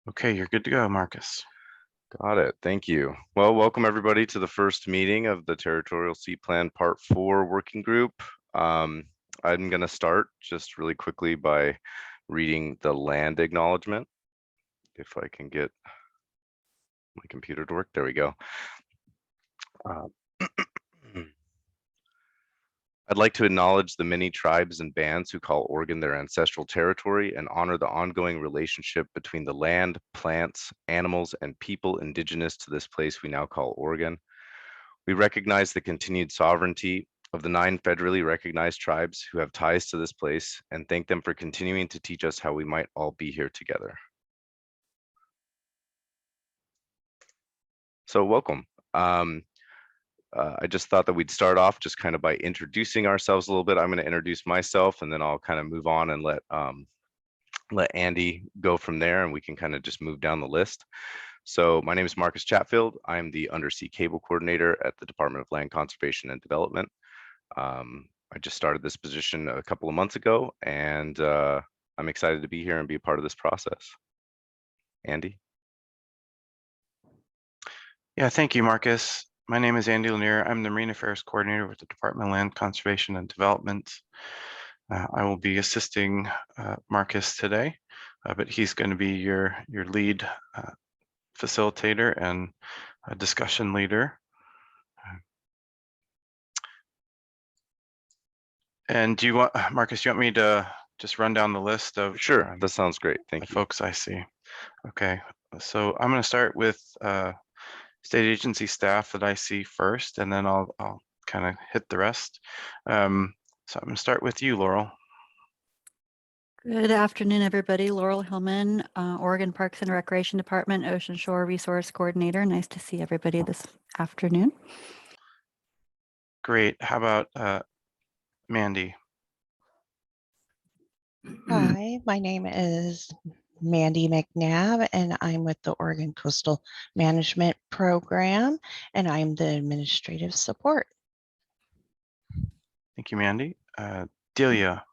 Okay, you're good to go, Marcus. Got it. Thank you. Well, welcome everybody to the first meeting of the Territorial Sea Plan Part 4 Working Group. I'm going to start just really quickly by reading the land acknowledgement. If I can get my computer to work. There we go. I'd like to acknowledge the many tribes and bands who call Oregon their ancestral territory and honor the ongoing relationship between the land, plants, animals, and people indigenous to this place we now call Oregon. We recognize the continued sovereignty of the 9 federally recognized tribes who have ties to this place and thank them for continuing to teach us how we might all be here together. So welcome. I just thought that we'd start off just kind of by introducing ourselves a little bit. I'm going to introduce myself and then I'll kind of move on and let Andy go from there and we can kind of just move down the list. So my name is Marcus Chatfield. I'm the Undersea Cable Coordinator at the Department of Land Conservation and Development. I just started this position a couple of months ago and I'm excited to be here and be a part of this process. Andy? Yeah, thank you, Marcus. My name is Andy Lanier. I'm the Marine Affairs Coordinator with the Department of Land Conservation and Development. I will be assisting Marcus today, but he's going to be your lead facilitator and discussion leader. And do you want, Marcus, you want me to just run down the list of? Sure, that sounds great. Thank you. Folks I see. Okay, so I'm going to start with state agency staff that I see first, and then I'll kind of hit the rest. So I'm going to start with you, Laurel. Good afternoon, everybody. Laurel Hillman, Oregon Parks and Recreation Department, Ocean Shore Resource Coordinator. Nice to see everybody this afternoon. Great. How about Mandy? Hi, my name is Mandy McNabb, and I'm with the Oregon Coastal Management Program, and I'm the administrative support. Thank you, Mandy. Delia.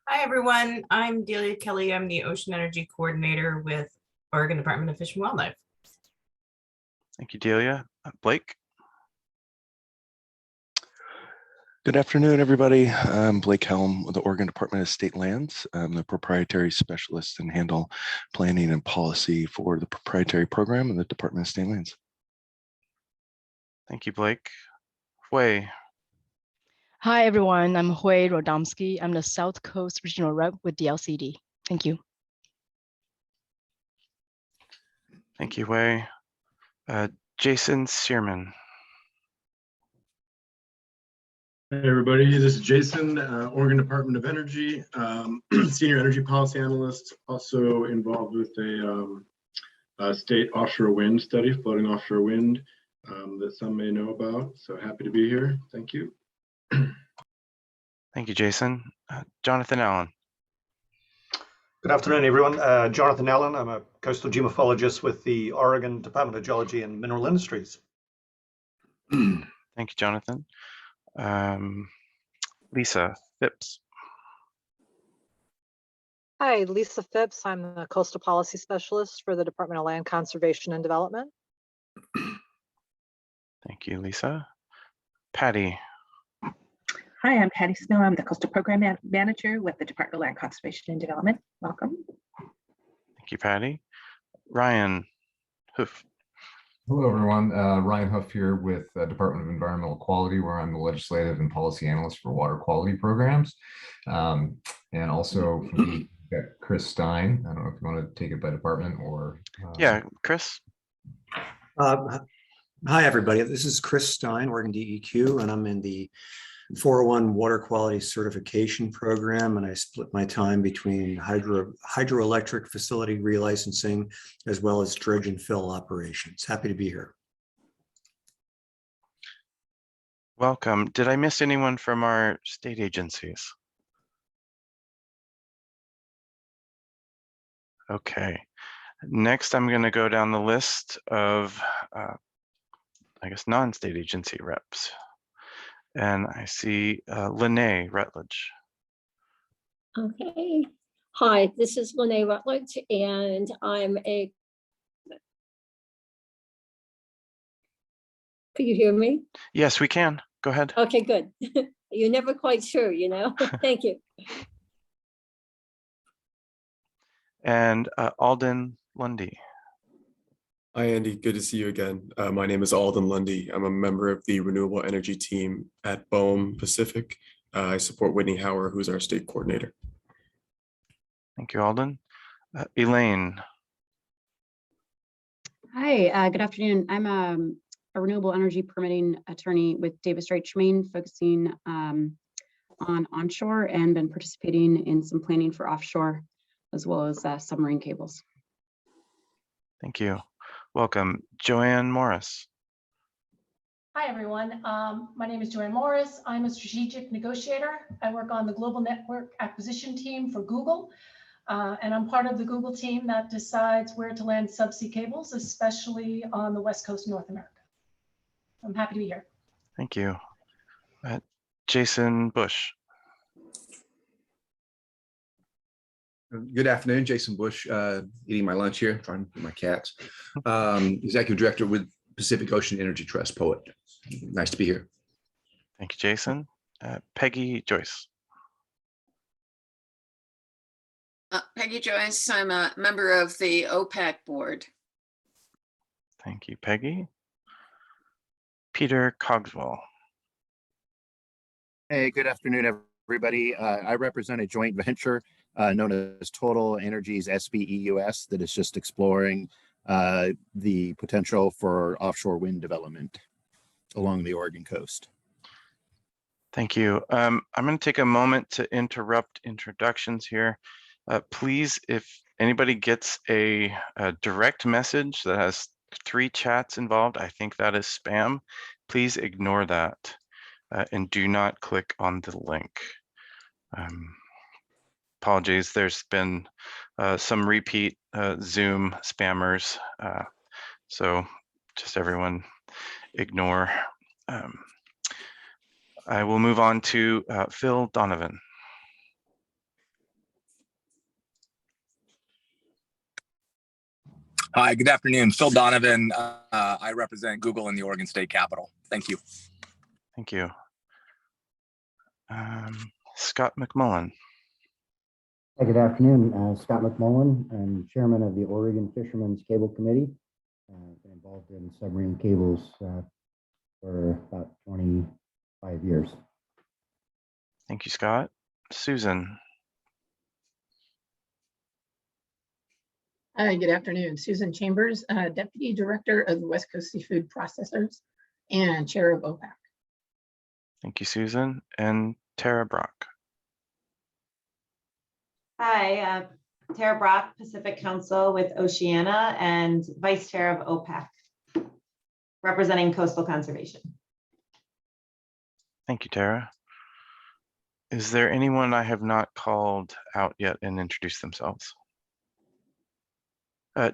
Hi, everyone. I'm Delia Kelly. I'm the Ocean Energy Coordinator with Oregon Department of Fish and Wildlife. Thank you, Delia. Blake. Good afternoon, everybody. I'm Blake Helm with the Oregon Department of State Lands. I'm the proprietary specialist and handle planning and policy for the proprietary program in the Department of State Lands. Thank you, Blake. Hui. Hi, everyone. I'm Hui Rodomsky. I'm the South Coast Regional Rep with the LCD. Thank you. Thank you, Hui. Jason Searman. Hey everybody, this is Jason, Oregon Department of Energy, Senior Energy Policy Analyst, also involved with a state offshore wind study, floating offshore wind, that some may know about. So happy to be here. Thank you. Thank you, Jason. Jonathan Allen. Good afternoon, everyone. Jonathan Allen. I'm a coastal geomorphologist with the Oregon Department of Geology and Mineral Industries. Thank you, Jonathan. Lisa Phipps. Hi, Lisa Phipps. I'm the Coastal Policy Specialist for the Department of Land Conservation and Development. Thank you, Lisa. Patty. Hi, I'm Patty Snow. I'm the Coastal Program Manager with the Department of Land Conservation and Development. Welcome. Thank you, Patty. Ryan Hoof. Hello, everyone. Ryan Huff here with the Department of Environmental Quality, where I'm the Legislative and Policy Analyst for Water Quality Programs. And also from Chris Stein. I don't know if you want to take it by department or... Yeah, Chris. Hi, everybody. This is Chris Stein, Oregon DEQ, and I'm in the 401 Water Quality Certification Program, and I split my time between hydroelectric facility relicensing as well as dredge and fill operations. Happy to be here. Welcome. Did I miss anyone from our state agencies? Okay. Next, I'm going to go down the list of, I guess, non-state agency reps. And I see Lene Rutledge. Okay. Hi, this is Lene Rutledge, and I'm a. Can you hear me? Yes, we can. Go ahead. Okay, good. You're never quite sure, you know? Thank you. And Alden Lundy. Hi, Andy. Good to see you again. My name is Alden Lundy. I'm a member of the renewable energy team at BOEM Pacific. I support Whitney Hauer, who's our state coordinator. Thank you, Alden. Elaine. Hi, good afternoon. I'm a renewable energy permitting attorney with Davis Wright Tremaine, focusing on onshore, and been participating in some planning for offshore, as well as submarine cables. Thank you. Welcome. Joanne Morris. Hi, everyone. My name is Joanne Morris. I'm a strategic negotiator. I work on the global network acquisition team for Google. And I'm part of the Google team that decides where to land subsea cables, especially on the West Coast of North America. I'm happy to be here. Thank you. Jason Bush. Good afternoon, Jason Bush, eating my lunch here, trying to feed my cats. Executive Director with Pacific Ocean Energy Trust, Poet. Nice to be here. Thank you, Jason. Peggy Joyce. Peggy Joyce, I'm a member of the OPAC board. Thank you, Peggy. Peter Cogswell. Hey, good afternoon, everybody. I represent a joint venture known as Total Energies SPEUS that is just exploring the potential for offshore wind development along the Oregon coast. Thank you. I'm going to take a moment to interrupt introductions here. Please, if anybody gets a direct message that has 3 chats involved, I think that is spam. Please ignore that and do not click on the link. Apologies, there's been some repeat Zoom spammers. So just everyone ignore. I will move on to Phil Donovan. Hi, good afternoon. Phil Donovan. I represent Google in the Oregon State Capitol. Thank you. Thank you. Scott McMullen. Hi, good afternoon. Scott McMullen. I'm chairman of the Oregon Fishermen's Cable Committee. Been involved in submarine cables for about 25 years. Thank you, Scott. Susan. Hi, good afternoon. Susan Chambers, Deputy Director of the West Coast Seafood Processors and Chair of OPAC. Thank you, Susan. And Tara Brock. Hi, Tara Brock, Pacific Council with Oceana and Vice Chair of OPAC, representing coastal conservation. Thank you, Tara. Is there anyone I have not called out yet and introduced themselves?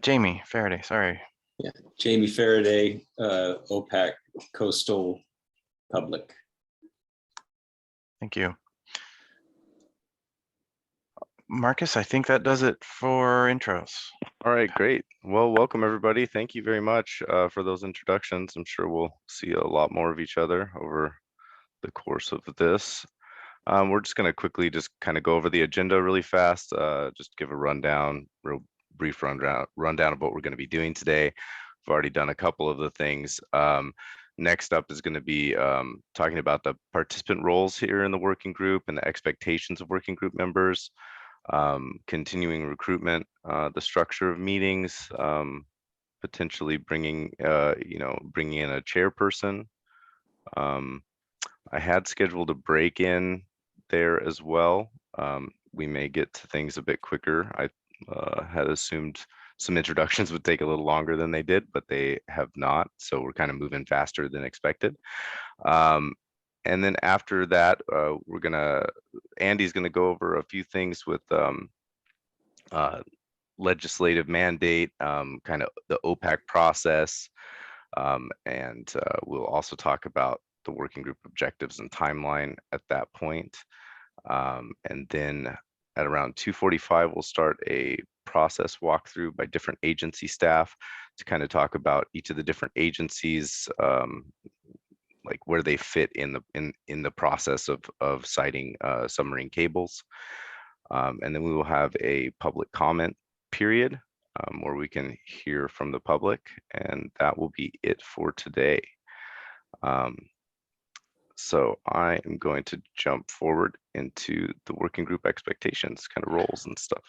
Jamie Faraday, sorry. Yeah, Jamie Faraday, OPAC Coastal Public. Thank you. Marcus, I think that does it for intros. All right, great. Well, welcome everybody. Thank you very much for those introductions. I'm sure we'll see a lot more of each other over the course of this. We're just going to quickly just kind of go over the agenda really fast, just give a rundown, real brief rundown of what we're going to be doing today. We've already done a couple of the things. Next up is going to be talking about the participant roles here in the working group and the expectations of working group members, continuing recruitment, the structure of meetings, potentially bringing in a chairperson. I had scheduled a break in there as well. We may get to things a bit quicker. I had assumed some introductions would take a little longer than they did, but they have not. So we're kind of moving faster than expected. And then after that, Andy's gonna go over a few things with legislative mandate, kind of the OPAC process. And we'll also talk about the working group objectives and timeline at that point. And then At around 2:45, we'll start a process walkthrough by different agency staff to kind of talk about each of the different agencies, like where they fit in the process of siting submarine cables. And then we will have a public comment period where we can hear from the public, and that will be it for today. So I am going to jump forward into the working group expectations, kind of roles and stuff.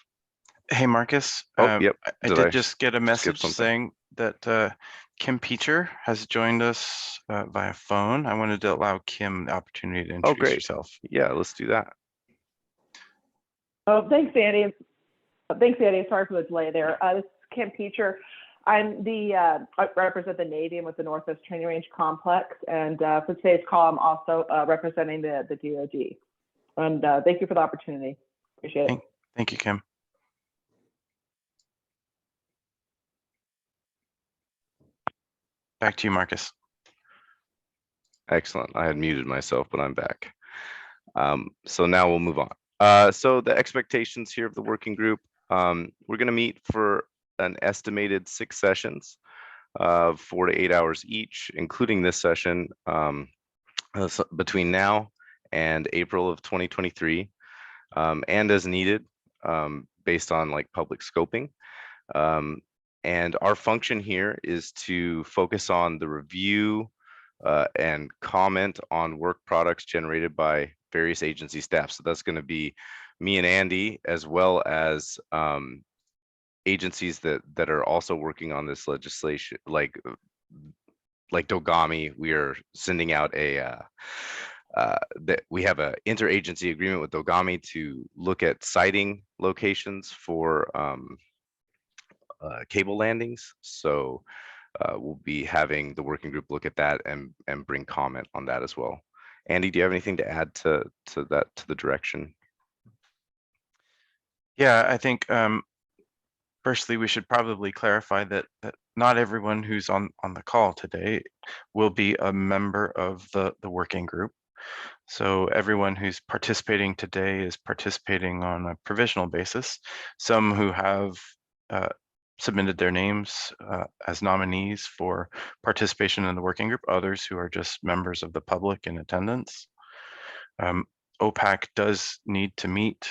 Hey, Marcus. Oh, yep. I did just get a message saying that Kim Peacher has joined us via phone. I wanted to allow Kim the opportunity to introduce herself. Yeah, let's do that. Oh, thanks, Andy. Sorry for the delay there. This is Kim Peacher. I'm I represent the Navy with the Northwest Training Range Complex, and for today's call, I'm also representing the DoD. And thank you for the opportunity. Appreciate it. Thank you, Kim. Back to you, Marcus. Excellent. I had muted myself, but I'm back. So now we'll move on. So the expectations here of the working group, we're going to meet for an estimated 6 sessions of 4 to 8 hours each, including this session between now and April of 2023, and as needed based on like public scoping. And our function here is to focus on the review and comment on work products generated by various agency staff. So that's going to be me and Andy, as well as agencies that are also working on this legislation, like Dogami. We are sending out that we have an interagency agreement with Dogami to look at siting locations for cable landings. So we'll be having the working group look at that and bring comment on that as well. Andy, do you have anything to add to the direction? Yeah, I think firstly, we should probably clarify that not everyone who's on the call today will be a member of the working group. So everyone who's participating today is participating on a provisional basis. Some who have submitted their names as nominees for participation in the working group, others who are just members of the public in attendance. OPAC does need to meet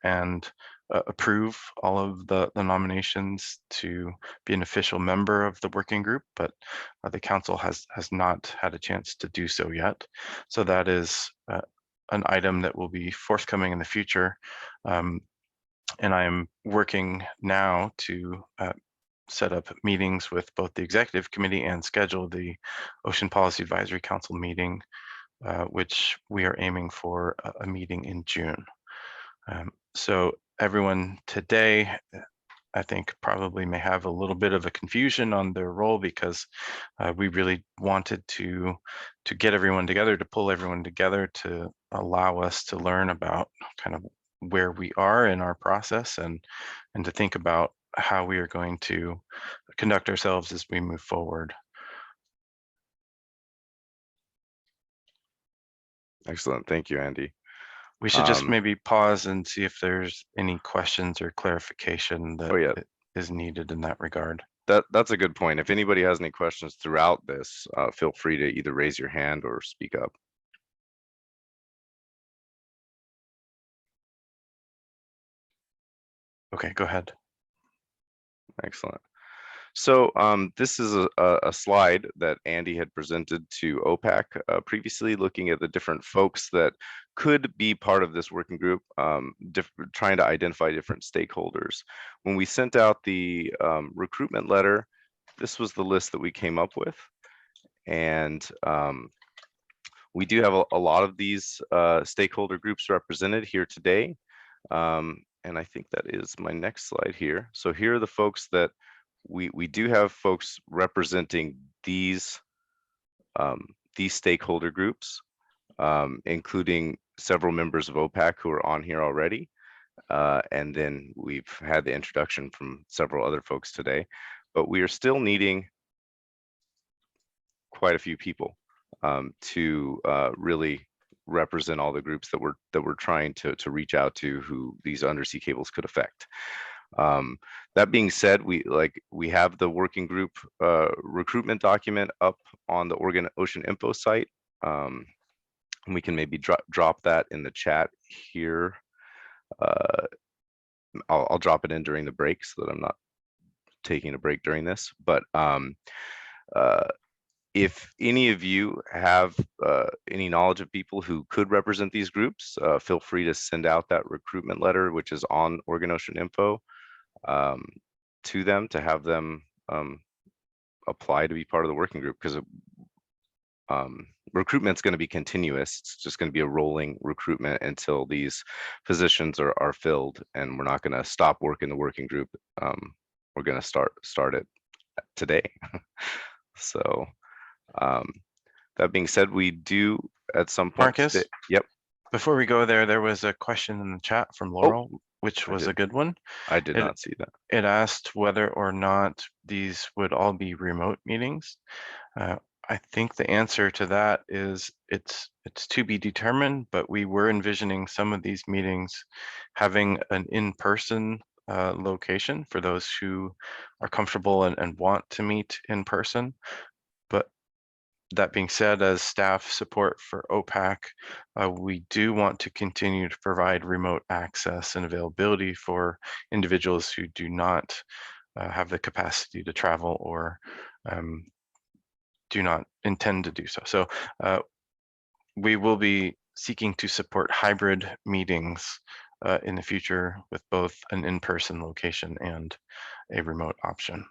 and approve all of the nominations to be an official member of the working group, but the council has not had a chance to do so yet. So that is an item that will be forthcoming in the future. And I am working now to set up meetings with both the executive committee and schedule the Ocean Policy Advisory Council meeting, which we are aiming for a meeting in June. So everyone today, I think, probably may have a little bit of a confusion on their role, because we really wanted to get everyone together, to pull everyone together, to allow us to learn about kind of where we are in our process, and to think about how we are going to conduct ourselves as we move forward. Excellent. Thank you, Andy. We should just maybe pause and see if there's any questions or clarification that is needed in that regard. That's a good point. If anybody has any questions throughout this, feel free to either raise your hand or speak up. Okay, go ahead. Excellent. So this is a slide that Andy had presented to OPAC previously, looking at the different folks that could be part of this working group, trying to identify different stakeholders. When we sent out the recruitment letter, this was the list that we came up with. And we do have a lot of these stakeholder groups represented here today. And I think that is my next slide here. So here are the folks that we do have folks representing these stakeholder groups, including several members of OPAC who are on here already. And then we've had the introduction from several other folks today, but we are still needing quite a few people to really represent all the groups that we're trying to reach out to who these undersea cables could affect. That being said, we have the working group recruitment document up on the Oregon Ocean Info site. We can maybe drop that in the chat here. I'll drop it in during the break so that I'm not taking a break during this. But if any of you have any knowledge of people who could represent these groups, feel free to send out that recruitment letter, which is on Oregon Ocean Info, to them, to have them apply to be part of the working group, because recruitment's going to be continuous. It's just going to be a rolling recruitment until these positions are filled, and we're not going to stop working the working group. We're going to start it today. So that being said, we do at some point. Marcus? Yep. Before we go there was a question in the chat from Laurel, which was a good one. I did not see that. It asked whether or not these would all be remote meetings. I think the answer to that is it's to be determined, but we were envisioning some of these meetings having an in-person location for those who are comfortable and want to meet in person. But that being said, as staff support for OPAC, we do want to continue to provide remote access and availability for individuals who do not have the capacity to travel or do not intend to do so. So we will be seeking to support hybrid meetings in the future with both an in-person location and a remote option.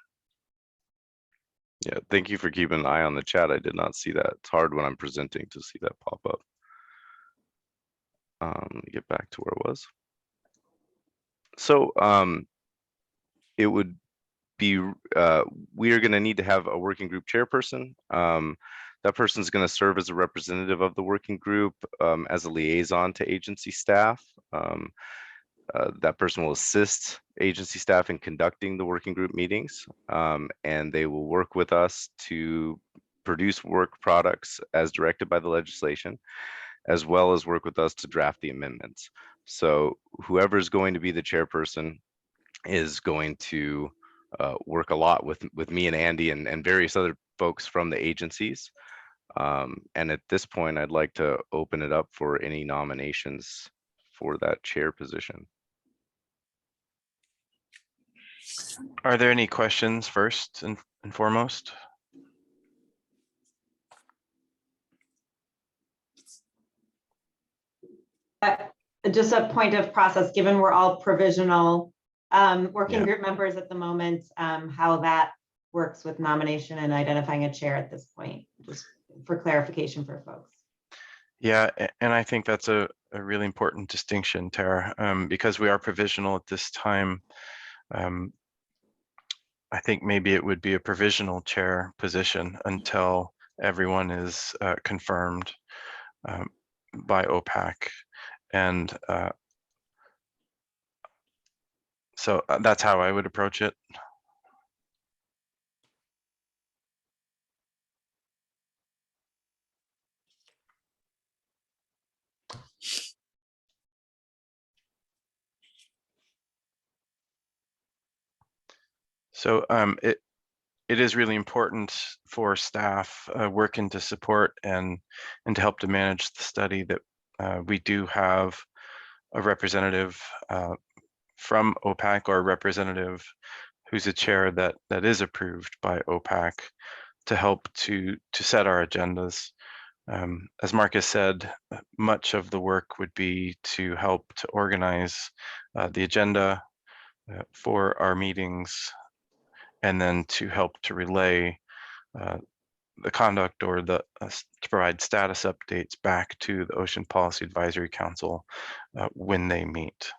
Yeah, thank you for keeping an eye on the chat. I did not see that. It's hard when I'm presenting to see that pop up. Let me get back to where it was. So it would be, we are going to need to have a working group chairperson. That person is going to serve as a representative of the working group, as a liaison to agency staff. That person will assist agency staff in conducting the working group meetings, and they will work with us to produce work products as directed by the legislation, as well as work with us to draft the amendments. So whoever is going to be the chairperson is going to work a lot with me and Andy and various other folks from the agencies. And at this point, I'd like to open it up for any nominations for that chair position. Are there any questions first and foremost? Just a point of process, given we're all provisional working group members at the moment, how that works with nomination and identifying a chair at this point, just for clarification for folks. Yeah, and I think that's a really important distinction, Tara, because we are provisional at this time. I think maybe it would be a provisional chair position until everyone is confirmed by OPAC. And so that's how I would approach it. So it is really important for staff working to support and to help to manage the study that we do have a representative from OPAC or a representative who's a chair that is approved by OPAC to help to set our agendas. As Marcus said, much of the work would be to help to organize the agenda for our meetings, and then to help to relay the conduct or to provide status updates back to the Ocean Policy Advisory Council when they meet.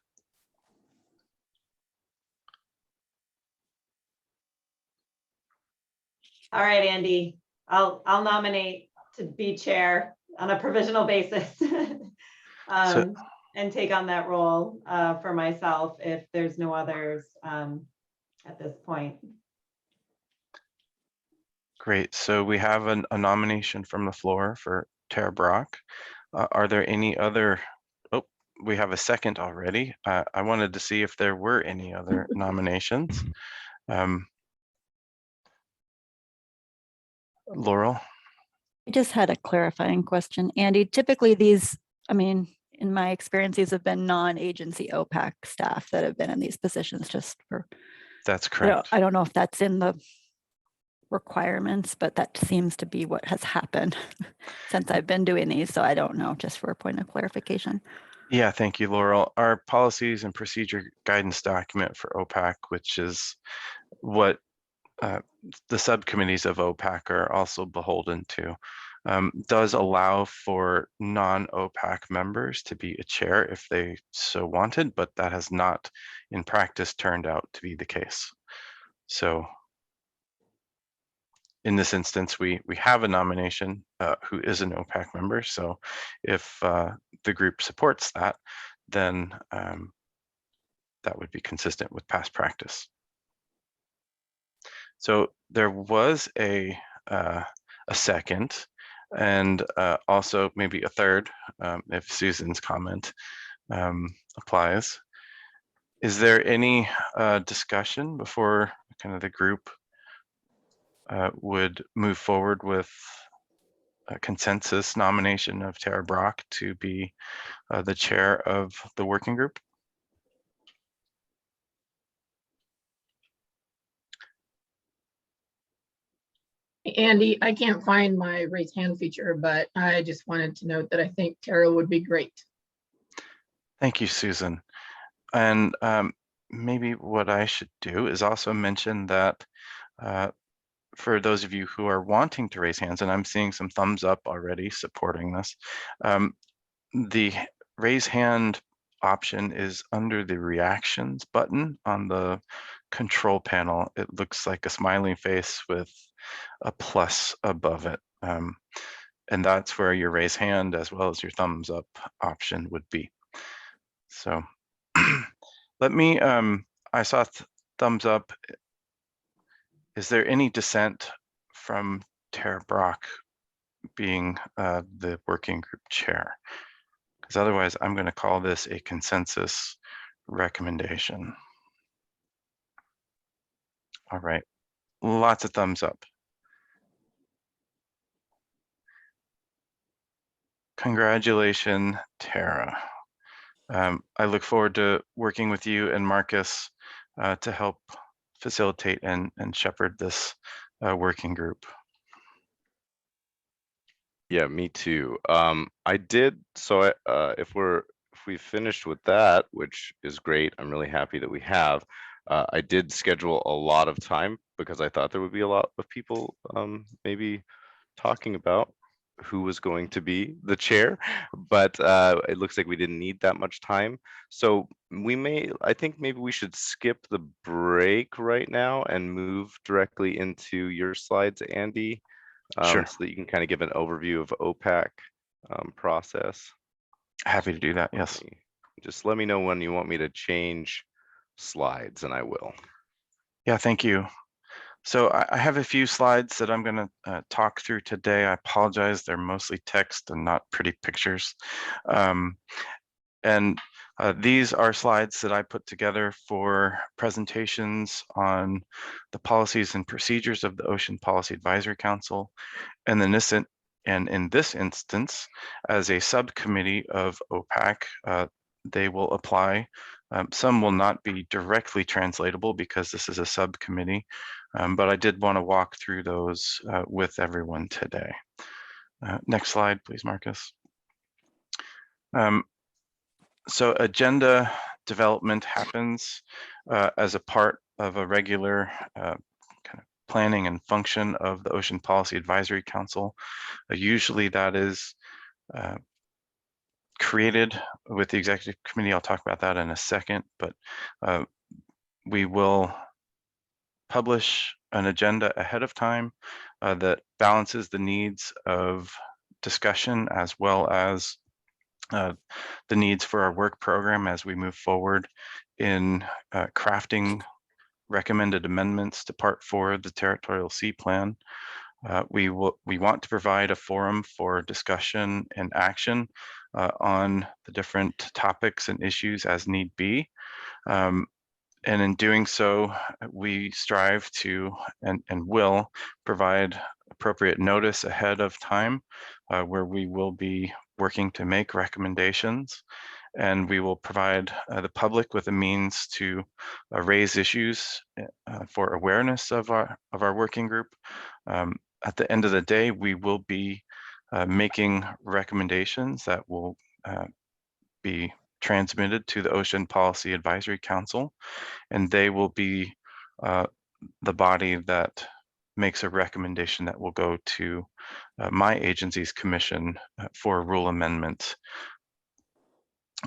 All right, Andy, I'll nominate to be chair on a provisional basis and take on that role for myself if there's no others at this point. Great. So we have a nomination from the floor for Tara Brock. Are there any other, oh, we have a second already. I wanted to see if there were any other nominations. Laurel? I just had a clarifying question. Andy, typically these, I mean, in my experience, these have been non-agency OPAC staff that have been in these positions just for. That's correct. I don't know if that's in the requirements, but that seems to be what has happened since I've been doing these. So I don't know, just for a point of clarification. Yeah, thank you, Laurel. Our policies and procedure guidance document for OPAC, which is what the subcommittees of OPAC are also beholden to, does allow for non-OPAC members to be a chair if they so wanted, but that has not in practice turned out to be the case. So in this instance, we have a nomination who is an OPAC member. So if the group supports that, then that would be consistent with past practice. So there was a second, and also maybe a third, if Susan's comment applies. Is there any discussion before kind of the group would move forward with a consensus nomination of Tara Brock to be the chair of the working group? Andy, I can't find my raise hand feature, but I just wanted to note that I think Tara would be great. Thank you, Susan. And maybe what I should do is also mention that for those of you who are wanting to raise hands, and I'm seeing some thumbs up already supporting this, the raise hand option is under the reactions button on the control panel. It looks like a smiling face with a plus above it. And that's where your raise hand as well as your thumbs up option would be. So let me, I saw thumbs up. Is there any dissent from Tara Brock being the working group chair? Because otherwise I'm going to call this a consensus recommendation. All right, lots of thumbs up. Congratulations, Tara. I look forward to working with you and Marcus to help facilitate and shepherd this working group. Yeah, me too. I did, so if we finished with that, which is great, I'm really happy that we have. I did schedule a lot of time because I thought there would be a lot of people maybe talking about who was going to be the chair, but it looks like we didn't need that much time. So I think maybe we should skip the break right now and move directly into your slides, Andy, Sure. so that you can kind of give an overview of OPAC process. Happy to do that, yes. Just let me know when you want me to change slides and I will. Yeah, thank you. So I have a few slides that I'm going to talk through today. I apologize, they're mostly text and not pretty pictures. These are slides that I put together for presentations on the policies and procedures of the Ocean Policy Advisory Council. And then in this instance, as a subcommittee of OPAC, they will apply. Some will not be directly translatable because this is a subcommittee, but I did want to walk through those with everyone today. Next slide, please, Marcus. So agenda development happens as a part of a regular kind of planning and function of the Ocean Policy Advisory Council. Usually that is created with the executive committee. I'll talk about that in a second, but we will publish an agenda ahead of time that balances the needs of discussion as well as the needs for our work program as we move forward in crafting recommended amendments to Part 4 of the Territorial Sea Plan. We want to provide a forum for discussion and action on the different topics and issues as need be. And in doing so, we strive to and will provide appropriate notice ahead of time where we will be working to make recommendations, and we will provide the public with a means to raise issues for awareness of our working group. At the end of the day, we will be making recommendations that will be transmitted to the Ocean Policy Advisory Council, and they will be the body that makes a recommendation that will go to my agency's commission for rule amendment.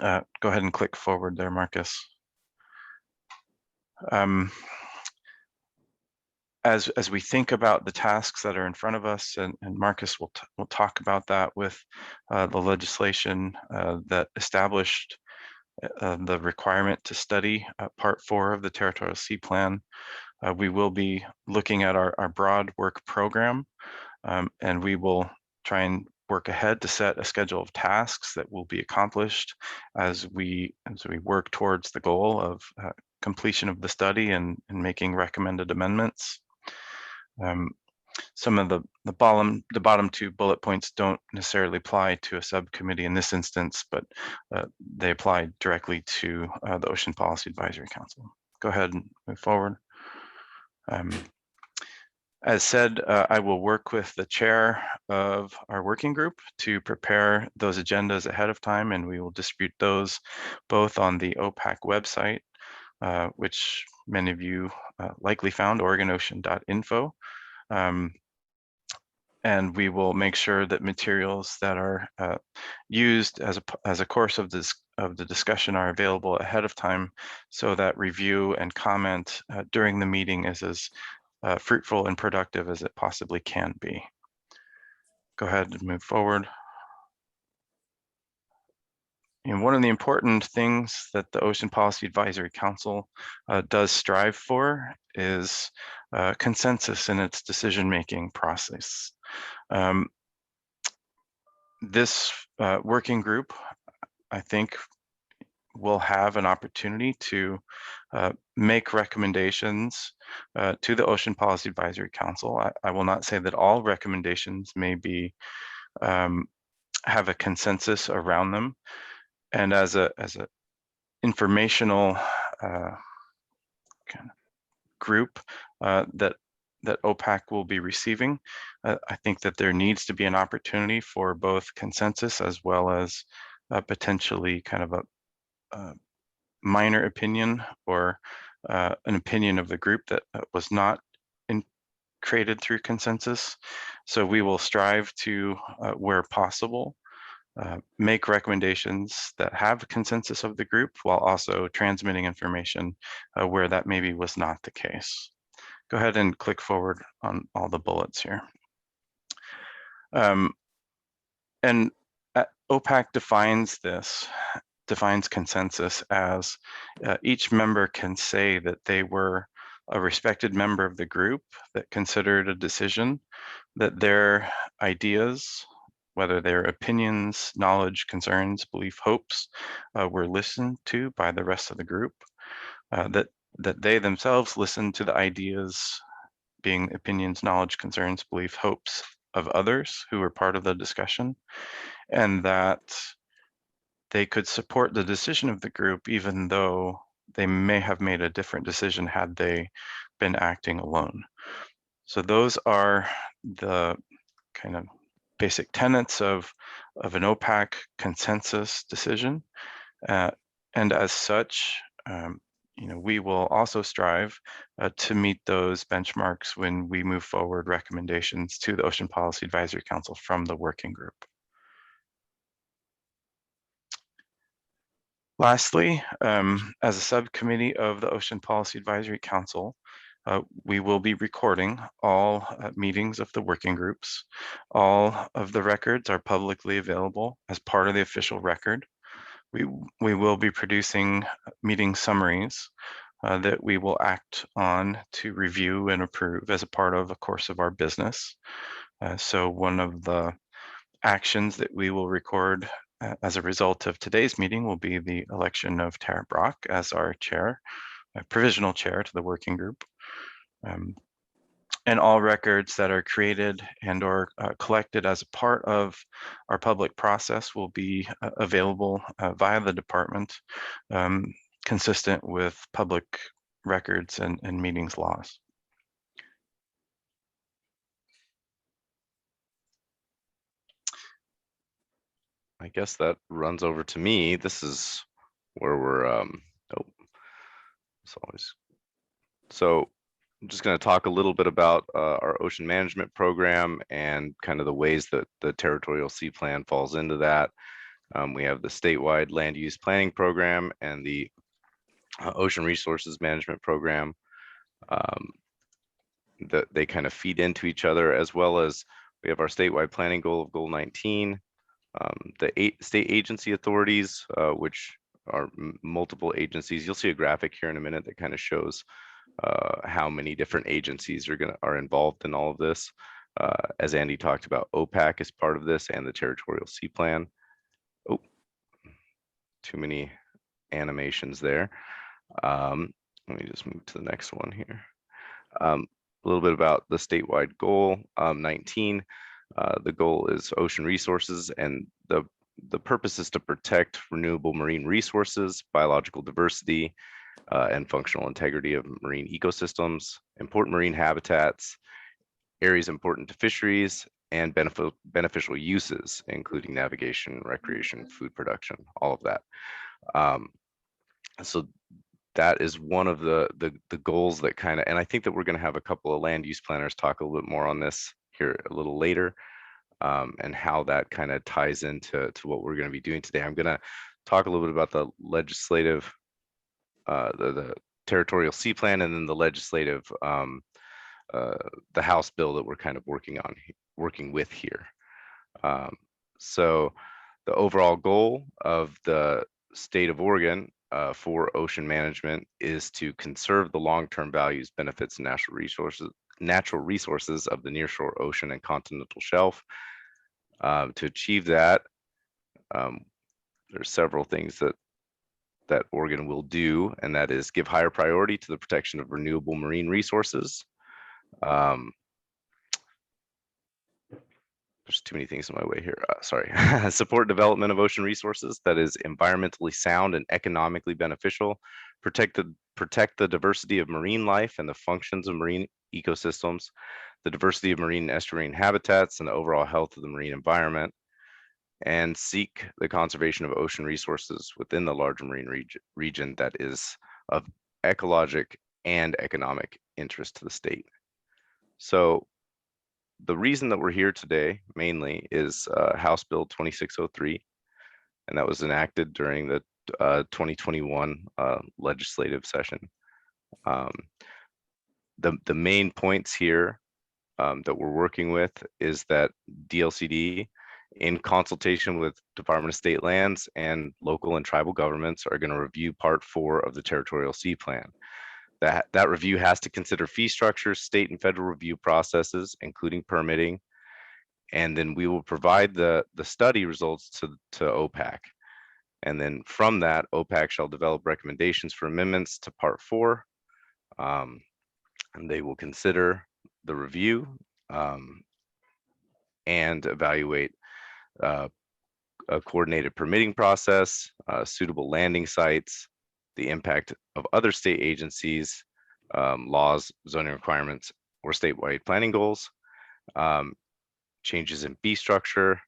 Go ahead and click forward there, Marcus. As we think about the tasks that are in front of us, and Marcus will talk about that with the legislation that established the requirement to study Part 4 of the Territorial Sea Plan. We will be looking at our broad work program, and we will try and work ahead to set a schedule of tasks that will be accomplished as we work towards the goal of completion of the study and making recommended amendments. Some of the bottom two bullet points don't necessarily apply to a subcommittee in this instance, but they apply directly to the Ocean Policy Advisory Council. Go ahead and move forward. As said, I will work with the chair of our working group to prepare those agendas ahead of time, and we will distribute those both on the OPAC website, which many of you likely found, OregonOcean.info. And we will make sure that materials that are used as a course of the discussion are available ahead of time, so that review and comment during the meeting is as fruitful and productive as it possibly can be. Go ahead and move forward. And one of the important things that the Ocean Policy Advisory Council does strive for is consensus in its decision-making process. This working group, I think, will have an opportunity to make recommendations to the Ocean Policy Advisory Council. I will not say that all recommendations may be have a consensus around them, and as a informational kind of group that OPAC will be receiving, I think that there needs to be an opportunity for both consensus as well as potentially kind of a minor opinion or an opinion of the group that was not created through consensus. So we will strive to, where possible, make recommendations that have consensus of the group while also transmitting information where that maybe was not the case. Go ahead and click forward on all the bullets here. And OPAC defines consensus as each member can say that they were a respected member of the group that considered a decision, that their ideas, whether their opinions, knowledge, concerns, belief, hopes, were listened to by the rest of the group, that they themselves listened to the ideas, being opinions, knowledge, concerns, belief, hopes of others who were part of the discussion, and that they could support the decision of the group even though they may have made a different decision had they been acting alone. So those are the kind of basic tenets of an OPAC consensus decision. And as such, we will also strive to meet those benchmarks when we move forward recommendations to the Ocean Policy Advisory Council from the working group. Lastly, as a subcommittee of the Ocean Policy Advisory Council, we will be recording all meetings of the working groups. All of the records are publicly available as part of the official record. We will be producing meeting summaries that we will act on to review and approve as a part of a course of our business. So one of the actions that we will record as a result of today's meeting will be the election of Tara Brock as our chair, provisional chair to the working group. And all records that are created and or collected as a part of our public process will be available via the department, consistent with public records and meetings laws. I guess that runs over to me. This is where we're, it's always, so I'm just going to talk a little bit about our ocean management program and kind of the ways that the Territorial Sea Plan falls into that. We have the statewide land use planning program and the ocean resources management program. That they kind of feed into each other, as well as we have our statewide planning goal of goal 19. The 8 state agency authorities, which are multiple agencies. You'll see a graphic here in a minute that kind of shows how many different agencies are involved in all of this. As Andy talked about, OPAC is part of this and the Territorial Sea Plan. Oh, too many animations there. Let me just move to the next one here. A little bit about the statewide goal 19. The goal is ocean resources, and the purpose is to protect renewable marine resources, biological diversity, and functional integrity of marine ecosystems, important marine habitats, areas important to fisheries, and beneficial uses, including navigation, recreation, food production, all of that. So that is one of the goals that kind of, and I think that we're going to have a couple of land use planners talk a little bit more on this here a little later, and how that kind of ties into what we're going to be doing today. I'm going to talk a little bit about the legislative, the Territorial Sea Plan, and then the legislative, the House bill that we're kind of working with here. So the overall goal of the state of Oregon for ocean management is to conserve the long-term values, benefits, and natural resources of the nearshore ocean and continental shelf. To achieve that, there's several things that Oregon will do, and that is give higher priority to the protection of renewable marine resources. There's too many things in my way here. Sorry. Support development of ocean resources that is environmentally sound and economically beneficial. Protect the diversity of marine life and the functions of marine ecosystems, the diversity of marine and estuarine habitats, and the overall health of the marine environment. And seek the conservation of ocean resources within the larger marine region that is of ecologic and economic interest to the state. So the reason that we're here today mainly is House Bill 2603, and that was enacted during the 2021 legislative session. The main points here that we're working with is that DLCD, in consultation with Department of State Lands and local and tribal governments, are going to review Part 4 of the Territorial Sea Plan. That review has to consider fee structures, state and federal review processes, including permitting, and then we will provide the study results to OPAC. And then from that, OPAC shall develop recommendations for amendments to Part 4, and they will consider the review and evaluate a coordinated permitting process, suitable landing sites, the impact of other state agencies, laws, zoning requirements, or statewide planning goals, changes in fee structure.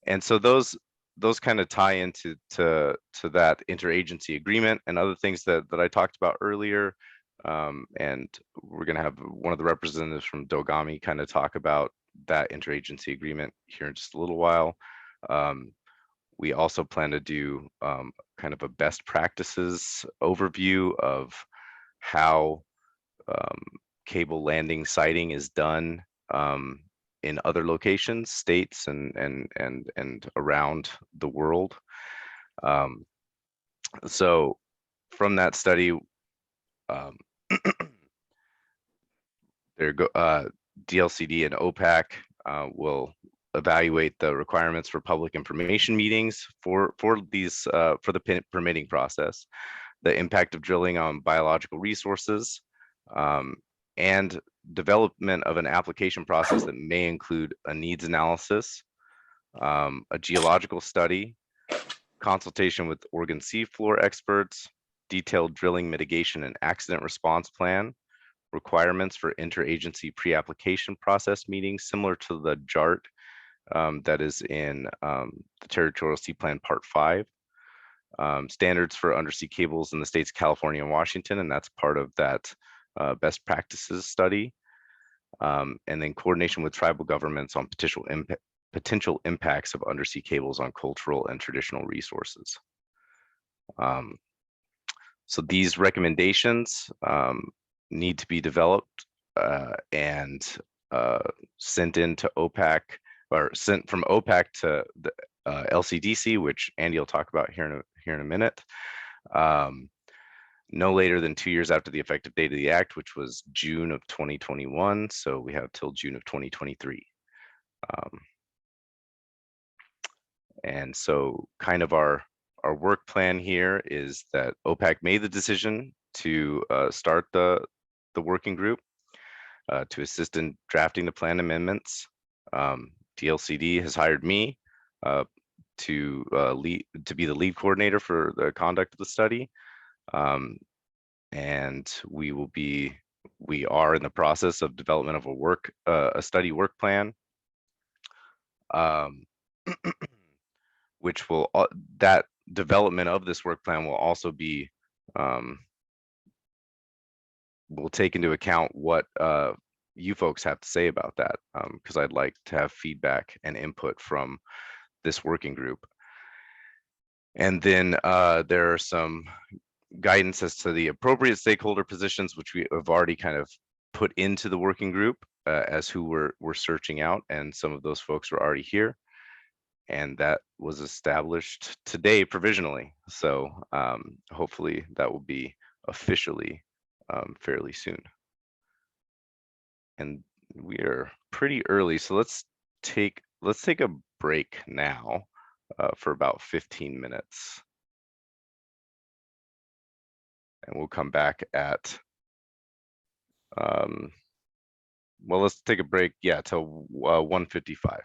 And so those kind of tie into that interagency agreement and other things that I talked about earlier. And we're going to have one of the representatives from Dogami kind of talk about that interagency agreement here in just a little while. We also plan to do kind of a best practices overview of how cable landing siting is done in other locations, states, and around the world. So from that study, DLCD and OPAC will evaluate the requirements for public information meetings for these for the permitting process, the impact of drilling on biological resources, and development of an application process that may include a needs analysis, a geological study, consultation with Oregon seafloor experts, detailed drilling mitigation and accident response plan, requirements for interagency pre-application process meetings similar to the JART that is in the Territorial Sea Plan Part 5, standards for undersea cables in the states California and Washington, and that's part of that best practices study, and then coordination with tribal governments on potential impacts of undersea cables on cultural and traditional resources. So these recommendations need to be developed and sent into OPAC, or sent from OPAC to the LCDC, which Andy will talk about here in a minute. No later than 2 years after the effective date of the act, which was June of 2021. So we have till June of 2023. And so kind of our work plan here is that OPAC made the decision to start the working group to assist in drafting the plan amendments. DLCD has hired me to be the lead coordinator for the conduct of the study. And we are in the process of development of a study work plan, which will, that development of this work plan will also be, will take into account what you folks have to say about that, because I'd like to have feedback and input from this working group. And then there are some guidance as to the appropriate stakeholder positions, which we have already kind of put into the working group as who we're searching out, and some of those folks were already here. And that was established today provisionally. So hopefully that will be officially fairly soon. And we are pretty early, so let's take a break now for about 15 minutes. And we'll come back at, well, let's take a break, yeah, till 1:55.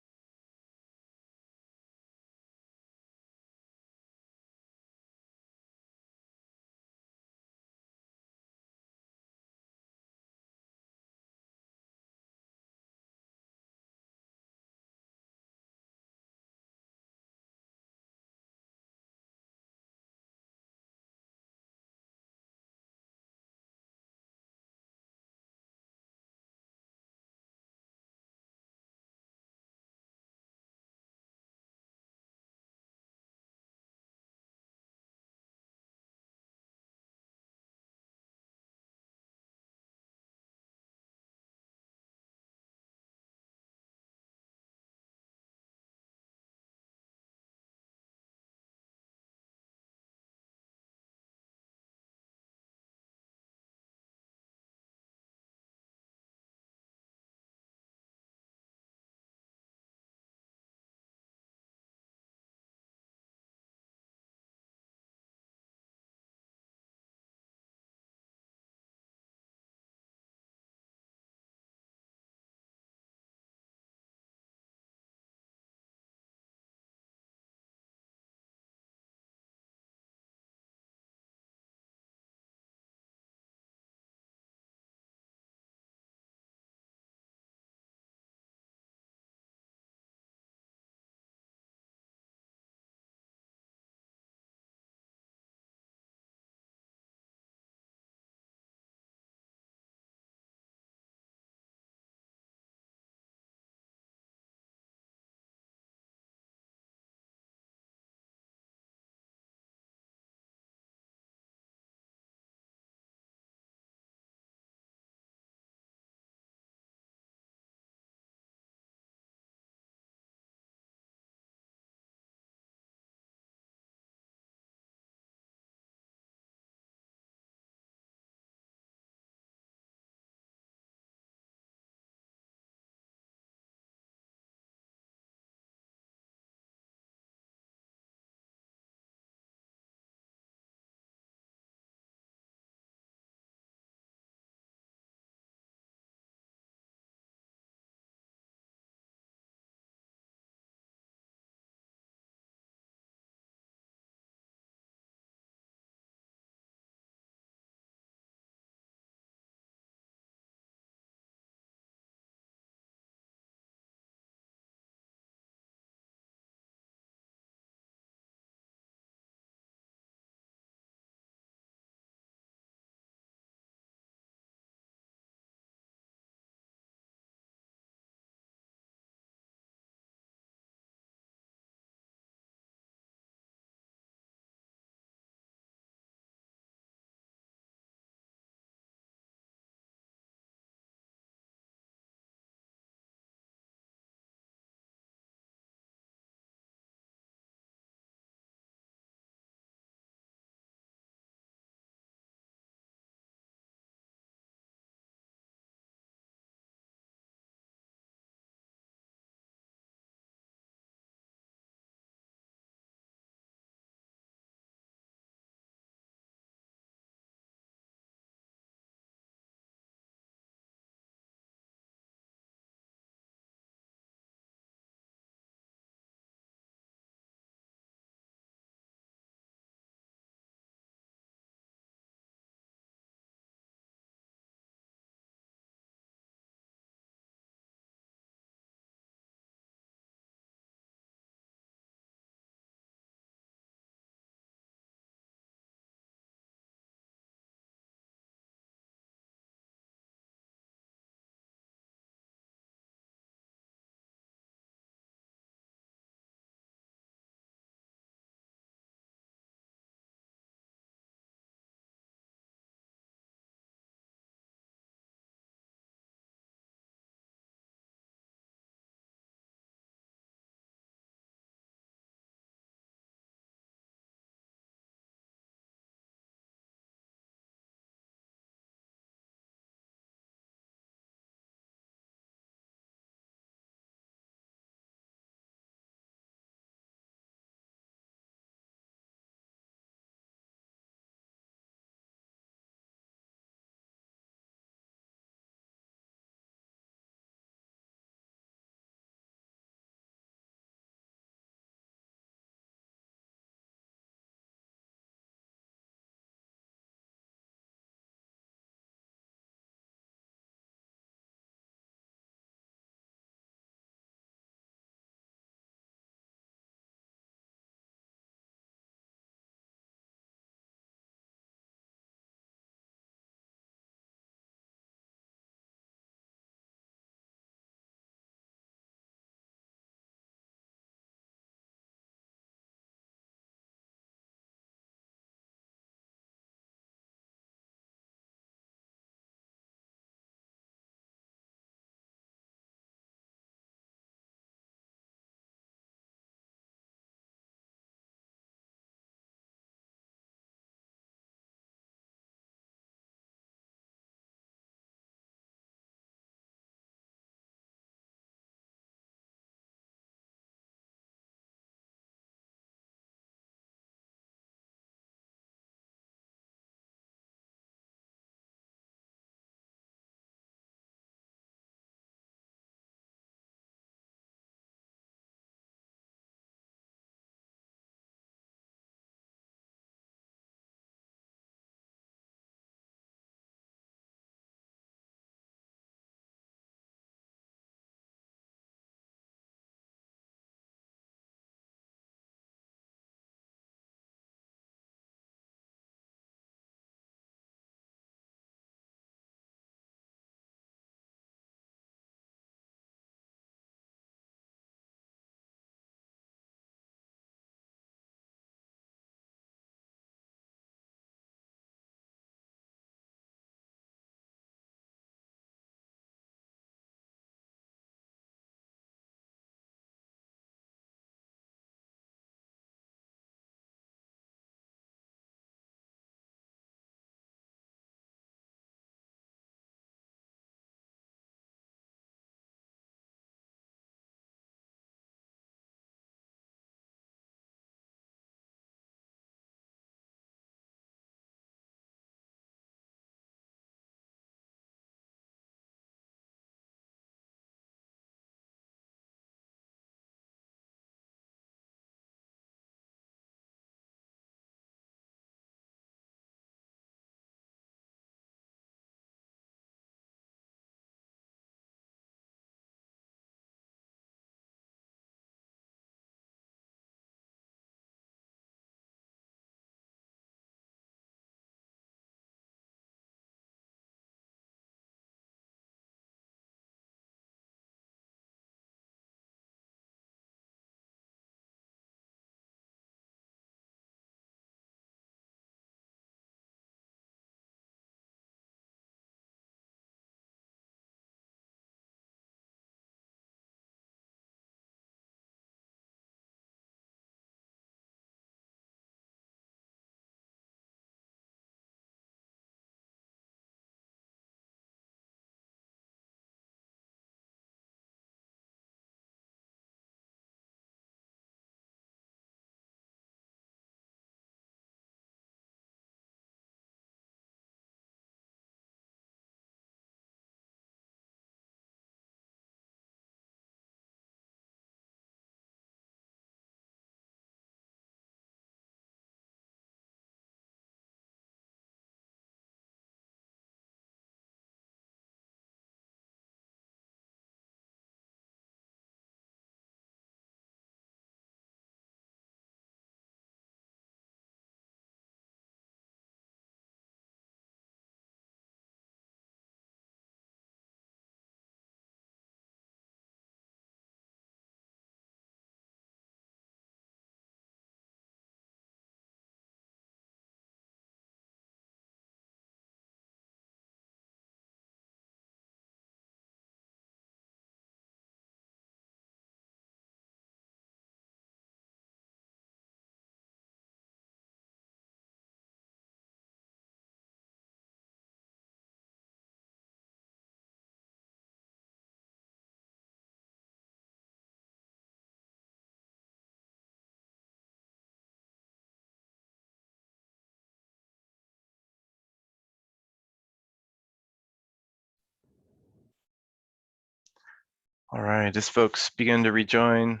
All right, as folks begin to rejoin,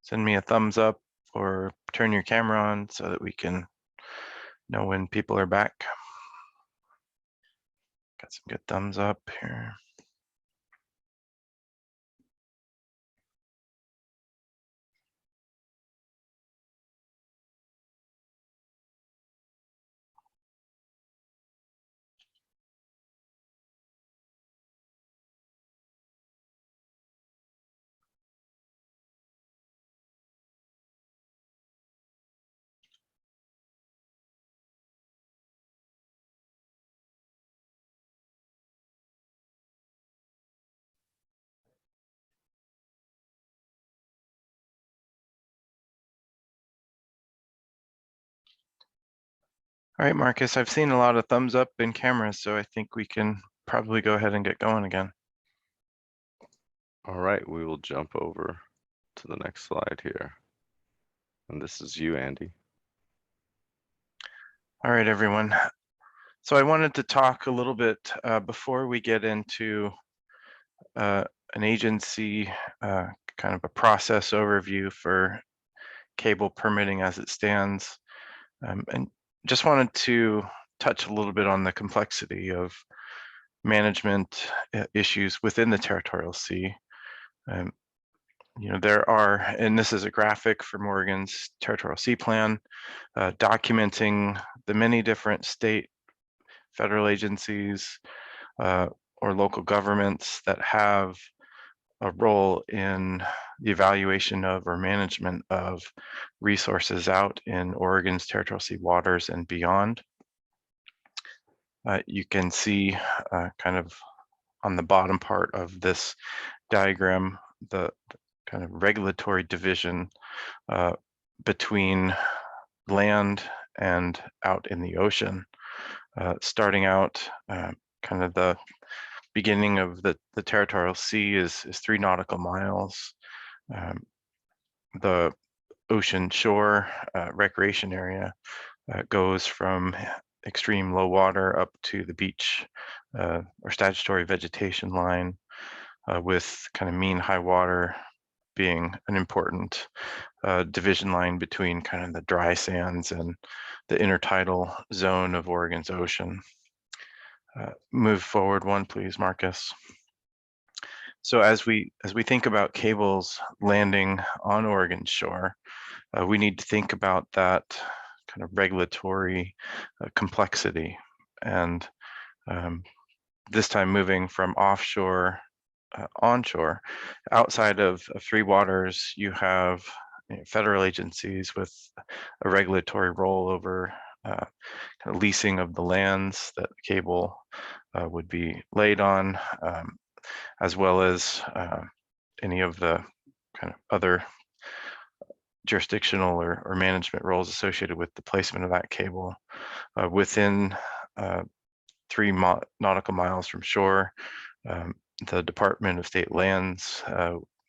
send me a thumbs up or turn your camera on so that we can know when people are back. Got some good thumbs up here. All right, Marcus, I've seen a lot of thumbs up in cameras, so I think we can probably go ahead and get going again. All right, we will jump over to the next slide here. And this is you, Andy. All right, everyone. So I wanted to talk a little bit before we get into an agency kind of a process overview for cable permitting as it stands. And just wanted to touch a little bit on the complexity of management issues within the Territorial Sea. You know, there are, and this is a graphic from Oregon's Territorial Sea Plan, documenting the many different state, federal agencies, or local governments that have a role in the evaluation of or management of resources out in Oregon's territorial sea waters and beyond. You can see kind of on the bottom part of this diagram, the kind of regulatory division between land and out in the ocean. Starting out, kind of the beginning of the territorial sea is 3 nautical miles. The ocean shore recreation area goes from extreme low water up to the beach or statutory vegetation line, with kind of mean high water being an important division line between kind of the dry sands and the intertidal zone of Oregon's ocean. Move forward one, please, Marcus. So as we think about cables landing on Oregon's shore, we need to think about that kind of regulatory complexity. And this time moving from offshore onshore. Outside of 3 waters, you have federal agencies with a regulatory role over kind of leasing of the lands that the cable would be laid on, as well as any of the kind of other jurisdictional or management roles associated with the placement of that cable within 3 nautical miles from shore. The Department of State Lands,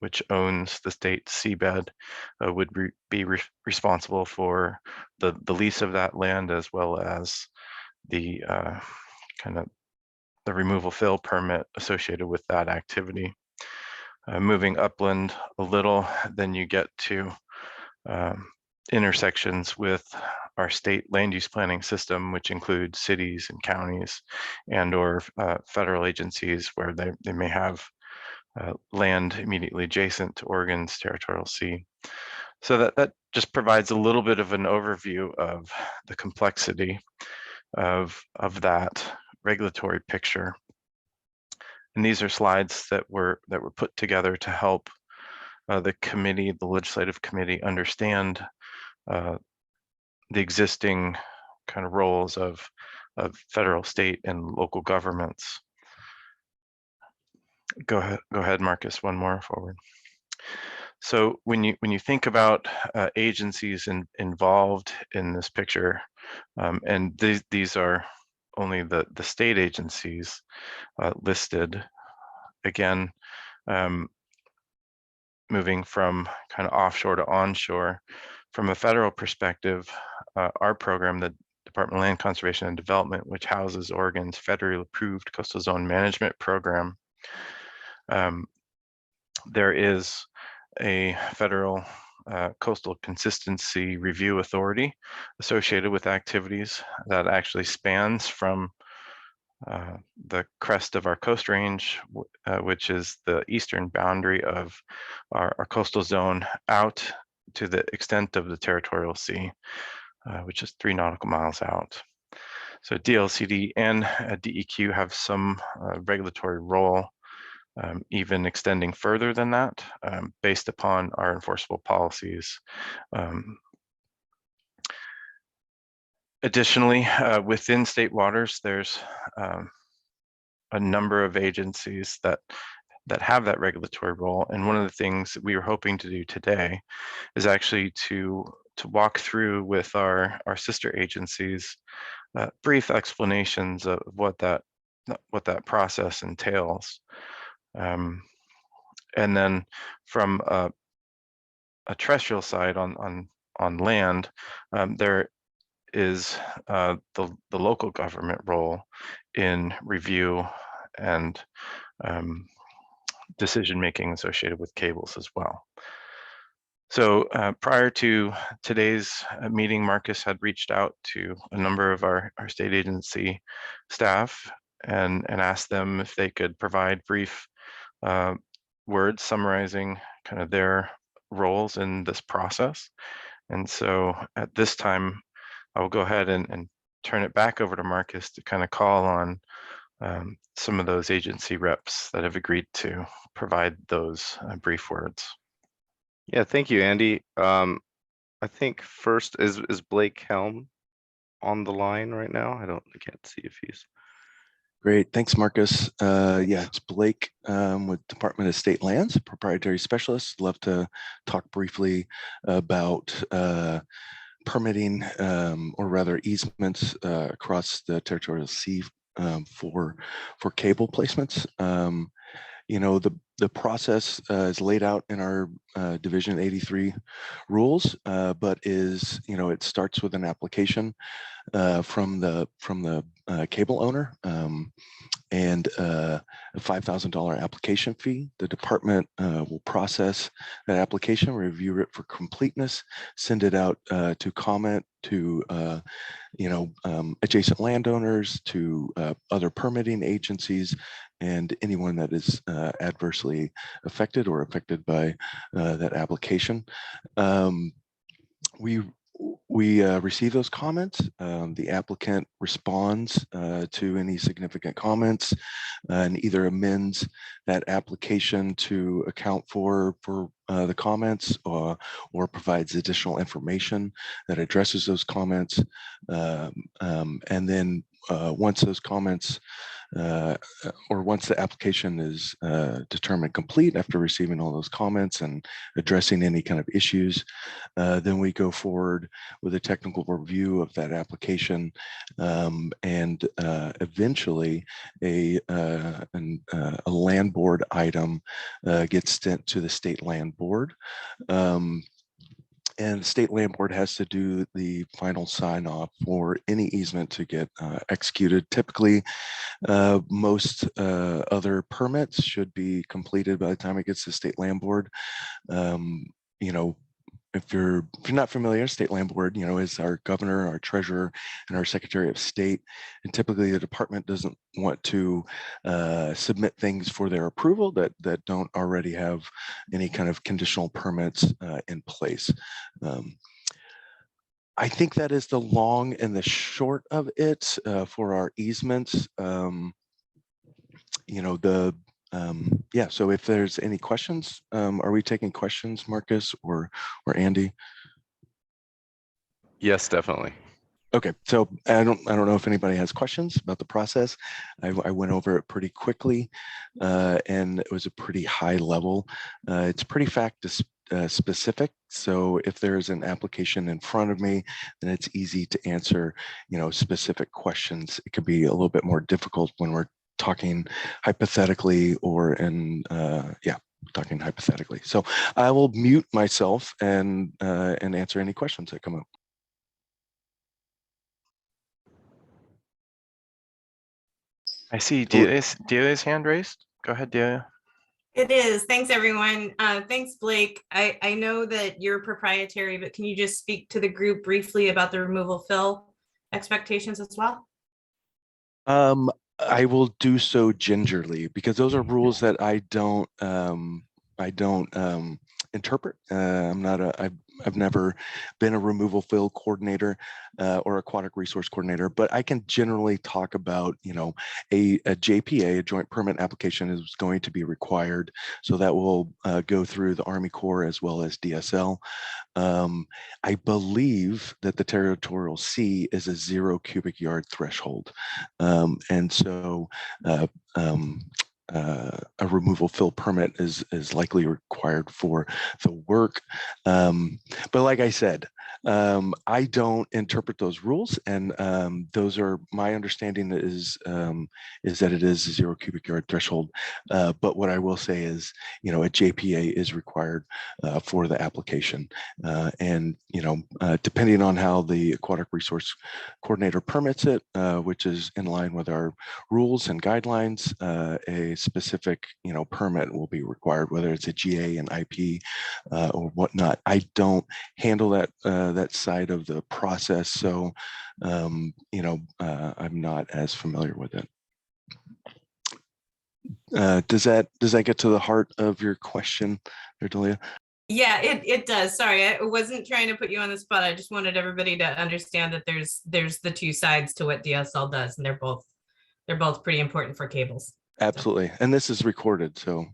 which owns the state seabed, would be responsible for the lease of that land, as well as the kind of the removal fill permit associated with that activity. Moving upland a little, then you get to intersections with our state land use planning system, which includes cities and counties and or federal agencies where they may have land immediately adjacent to Oregon's territorial sea. So that just provides a little bit of an overview of the complexity of that regulatory picture. And these are slides that were put together to help the committee, the legislative committee, understand the existing kind of roles of federal, state, and local governments. Go ahead, Marcus. One more forward. So when you think about agencies involved in this picture, and these are only the state agencies listed. Again, moving from kind of offshore to onshore. From a federal perspective, our program, the Department of Land Conservation and Development, which houses Oregon's federally approved coastal zone management program, There is a federal coastal consistency review authority associated with activities that actually spans from the crest of our coast range, which is the eastern boundary of our coastal zone, out to the extent of the territorial sea, which is 3 nautical miles out. So DLCD and DEQ have some regulatory role, even extending further than that, based upon our enforceable policies. Additionally, within state waters, there's a number of agencies that have that regulatory role. And one of the things that we were hoping to do today is actually to walk through with our sister agencies brief explanations of what that process entails. And then from a terrestrial side on land, there is the local government role in review and decision making associated with cables as well. So prior to today's meeting, Marcus had reached out to a number of our state agency staff and asked them if they could provide brief words summarizing kind of their roles in this process. And so at this time, I will go ahead and turn it back over to Marcus to kind of call on some of those agency reps that have agreed to provide those brief words. Yeah, thank you, Andy. I think first is Blake Helm on the line right now? I can't see if he's. Great, thanks, Marcus. Yeah, it's Blake with Department of State Lands, proprietary specialist. Love to talk briefly about permitting, or rather easements across the territorial sea for cable placements. You know, the process is laid out in our Division 83 rules, but is, you know, it starts with an application from the cable owner, and a $5,000 application fee. The department will process that application, review it for completeness, send it out to comment to adjacent landowners, to other permitting agencies, and anyone that is adversely affected or affected by that application. We receive those comments. The applicant responds to any significant comments and either amends that application to account for the comments, or provides additional information that addresses those comments. And then once those comments or once the application is determined complete after receiving all those comments and addressing any kind of issues, then we go forward with a technical review of that application, and eventually a land board item gets sent to the state land board. And the state land board has to do the final sign off for any easement to get executed. Typically, most other permits should be completed by the time it gets to state land board. You know, if you're not familiar, state land board, you know, is our governor, our treasurer, and our secretary of state. And typically the department doesn't want to submit things for their approval that don't already have any kind of conditional permits in place. I think that is the long and the short of it for our easements. You know, yeah, so if there's any questions, are we taking questions, Marcus or Andy? Yes, definitely. Okay, so I don't know if anybody has questions about the process. I went over it pretty quickly, and it was a pretty high level. It's pretty fact specific. So if there's an application in front of me, then it's easy to answer, you know, specific questions. It could be a little bit more difficult when we're talking hypothetically or talking hypothetically. So I will mute myself and answer any questions that come up. I see Delia's hand raised. Go ahead, Delia. It is. Thanks, everyone. Thanks, Blake. I know that you're proprietary, but can you just speak to the group briefly about the removal fill expectations as well? I will do so gingerly because those are rules that I don't interpret. I've never been a removal fill coordinator or aquatic resource coordinator, but I can generally talk about, a JPA, a joint permit application, is going to be required. So that will go through the Army Corps as well as DSL. I believe that the Territorial C is a 0 cubic yard threshold. And so a removal fill permit is likely required for the work. But like I said, I don't interpret those rules, and those are my understanding is that it is a 0 cubic yard threshold. But what I will say is, a JPA is required for the application, and depending on how the aquatic resource coordinator permits it, which is in line with our rules and guidelines, a specific permit will be required, whether it's a GA, an IP, or whatnot. I don't handle that side of the process, so I'm not as familiar with it. Does that get to the heart of your question there, Delia? Yeah, it does. Sorry, I wasn't trying to put you on the spot. I just wanted everybody to understand that there's the two sides to what DSL does, and they're both pretty important for cables. Absolutely, and this is recorded, so.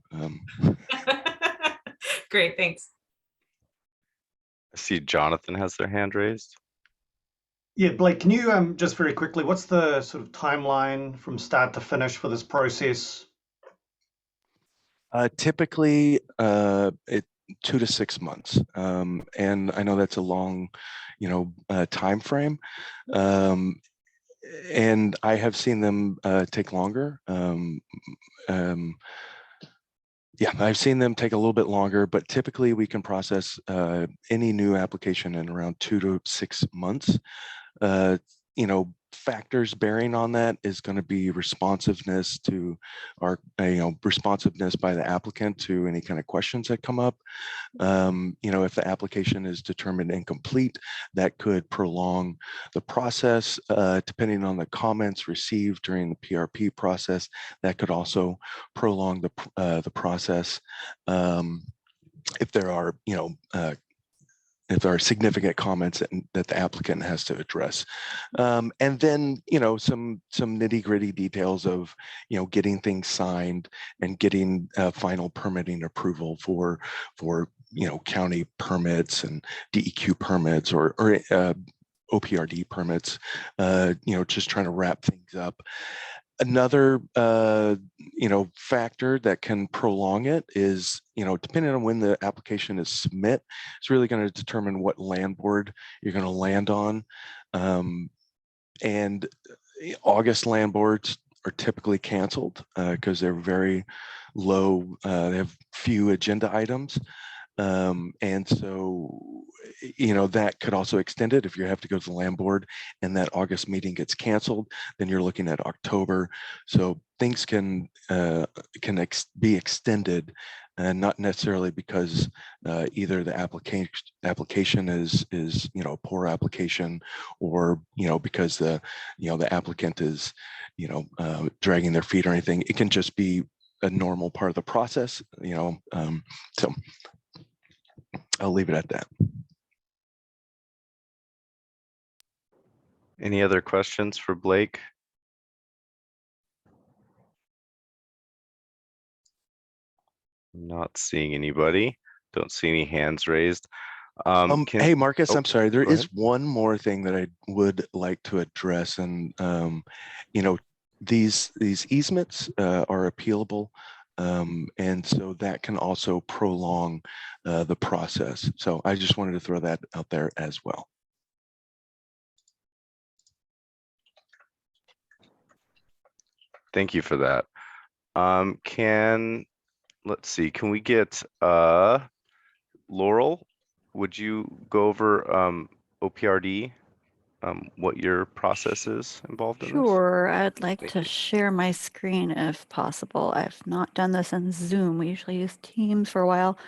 Great, thanks. I see Jonathan has their hand raised. Yeah, Blake, can you just very quickly, what's the sort of timeline from start to finish for this process? Typically, 2 to 6 months, and I know that's a long, time frame, and I have seen them take longer. Yeah, I've seen them take a little bit longer, but typically we can process any new application in around 2 to 6 months. Factors bearing on that is going to be responsiveness to our, responsiveness by the applicant to any kind of questions that come up. If the application is determined incomplete, that could prolong the process. Depending on the comments received during the PRP process, that could also prolong the process. If there are, if there are significant comments that the applicant has to address. And then, some nitty gritty details of, getting things signed and getting final permitting approval for county permits and DEQ permits or OPRD permits, just trying to wrap things up. Another, factor that can prolong it is, depending on when the application is submit, it's really going to determine what land board you're going to land on. And August land boards are typically canceled because they're very low. They have few agenda items. And so, that could also extend it. If you have to go to the land board and that August meeting gets canceled, then you're looking at October. So things can be extended, and not necessarily because either the application is a poor application, or because the applicant is dragging their feet or anything. It can just be a normal part of the process. So I'll leave it at that. Any other questions for Blake? Not seeing anybody. Don't see any hands raised. Hey, Marcus, I'm sorry. There is ahead. one more thing that I would like to address, and these easements are appealable, and so that can also prolong the process. So I just wanted to throw that out there as well. Thank you for that. Let's see, can we get Laurel? Would you go over OPRD? what your process is involved in this? Sure, I'd like Thank to you. share my screen if possible. I've not done this in Zoom. We usually use Teams for a while.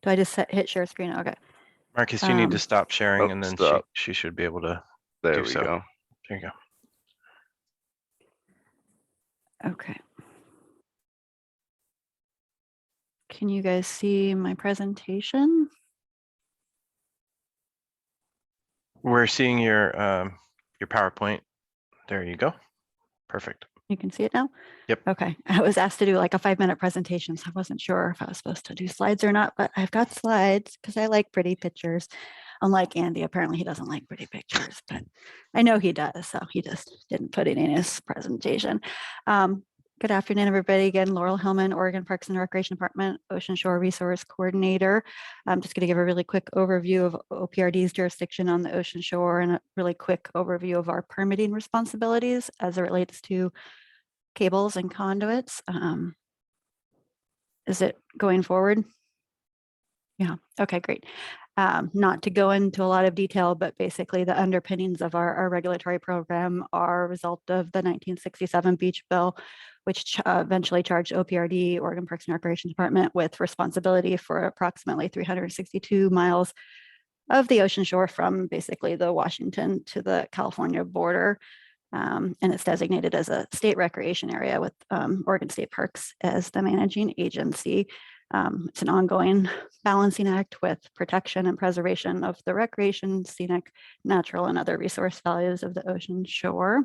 Do I just hit share screen? Okay. Marcus, you need to stop sharing Oh, and then stop. she should be able to There do we so. go. There you go. Okay. Can you guys see my presentation? We're seeing your PowerPoint. There you go. Perfect. You can see it now? Yep. Okay. I was asked to do like a 5-minute presentation, so I wasn't sure if I was supposed to do slides or not, but I've got slides because I like pretty pictures. Unlike Andy, apparently he doesn't like pretty pictures, but I know he does, so he just didn't put it in his presentation. Good afternoon, everybody. Again, Laurel Hillman, Oregon Parks and Recreation Department, Ocean Shore Resource Coordinator. I'm just going to give a really quick overview of OPRD's jurisdiction on the ocean shore and a really quick overview of our permitting responsibilities as it relates to cables and conduits. Is it going forward? Yeah, okay, great. Not to go into a lot of detail, but basically the underpinnings of our regulatory program are a result of the 1967 Beach Bill, which eventually charged OPRD, Oregon Parks and Recreation Department, with responsibility for approximately 362 miles of the ocean shore from basically the Washington to the California border. And it's designated as a state recreation area with Oregon State Parks as the managing agency. It's an ongoing balancing act with protection and preservation of the recreation, scenic, natural, and other resource values of the ocean shore.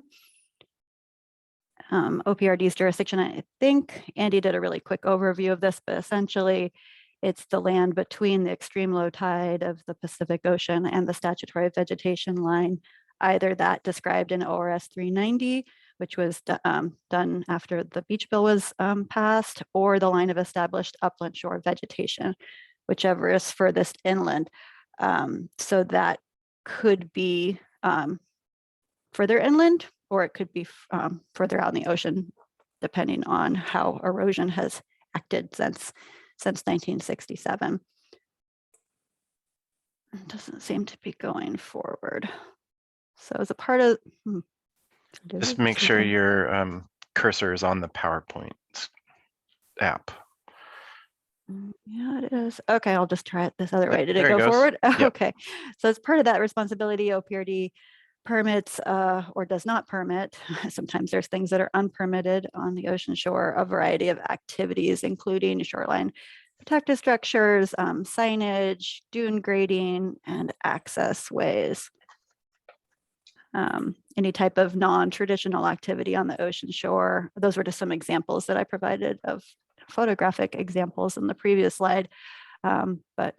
OPRD's jurisdiction, I think Andy did a really quick overview of this, but essentially it's the land between the extreme low tide of the Pacific Ocean and the statutory vegetation line, either that described in ORS 390, which was done after the Beach Bill was passed, or the line of established upland shore vegetation, whichever is furthest inland. So that could be further inland, or it could be further out in the ocean, depending on how erosion has acted since 1967. It doesn't seem to be going forward. So as a part of, just make sure your cursor is on the PowerPoint app. Yeah, it is. Okay, I'll just try it this other way. Did it There go goes. forward? Yep. Okay. So as part of that responsibility, OPRD permits or does not permit. Sometimes there's things that are unpermitted on the ocean shore, a variety of activities, including shoreline protective structures, signage, dune grading, and access ways. Any type of non-traditional activity on the ocean shore. Those were just some examples that I provided of photographic examples in the previous slide. But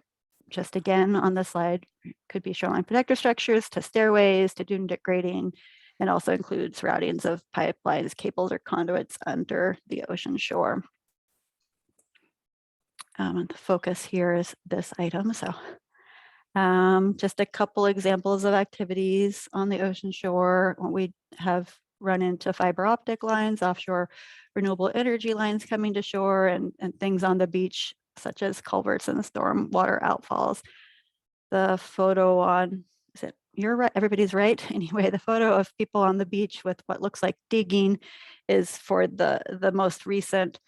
just again on the slide, could be shoreline protective structures to stairways to dune grading, and also includes routings of pipelines, cables, or conduits under the ocean shore. And the focus here is this item. So just a couple examples of activities on the ocean shore. We have run into fiber optic lines, offshore renewable energy lines coming to shore, and things on the beach, such as culverts and storm water outfalls. The photo on, is it, you're right, everybody's right. Anyway, the photo of people on the beach with what looks like digging is for the most recent,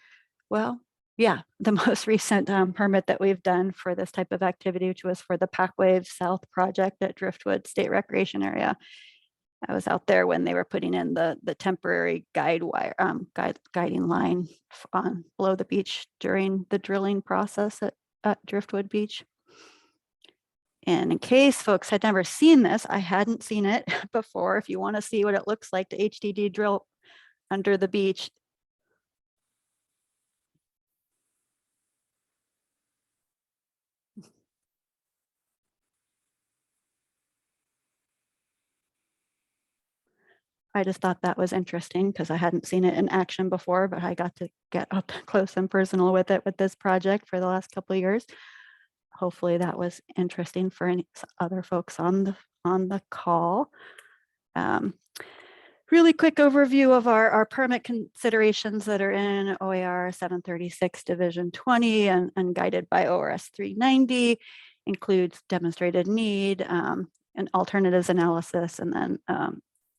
well, yeah, the most recent permit that we've done for this type of activity, which was for the Packwave South project at Driftwood State Recreation Area. I was out there when they were putting in the temporary guiding line on below the beach during the drilling process at Driftwood Beach. And in case folks had never seen this, I hadn't seen it before. If you want to see what it looks like to HDD drill under the beach, I just thought that was interesting because I hadn't seen it in action before, but I got to get up close and personal with it with this project for the last couple of years. Hopefully that was interesting for any other folks on the call. Really quick overview of our permit considerations that are in OAR 736 Division 20 and guided by ORS 390, includes demonstrated need, an alternatives analysis, and then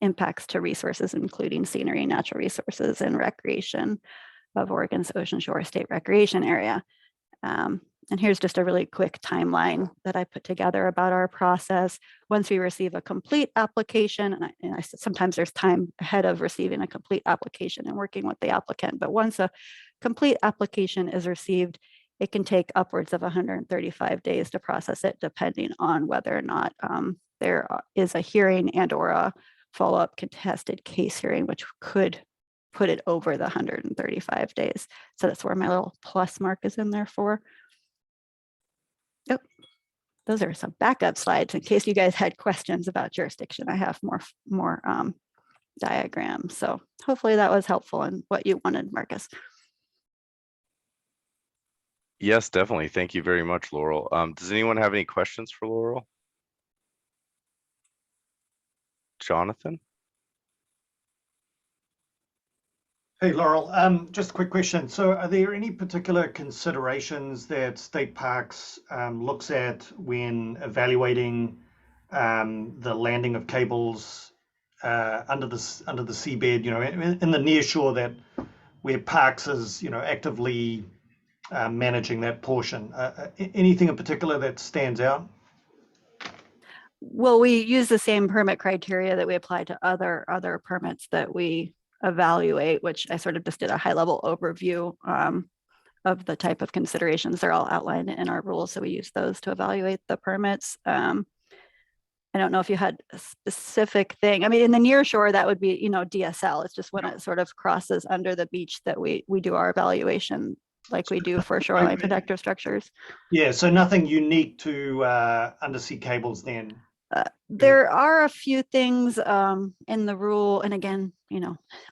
impacts to resources, including scenery, natural resources, and recreation of Oregon's Ocean Shore State Recreation Area. And here's just a really quick timeline that I put together about our process. Once we receive a complete application, and I said sometimes there's time ahead of receiving a complete application and working with the applicant, but once a complete application is received, it can take upwards of 135 days to process it, depending on whether or not there is a hearing and or a follow-up contested case hearing, which could put it over the 135 days. So that's where my little plus mark is in there for. Yep. Those are some backup slides in case you guys had questions about jurisdiction. I have more diagrams. So hopefully that was helpful in what you wanted, Marcus. Yes, definitely. Thank you very much, Laurel. Does anyone have any questions for Laurel? Jonathan? Hey, Laurel, just a quick question. So are there any particular considerations that State Parks looks at when evaluating the landing of cables under the seabed, in the near shore, that where Parks is, actively managing that portion? Anything in particular that stands out? Well, we use the same permit criteria that we apply to other permits that we evaluate, which I sort of just did a high level overview of the type of considerations. They're all outlined in our rules, so we use those to evaluate the permits. I don't know if you had a specific thing. I mean, in the near shore, that would be, DSL. It's just when it sort of crosses under the beach that we do our evaluation like we do for shoreline protective structures. Yeah, so nothing unique to undersea cables then? There are a few things in the rule, and again,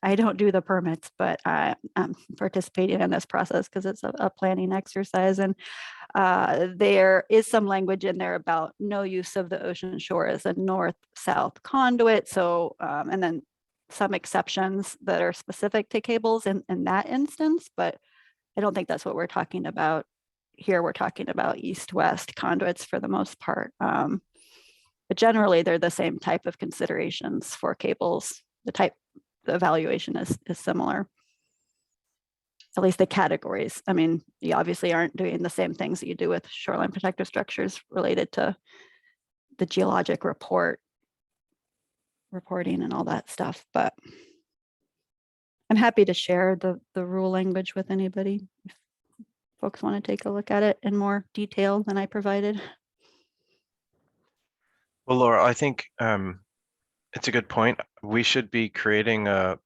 I don't do the permits, but I'm participating in this process because it's a planning exercise, and there is some language in there about no use of the ocean shore as a north-south conduit. So, and then some exceptions that are specific to cables in that instance, but I don't think that's what we're talking about here. We're talking about east-west conduits for the most part. But generally, they're the same type of considerations for cables. The evaluation is similar. At least the categories. I mean, you obviously aren't doing the same things that you do with shoreline protective structures related to the geologic reporting and all that stuff. But I'm happy to share the rule language with anybody if folks want to take a look at it in more detail than I provided. Well, Laura, I think it's a good point. We should be creating a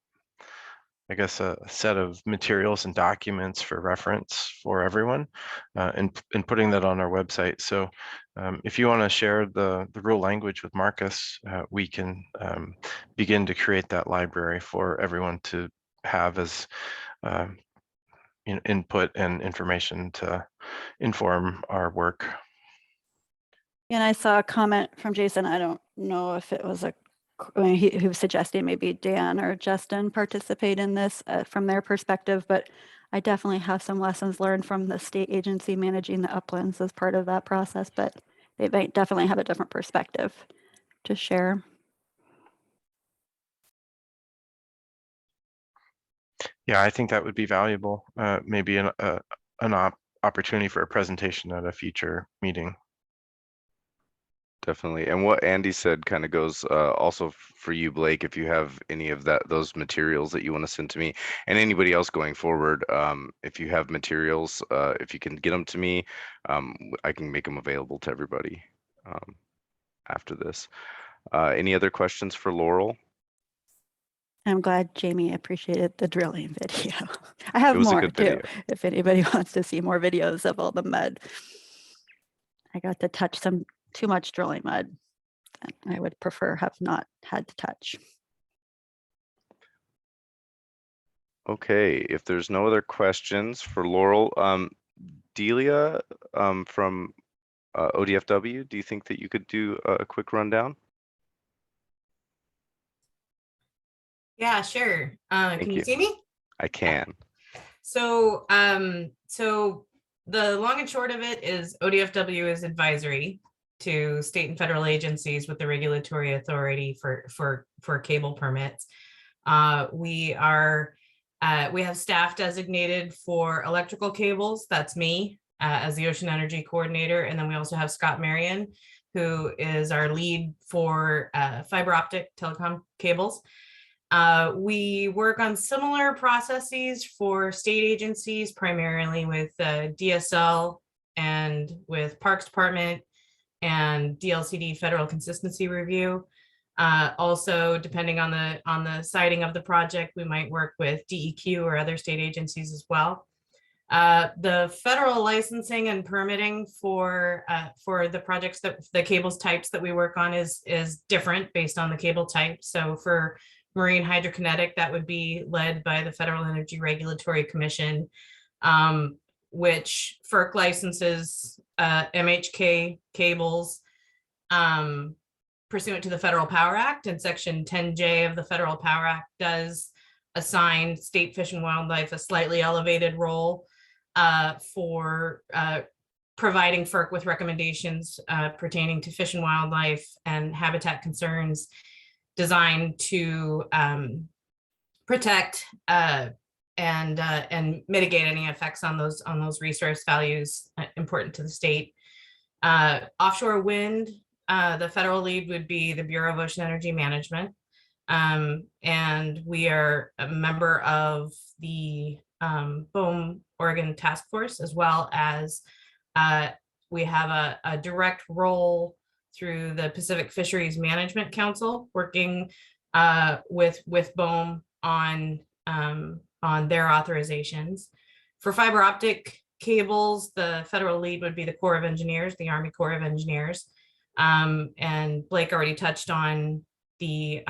set of materials and documents for reference for everyone and putting that on our website. So if you want to share the rule language with Marcus, we can begin to create that library for everyone to have as input and information to inform our work. And I saw a comment from Jason. I don't know if it was he was suggesting maybe Dan or Justin participate in this from their perspective, but I definitely have some lessons learned from the state agency managing the uplands as part of that process, but they might definitely have a different perspective to share. Yeah, I think that would be valuable. Maybe an opportunity for a presentation at a future meeting. Definitely. And what Andy said kind of goes also for you, Blake, if you have any of those materials that you want to send to me, and anybody else going forward, if you have materials, if you can get them to me, I can make them available to everybody after this. Any other questions for Laurel? I'm glad Jamie appreciated the drilling video. I have more too, if anybody wants to see more videos of all the mud. I got to touch some too much drilling mud that I would prefer have not had to touch. Okay, if there's no other questions for Laurel, Delia from ODFW, do you think that you could do a quick rundown? Yeah, sure. Can you see me? I can. So, so the long and short of it is ODFW is advisory. to state and federal agencies with the regulatory authority for cable permits. We have staff designated for electrical cables. That's me as the Ocean Energy Coordinator. And then we also have Scott Marion, who is our lead for fiber optic telecom cables. We work on similar processes for state agencies, primarily with DSL and with Parks Department and DLCD Federal Consistency Review. Also, depending on the siting of the project, we might work with DEQ or other state agencies as well. The federal licensing and permitting for the projects that the cables types that we work on is different based on the cable type. So for marine hydrokinetic, that would be led by the Federal Energy Regulatory Commission, which FERC licenses MHK cables pursuant to the Federal Power Act, and Section 10J of the Federal Power Act does assign state fish and wildlife a slightly elevated role for providing FERC with recommendations pertaining to fish and wildlife and habitat concerns designed to protect and mitigate any effects on those resource values important to the state. Offshore wind, the federal lead would be the Bureau of Ocean Energy Management. And we are a member of the BOEM Oregon Task Force, as well as we have a direct role through the Pacific Fisheries Management Council, working with BOEM on their authorizations. For fiber optic cables, the federal lead would be the Corps of Engineers, the Army Corps of Engineers. And Blake already touched on the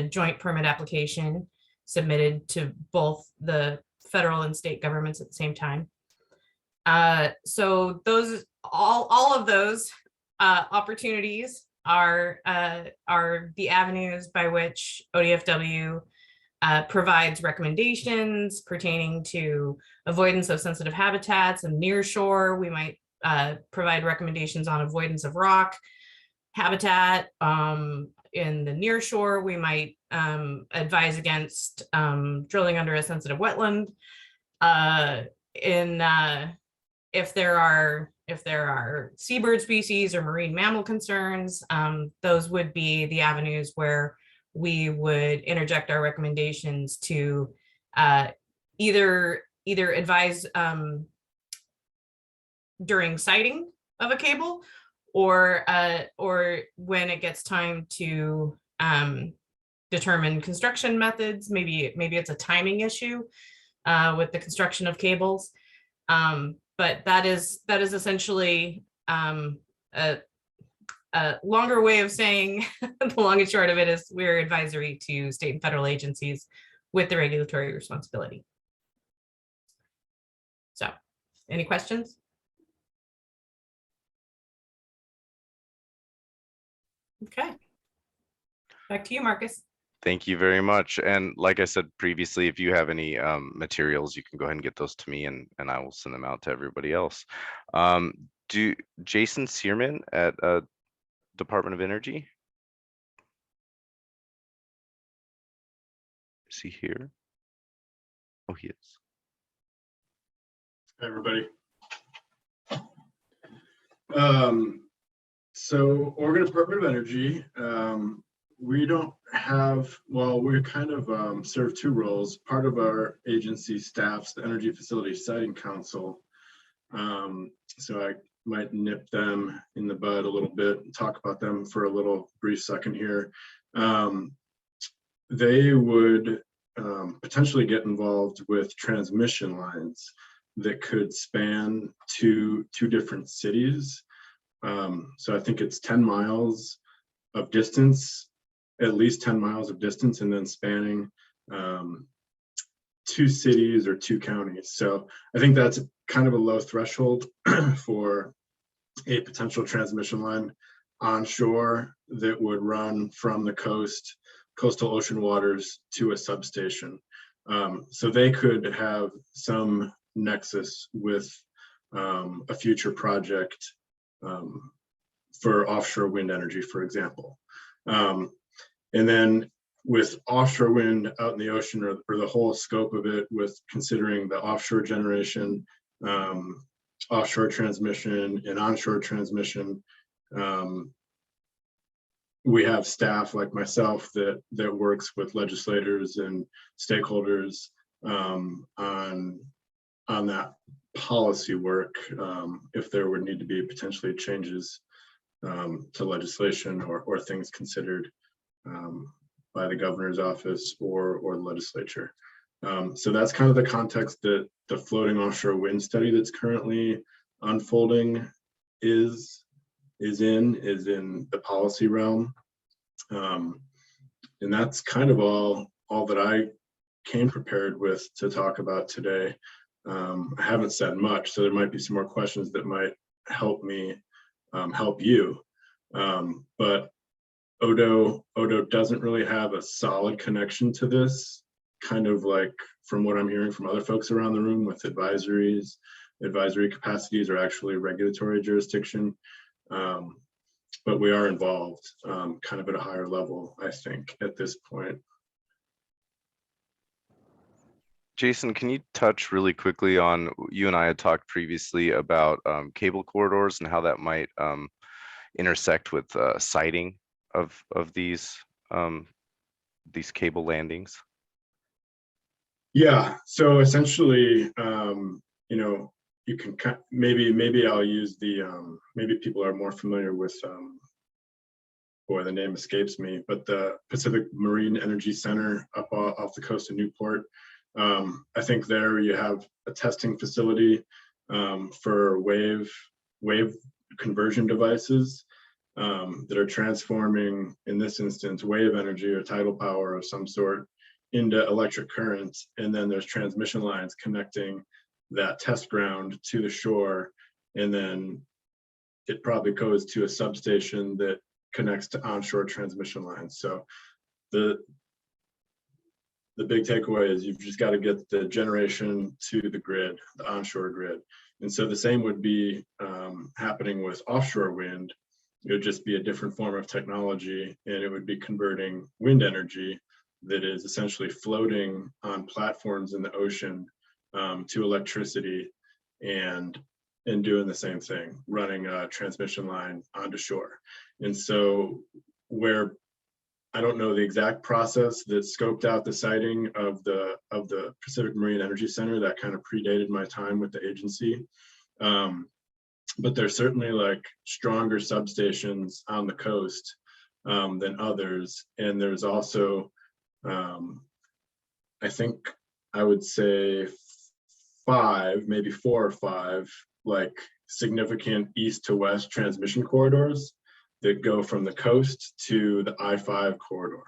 joint permit application submitted to both the federal and state governments at the same time. So those all of those opportunities are the avenues by which ODFW provides recommendations pertaining to avoidance of sensitive habitats and nearshore. We might provide recommendations on avoidance of rock habitat. In the nearshore, we might advise against drilling under a sensitive wetland. If there are seabird species or marine mammal concerns, those would be the avenues where we would interject our recommendations to either advise during siting of a cable, or when it gets time to determine construction methods. Maybe it's a timing issue with the construction of cables. But that is essentially a longer way of saying the long and short of it is we're advisory to state and federal agencies with the regulatory responsibility. So, any questions? Okay. Back to you, Marcus. Thank you very much. And like I said previously, if you have any materials, you can go ahead and get those to me, and I will send them out to everybody else. Jason Searman at Department of Energy. Is he here? Oh, he is. Hi, everybody. So Oregon Department of Energy, we don't have, well, we kind of serve two roles. Part of our agency staff's the Energy Facility Siting Council. So I might nip them in the bud a little bit and talk about them for a little brief second here. They would potentially get involved with transmission lines that could span two different cities. So I think it's 10 miles of distance, at least 10 miles of distance, and then spanning two cities or two counties. So I think that's kind of a low threshold for a potential transmission line onshore that would run from the coastal ocean waters to a substation. So they could have some nexus with a future project for offshore wind energy, for example. And then with offshore wind out in the ocean, or the whole scope of it, with considering the offshore generation, offshore transmission, and onshore transmission, we have staff like myself that works with legislators and stakeholders on that policy work, if there would need to be potentially changes to legislation or things considered by the governor's office or the legislature. So that's kind of the context that the floating offshore wind study that's currently unfolding is in the policy realm. And that's kind of all that I came prepared with to talk about today. I haven't said much, so there might be some more questions that might help me help you. But Odo doesn't really have a solid connection to this, kind of like from what I'm hearing from other folks around the room with advisory capacities, or actually regulatory jurisdiction. But we are involved kind of at a higher level, I think, at this point. Jason, can you touch really quickly on, you and I had talked previously about cable corridors and how that might intersect with siting of these cable landings? Yeah, so essentially, you know, you can maybe I'll use the maybe people are more familiar with boy, the name escapes me, but the Pacific Marine Energy Center up off the coast of Newport. I think there you have a testing facility for wave conversion devices that are transforming, in this instance, wave energy or tidal power of some sort into electric current. And then there's transmission lines connecting that test ground to the shore, and then it probably goes to a substation that connects to onshore transmission lines. So the big takeaway is you've just got to get the generation to the grid, the onshore grid. And so the same would be happening with offshore wind. It would just be a different form of technology, and it would be converting wind energy that is essentially floating on platforms in the ocean to electricity, and doing the same thing, running a transmission line onto shore. And so where I don't know the exact process that scoped out the siting of the Pacific Marine Energy Center, that kind of predated my time with the agency. But there's certainly like stronger substations on the coast than others. And there's also, I think I would say 5, maybe 4 or 5, like significant east to west transmission corridors that go from the coast to the I-5 corridor.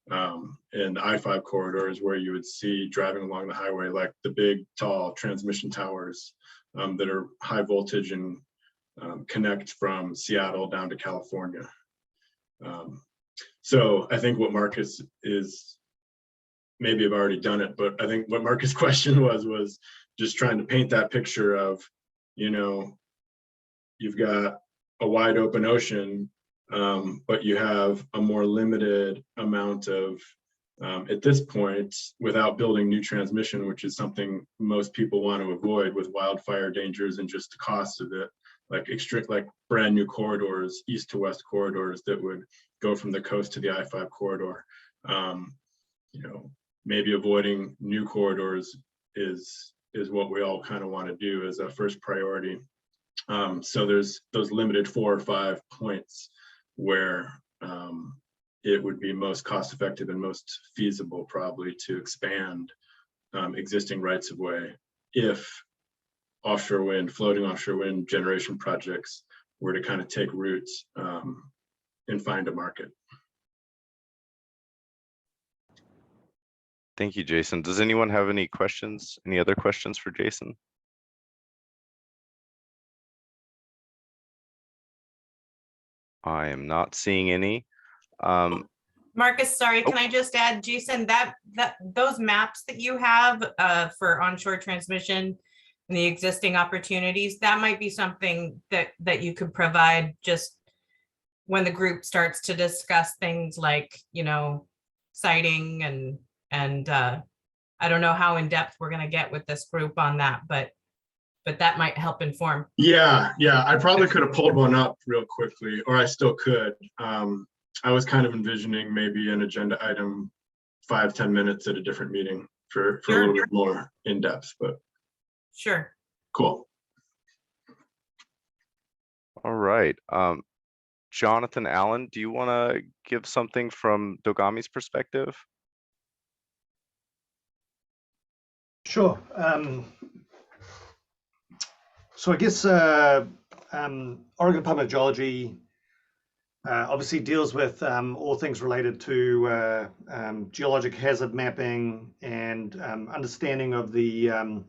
And the I-5 corridor is where you would see driving along the highway, like the big, tall transmission towers that are high voltage and connect from Seattle down to California. So I think what Marcus is, maybe I've already done it, but I think what Marcus' question was just trying to paint that picture of, you know, you've got a wide open ocean, but you have a more limited amount of, at this point, without building new transmission, which is something most people want to avoid with wildfire dangers and just the cost of it, like brand new corridors, east to west corridors that would go from the coast to the I-5 corridor. You know, maybe avoiding new corridors is what we all kind of want to do as a first priority. So there's those limited 4 or 5 points where it would be most cost effective and most feasible probably to expand existing rights of way if offshore wind, floating offshore wind generation projects were to kind of take roots and find a market. Thank you, Jason. Does anyone have any questions? Any other questions for Jason? I am not seeing any. Marcus, sorry, can I just add, Jason, that those maps that you have for onshore transmission and the existing opportunities, that might be something that you could provide just when the group starts to discuss things like, siting and I don't know how in depth we're gonna get with this group on that, but that might help inform. Yeah, I probably could have pulled one up real quickly, or I still could. I was kind of envisioning maybe an agenda item 5-10 minutes at a different meeting for a little bit more in depth, but sure. Cool. All right. Jonathan Allen, do you want to give something from Dogami's perspective? Sure. So I guess Oregon Department of Geology obviously deals with all things related to geologic hazard mapping and understanding of the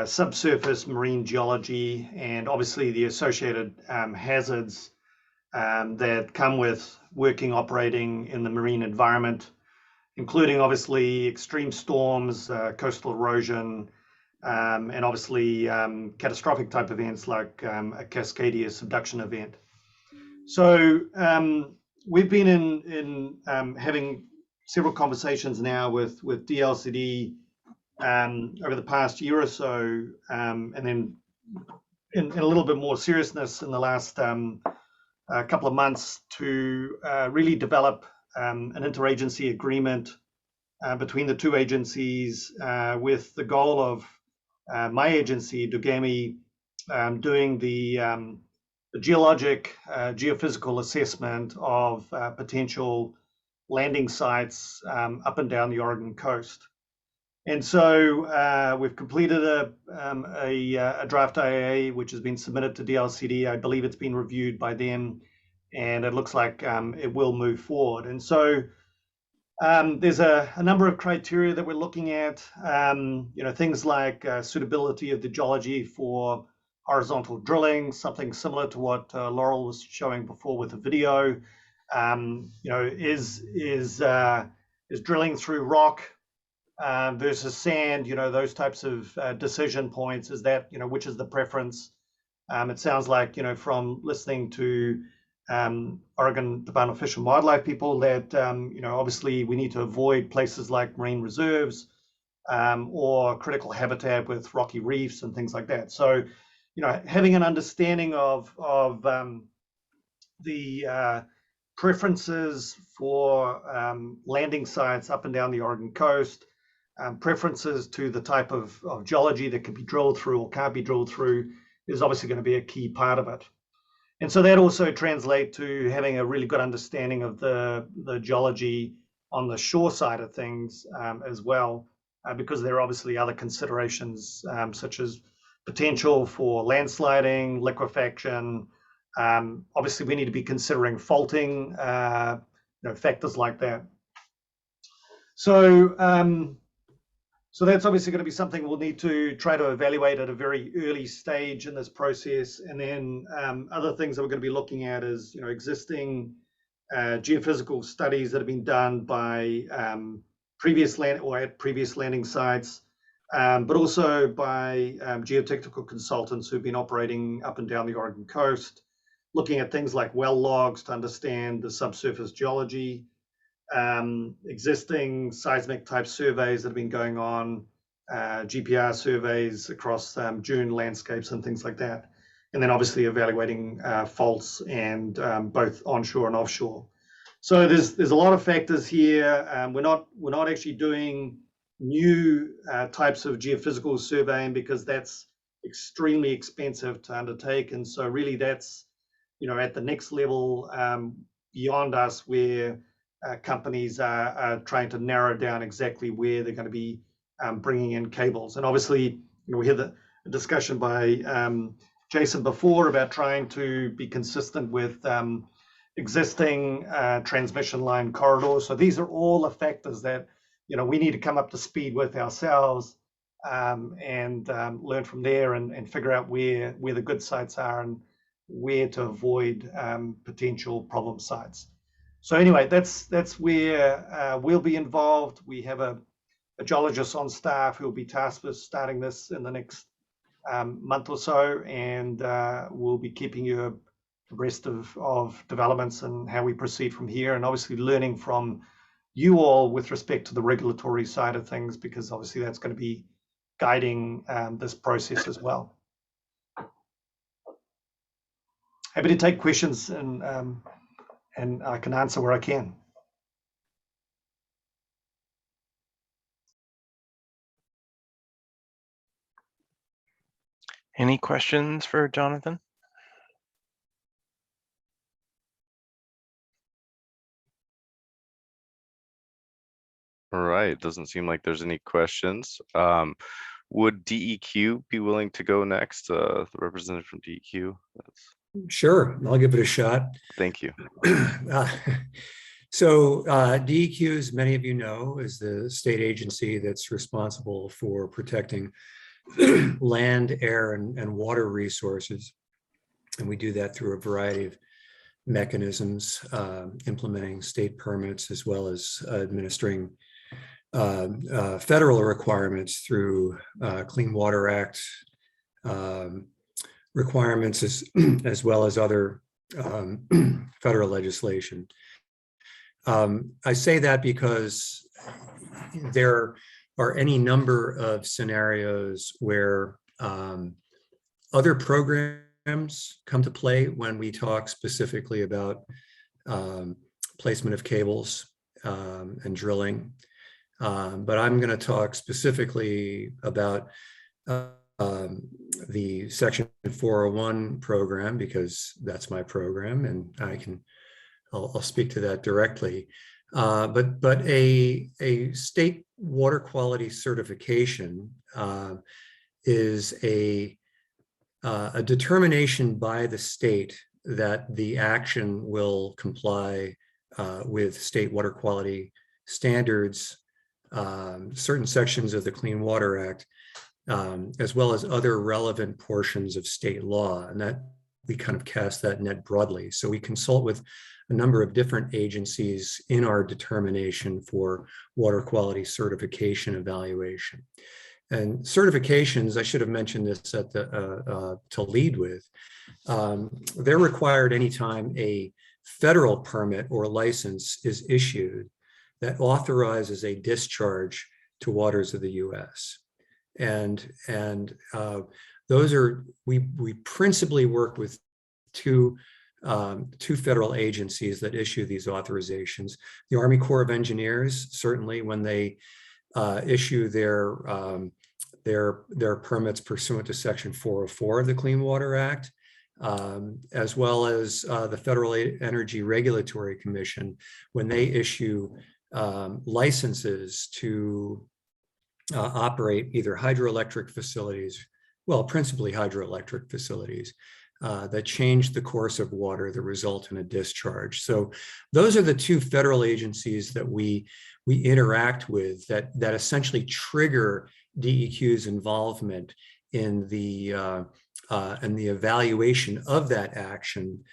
subsurface marine geology, and obviously the associated hazards that come with working, operating in the marine environment, including obviously extreme storms, coastal erosion, and obviously catastrophic type events like a Cascadia subduction event. So we've been in having several conversations now with DLCD over the past year or so, and then in a little bit more seriousness in the last couple of months to really develop an interagency agreement between the two agencies with the goal of my agency, Dogami, doing the geologic, geophysical assessment of potential landing sites up and down the Oregon coast. And so we've completed a draft IAA, which has been submitted to DLCD. I believe it's been reviewed by them, and it looks like it will move forward. And so there's a number of criteria that we're looking at, things like suitability of the geology for horizontal drilling, something similar to what Laurel was showing before with the video. Is drilling through rock versus sand, those types of decision points, is that, which is the preference? It sounds like, from listening to Oregon Department of Fish and Wildlife people that, obviously we need to avoid places like marine reserves or critical habitat with rocky reefs and things like that. So, having an understanding of the preferences for landing sites up and down the Oregon coast, preferences to the type of geology that can be drilled through or can't be drilled through is obviously going to be a key part of it. And so that also translates to having a really good understanding of the geology on the shore side of things as well, because there are obviously other considerations such as potential for landsliding, liquefaction. Obviously, we need to be considering faulting, factors like that. So that's obviously going to be something we'll need to try to evaluate at a very early stage in this process. And then other things that we're going to be looking at is, existing geophysical studies that have been done by previous landing sites, but also by geotechnical consultants who've been operating up and down the Oregon coast, looking at things like well logs to understand the subsurface geology, existing seismic type surveys that have been going on, GPR surveys across dune landscapes and things like that. And then obviously evaluating faults and both onshore and offshore. So there's a lot of factors here. We're not actually doing new types of geophysical surveying because that's extremely expensive to undertake. And so really that's, at the next level beyond us, where companies are trying to narrow down exactly where they're going to be bringing in cables. And obviously, we had the discussion by Jason before about trying to be consistent with existing transmission line corridors. So these are all the factors that, we need to come up to speed with ourselves and learn from there and figure out where the good sites are and where to avoid potential problem sites. So anyway, that's where we'll be involved. We have a geologist on staff who will be tasked with starting this in the next month or so, and we'll be keeping you rest of developments and how we proceed from here, and obviously learning from you all with respect to the regulatory side of things, because obviously that's going to be guiding this process as well. Happy to take questions, and I can answer where I can. Any questions for Jonathan? All right, doesn't seem like there's any questions. Would DEQ be willing to go next? The representative from DEQ. Sure, I'll give it a shot. Thank you. So DEQ, as many of you know, is the state agency that's responsible for protecting land, air, and water resources. And we do that through a variety of mechanisms, implementing state permits, as well as administering federal requirements through Clean Water Act requirements, as well as other federal legislation. I say that because there are any number of scenarios where other programs come to play when we talk specifically about placement of cables and drilling. But I'm going to talk specifically about the Section 401 program, because that's my program, and I'll speak to that directly. But a state water quality certification is a determination by the state that the action will comply with state water quality standards, certain sections of the Clean Water Act, as well as other relevant portions of state law, and that we kind of cast that net broadly. So we consult with a number of different agencies in our determination for water quality certification evaluation. And certifications, I should have mentioned this at the to lead with, they're required anytime a federal permit or license is issued that authorizes a discharge to waters of the U.S. And those are, we principally work with two federal agencies that issue these authorizations. The Army Corps of Engineers, certainly when they issue their permits pursuant to Section 404 of the Clean Water Act, as well as the Federal Energy Regulatory Commission, when they issue licenses to operate either hydroelectric facilities, well, principally hydroelectric facilities, that change the course of water that result in a discharge. So those are the two federal agencies that we interact with that essentially trigger DEQ's involvement in the evaluation of that action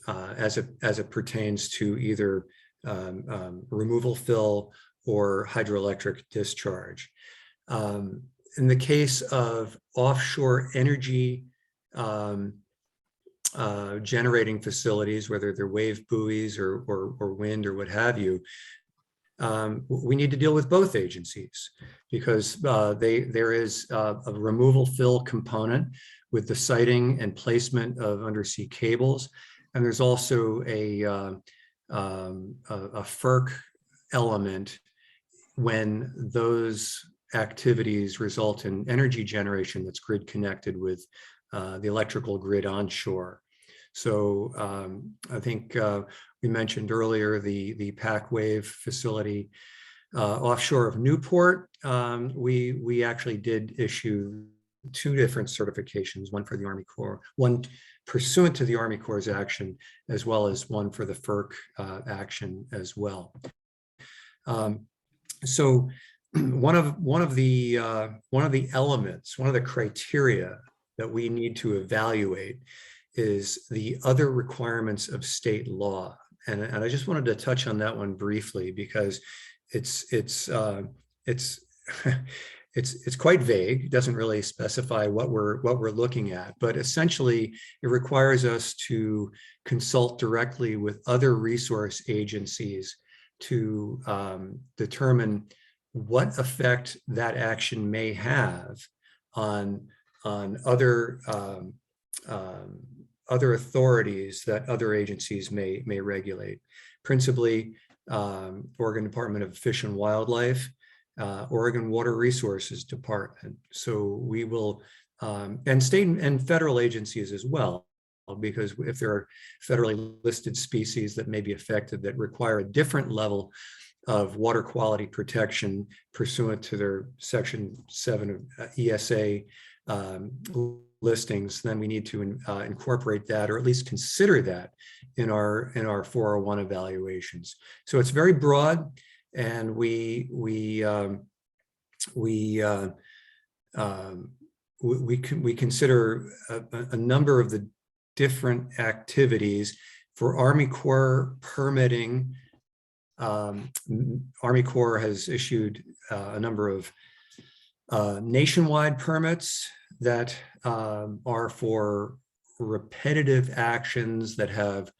as it pertains to either removal fill or hydroelectric discharge. In the case of offshore energy generating facilities, whether they're wave buoys or wind or what have you, we need to deal with both agencies, because there is a removal fill component with the siting and placement of undersea cables, and there's also a FERC element when those activities result in energy generation that's grid connected with the electrical grid onshore. So I think we mentioned earlier the PAC-WAVE facility offshore of Newport. We actually did issue two different certifications, one for the Army Corps, one pursuant to the Army Corps' action, as well as one for the FERC action as well. So one of the elements, one of the criteria that we need to evaluate is the other requirements of state law, and I just wanted to touch on that one briefly, because it's it's quite vague. It doesn't really specify what we're looking at, but essentially it requires us to consult directly with other resource agencies to determine what effect that action may have on other other authorities that other agencies may regulate. Principally, Oregon Department of Fish and Wildlife, Oregon Water Resources Department. So we will, and state and federal agencies as well, because if there are federally listed species that may be affected that require a different level of water quality protection pursuant to their Section 7 of ESA listings, then we need to incorporate that, or at least consider that in our 401 evaluations. So it's very broad, and we consider a number of the different activities. For Army Corps permitting, Army Corps has issued a number of nationwide permits that are for repetitive actions that have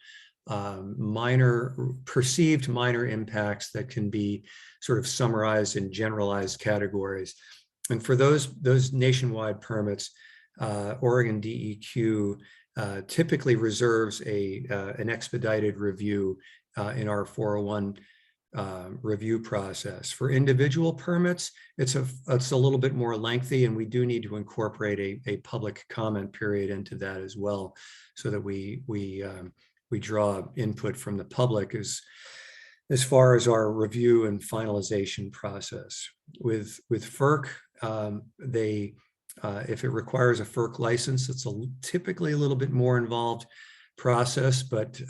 perceived minor impacts that can be sort of summarized in generalized categories. And for those nationwide permits, Oregon DEQ typically reserves an expedited review in our 401 review process. For individual permits, it's a little bit more lengthy, and we do need to incorporate a public comment period into that as well, so that we draw input from the public as far as our review and finalization process. With FERC, if it requires a FERC license, it's typically a little bit more involved process, but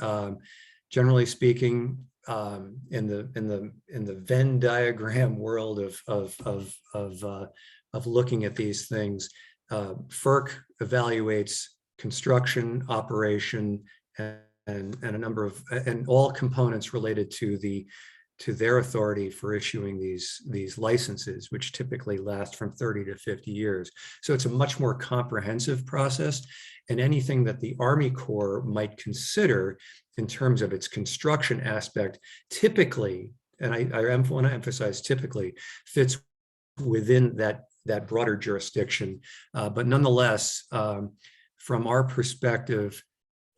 generally speaking, in the Venn diagram world of looking at these things, FERC evaluates construction, operation, and a number of all components related to their authority for issuing these licenses, which typically last from 30 to 50 years. So it's a much more comprehensive process, and anything that the Army Corps might consider in terms of its construction aspect, typically, and I want to emphasize typically, fits within that broader jurisdiction. But nonetheless, from our perspective,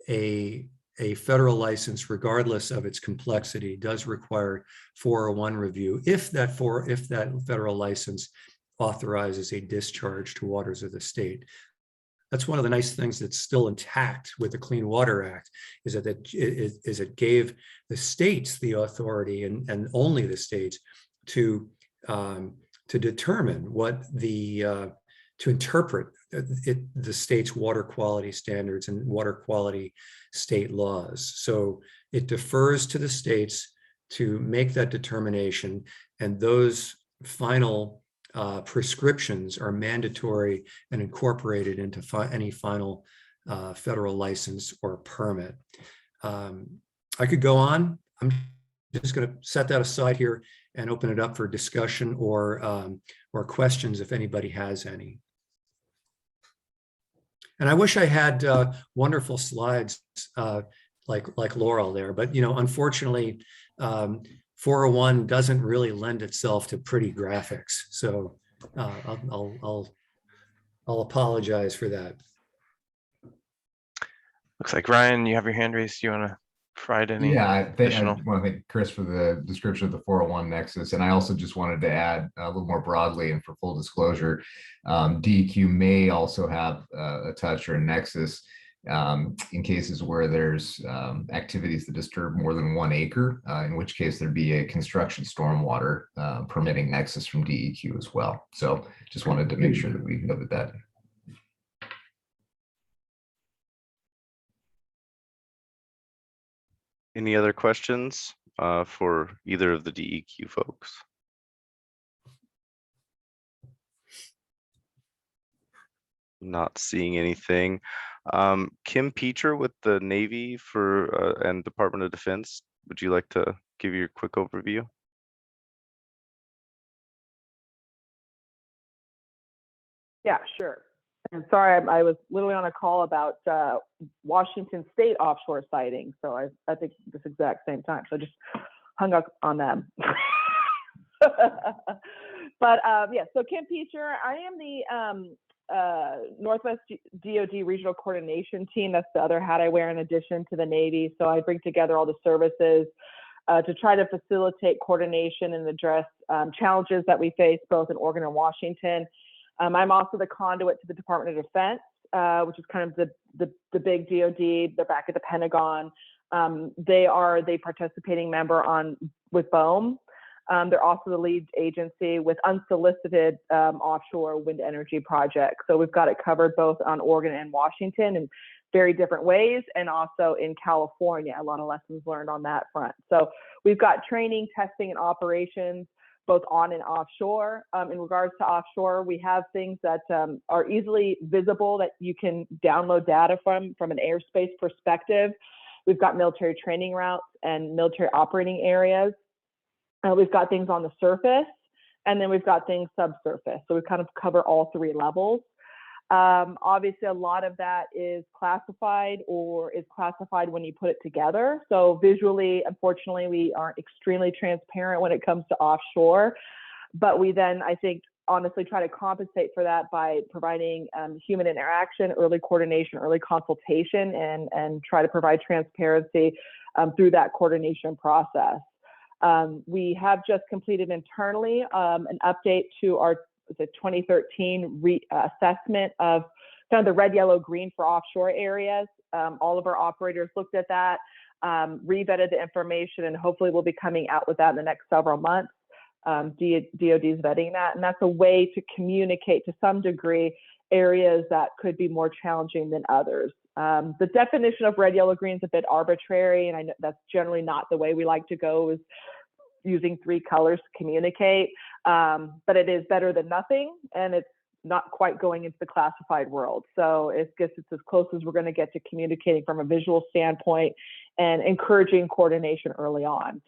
a federal license, regardless of its complexity, does require 401 review if that federal license authorizes a discharge to waters of the state. That's one of the nice things that's still intact with the Clean Water Act, is that it gave the states the authority, and only the states, to determine to interpret the state's water quality standards and water quality state laws. So it defers to the states to make that determination, and those final prescriptions are mandatory and incorporated into any final federal license or permit. I could go on. I'm just going to set that aside here and open it up for discussion or questions if anybody has any. And I wish I had wonderful slides like Laurel there, but unfortunately, 401 doesn't really lend itself to pretty graphics. So I'll apologize for that. Looks like Ryan, you have your hand raised. Do you want to provide any additional? I want to thank Chris for the description of the 401 nexus. And I also just wanted to add a little more broadly, and for full disclosure, DEQ may also have a touch or a nexus in cases where there's activities that disturb more than 1 acre, in which case there'd be a construction stormwater permitting nexus from DEQ as well. So just wanted to make sure that we noted that. Any other questions for either of the DEQ folks? Not seeing anything. Kim Peacher with the Navy and Department of Defense, would you like to give your quick overview? Yeah, sure. And sorry, I was literally on a call about Washington State offshore siting. So I think this exact same time. So I just hung up on them. But yeah, so Kim Peacher, I am the Northwest DoD Regional Coordination Team. That's the other hat I wear in addition to the Navy. So I bring together all the services to try to facilitate coordination and address challenges that we face both in Oregon and Washington. I'm also the conduit to the Department of Defense, which is kind of the big DoD. They're back at the Pentagon. They are the participating member with BOEM. They're also the lead agency with unsolicited offshore wind energy projects. So we've got it covered both on Oregon and Washington in very different ways, and also in California, a lot of lessons learned on that front. So we've got training, testing, and operations both on and offshore. In regards to offshore, we have things that are easily visible that you can download data from an airspace perspective. We've got military training routes and military operating areas. We've got things on the surface, and then we've got things subsurface. So we kind of cover all three levels. Obviously, a lot of that is classified or is classified when you put it together. So visually, unfortunately, we aren't extremely transparent when it comes to offshore. But we then, I think, honestly try to compensate for that by providing human interaction, early coordination, early consultation, and try to provide transparency through that coordination process. We have just completed internally an update to our 2013 assessment of kind of the red, yellow, green for offshore areas. All of our operators looked at that, revetted the information, and hopefully we'll be coming out with that in the next several months. DoD is vetting that, and that's a way to communicate to some degree areas that could be more challenging than others. The definition of red, yellow, green is a bit arbitrary, and I know that's generally not the way we like to go, is using three colors to communicate, but it is better than nothing, and it's not quite going into the classified world. So I guess it's as close as we're going to get to communicating from a visual standpoint and encouraging coordination early on.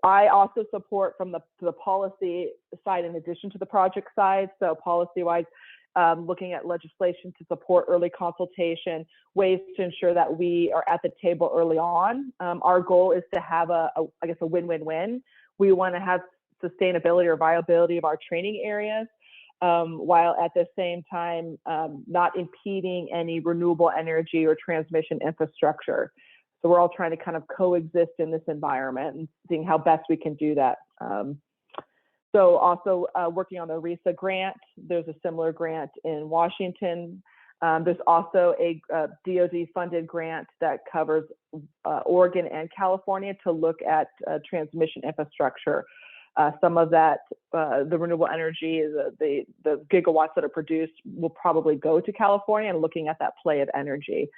I also support from the policy side in addition to the project side. So policy-wise, looking at legislation to support early consultation, ways to ensure that we are at the table early on. Our goal is to have I guess a win-win-win. We want to have sustainability or viability of our training areas, while at the same time not impeding any renewable energy or transmission infrastructure. So we're all trying to kind of coexist in this environment and seeing how best we can do that. So also working on the RESA grant. There's a similar grant in Washington. There's also a DoD-funded grant that covers Oregon and California to look at transmission infrastructure. Some of that, the renewable energy, the gigawatts that are produced will probably go to California, and looking at that play of energy.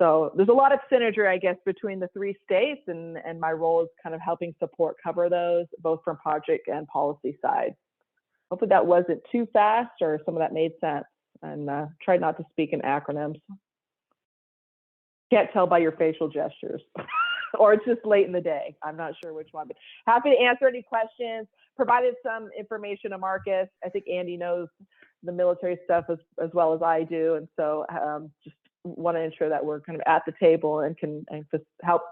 So there's a lot of synergy, I guess, between the three states, and my role is kind of helping support cover those, both from project and policy side. Hopefully that wasn't too fast, or some of that made sense, and try not to speak in acronyms. Can't tell by your facial gestures. Or it's just late in the day. I'm not sure which one, but happy to answer any questions. Provided some information to Marcus. I think Andy knows the military stuff as well as I do, and so just want to ensure that we're kind of at the table and can just help.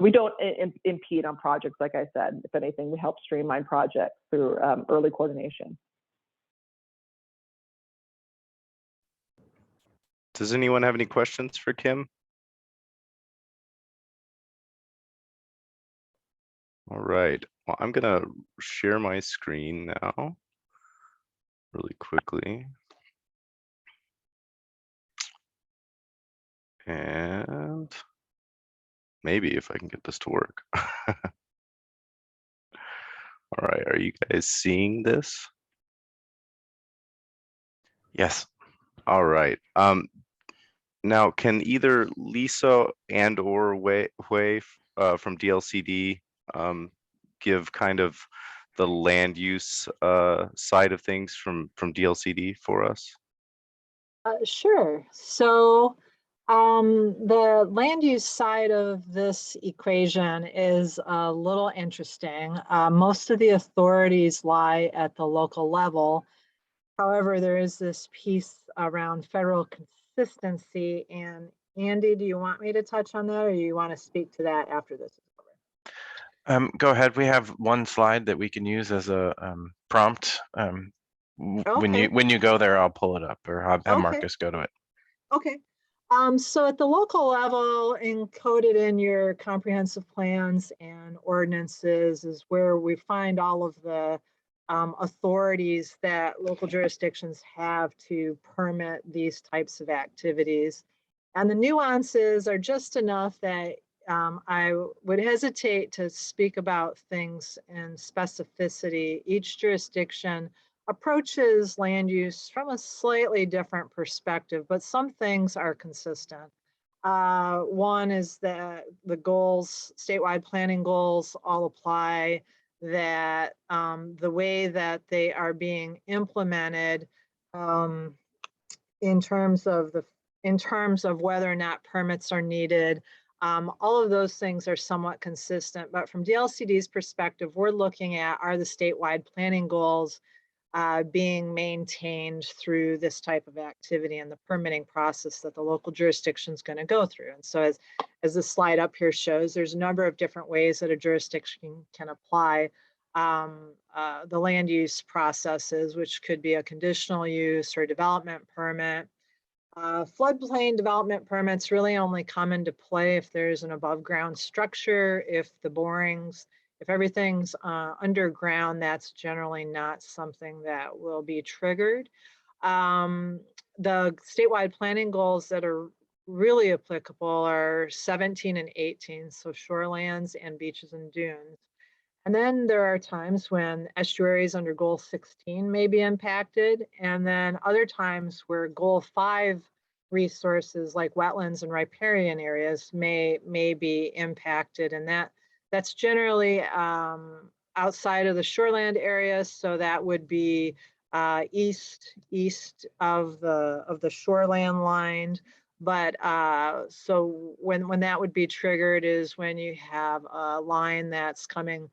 We don't impede on projects, like I said. If anything, we help streamline projects through early coordination. Does anyone have any questions for Kim? All right, well, I'm gonna share my screen now really quickly. And maybe if I can get this to work. All right, are you guys seeing this? Yes. All right. Now, can either Lisa and or Hui from DLCD give kind of the land use side of things from DLCD for us? Sure. So the land use side of this equation is a little interesting. Most of the authorities lie at the local level, However, there is this piece around federal consistency. And Andy, do you want me to touch on that, or you want to speak to that after this is over? Go ahead. We have one slide that we can use as a prompt. Okay. When you go there, I'll pull it up, or have Okay. Marcus go to it. Okay. So at the local level, encoded in your comprehensive plans and ordinances is where we find all of the authorities that local jurisdictions have to permit these types of activities. And the nuances are just enough that I would hesitate to speak about things in specificity. Each jurisdiction approaches land use from a slightly different perspective, but some things are consistent. One is that the goals, statewide planning goals, all apply, that the way that they are being implemented in terms of whether or not permits are needed, all of those things are somewhat consistent. But from DLCD's perspective, we're looking at, are the statewide planning goals being maintained through this type of activity and the permitting process that the local jurisdiction is going to go through. And so as the slide up here shows, there's a number of different ways that a jurisdiction can apply the land use processes, which could be a conditional use or development permit. Floodplain development permits really only come into play if there's an above ground structure, if the borings, if everything's underground, that's generally not something that will be triggered. The statewide planning goals that are really applicable are 17 and 18, so shorelands and beaches and dunes. And then there are times when estuaries under goal 16 may be impacted, and then other times where goal 5 resources like wetlands and riparian areas may be impacted, and that's generally outside of the shoreland areas. So that would be east of the shoreland line. But so when that would be triggered is when you have a line that's coming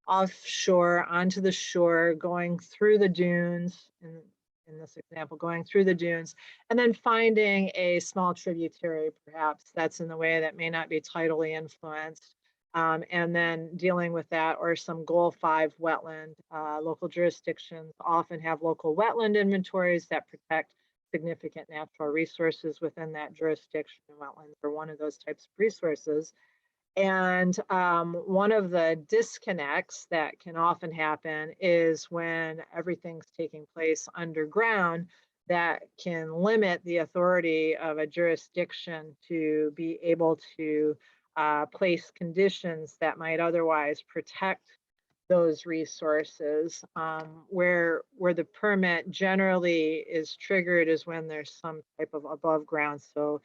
offshore onto the shore, going through the dunes, in this example, going through the dunes, and then finding a small tributary perhaps that's in the way that may not be tidally influenced. And then dealing with that, or some goal 5 wetland. Local jurisdictions often have local wetland inventories that protect significant natural resources within that jurisdiction. Wetlands are one of those types of resources. And one of the disconnects that can often happen is when everything's taking place underground, that can limit the authority of a jurisdiction to be able to place conditions that might otherwise protect those resources. Where the permit generally is triggered is when there's some type of above ground. So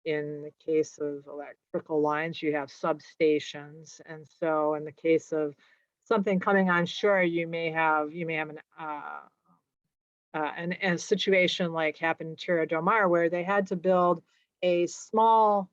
in the case of electrical lines, you have substations. And so in the case of something coming on shore, you may have a situation like happened in Tierra del Mar, where they had to build a small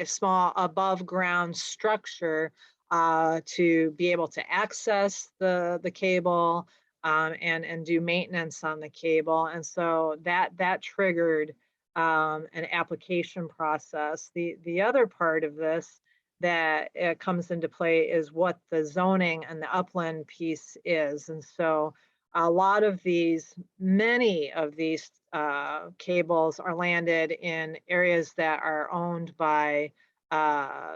small above ground structure to be able to access the cable and do maintenance on the cable. And so that triggered an application process. The other part of this that comes into play is what the zoning and the upland piece is. And so many of these cables are landed in areas that are owned by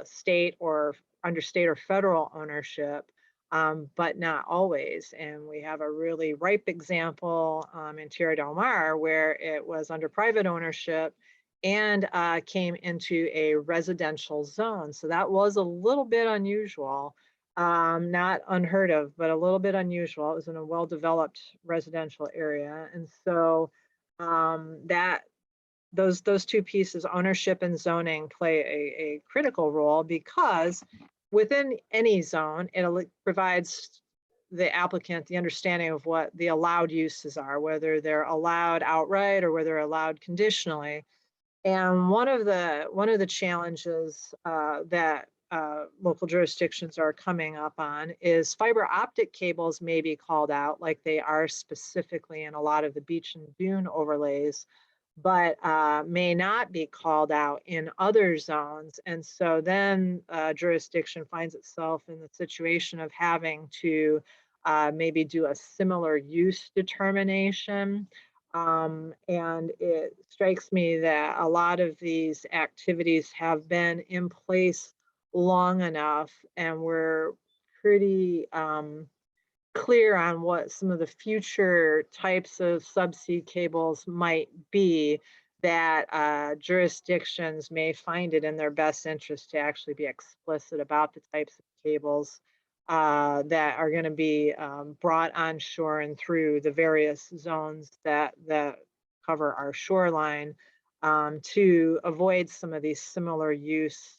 state or under state or federal ownership, but not always. And we have a really ripe example in Tierra del Mar, where it was under private ownership and came into a residential zone. So that was a little bit unusual. Not unheard of, but a little bit unusual. It was in a well-developed residential area. And so those two pieces, ownership and zoning, play a critical role, because within any zone, it provides the applicant the understanding of what the allowed uses are, whether they're allowed outright or whether they're allowed conditionally. And one of the challenges that local jurisdictions are coming up on is fiber optic cables may be called out like they are specifically in a lot of the beach and dune overlays, but may not be called out in other zones. And so then jurisdiction finds itself in the situation of having to maybe do a similar use determination. And it strikes me that a lot of these activities have been in place long enough, and we're pretty clear on what some of the future types of subsea cables might be, that jurisdictions may find it in their best interest to actually be explicit about the types of cables that are going to be brought onshore and through the various zones that cover our shoreline, to avoid some of these similar use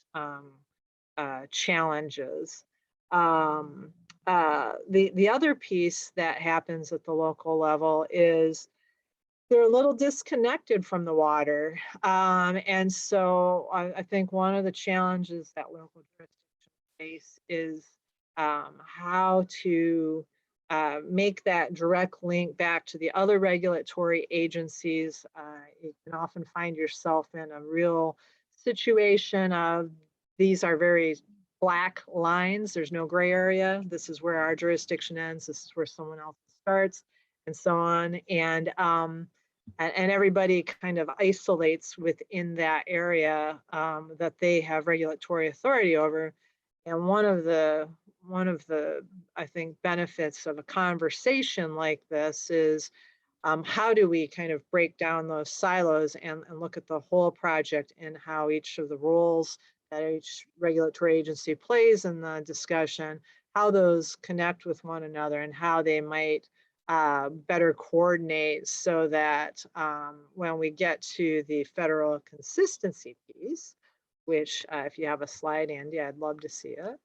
challenges. The other piece that happens at the local level is they're a little disconnected from the water. And so I think one of the challenges that local jurisdictions face is how to make that direct link back to the other regulatory agencies. You can often find yourself in a real situation of these are very black lines. There's no gray area. This is where our jurisdiction ends. This is where someone else starts, and so on. And everybody kind of isolates within that area that they have regulatory authority over. And one of the I think benefits of a conversation like this is how do we kind of break down those silos and look at the whole project and how each of the roles that each regulatory agency plays in the discussion, how those connect with one another and how they might better coordinate so that when we get to the federal consistency piece, which if you have a slide, Andy, I'd love to see it.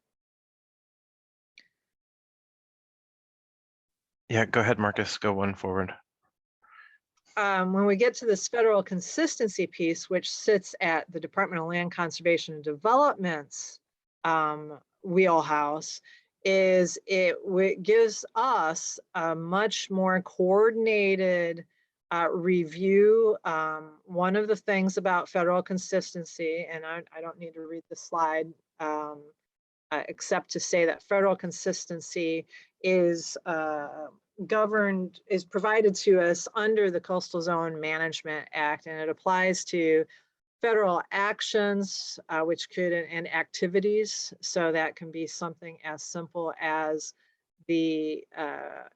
Yeah, go ahead, Marcus, go one forward. When we get to this federal consistency piece, which sits at the Department of Land Conservation and Development's wheelhouse, is it gives us a much more coordinated review. One of the things about federal consistency, and I don't need to read the slide, except to say that federal consistency is provided to us under the Coastal Zone Management Act, and it applies to federal actions, which could, and activities. So that can be something as simple as the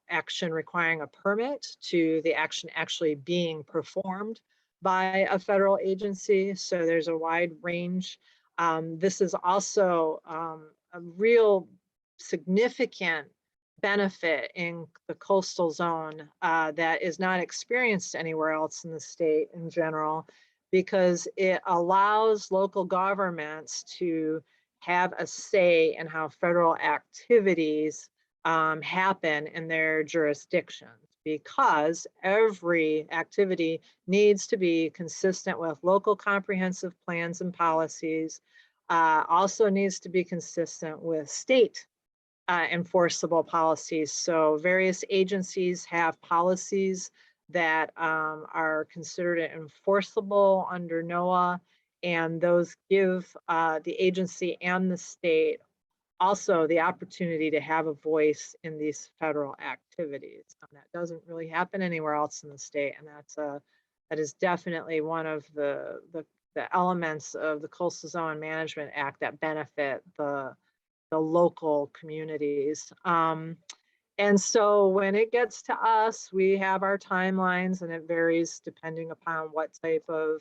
action requiring a permit to the action actually being performed by a federal agency. So there's a wide range. This is also a real significant benefit in the coastal zone that is not experienced anywhere else in the state in general, because it allows local governments to have a say in how federal activities happen in their jurisdictions, because every activity needs to be consistent with local comprehensive plans and policies, also needs to be consistent with state enforceable policies. So various agencies have policies that are considered enforceable under NOAA, and those give the agency and the state also the opportunity to have a voice in these federal activities. That doesn't really happen anywhere else in the state, and that is definitely one of the elements of the Coastal Zone Management Act that benefit the local communities. And so when it gets to us, we have our timelines, and it varies depending upon what type of,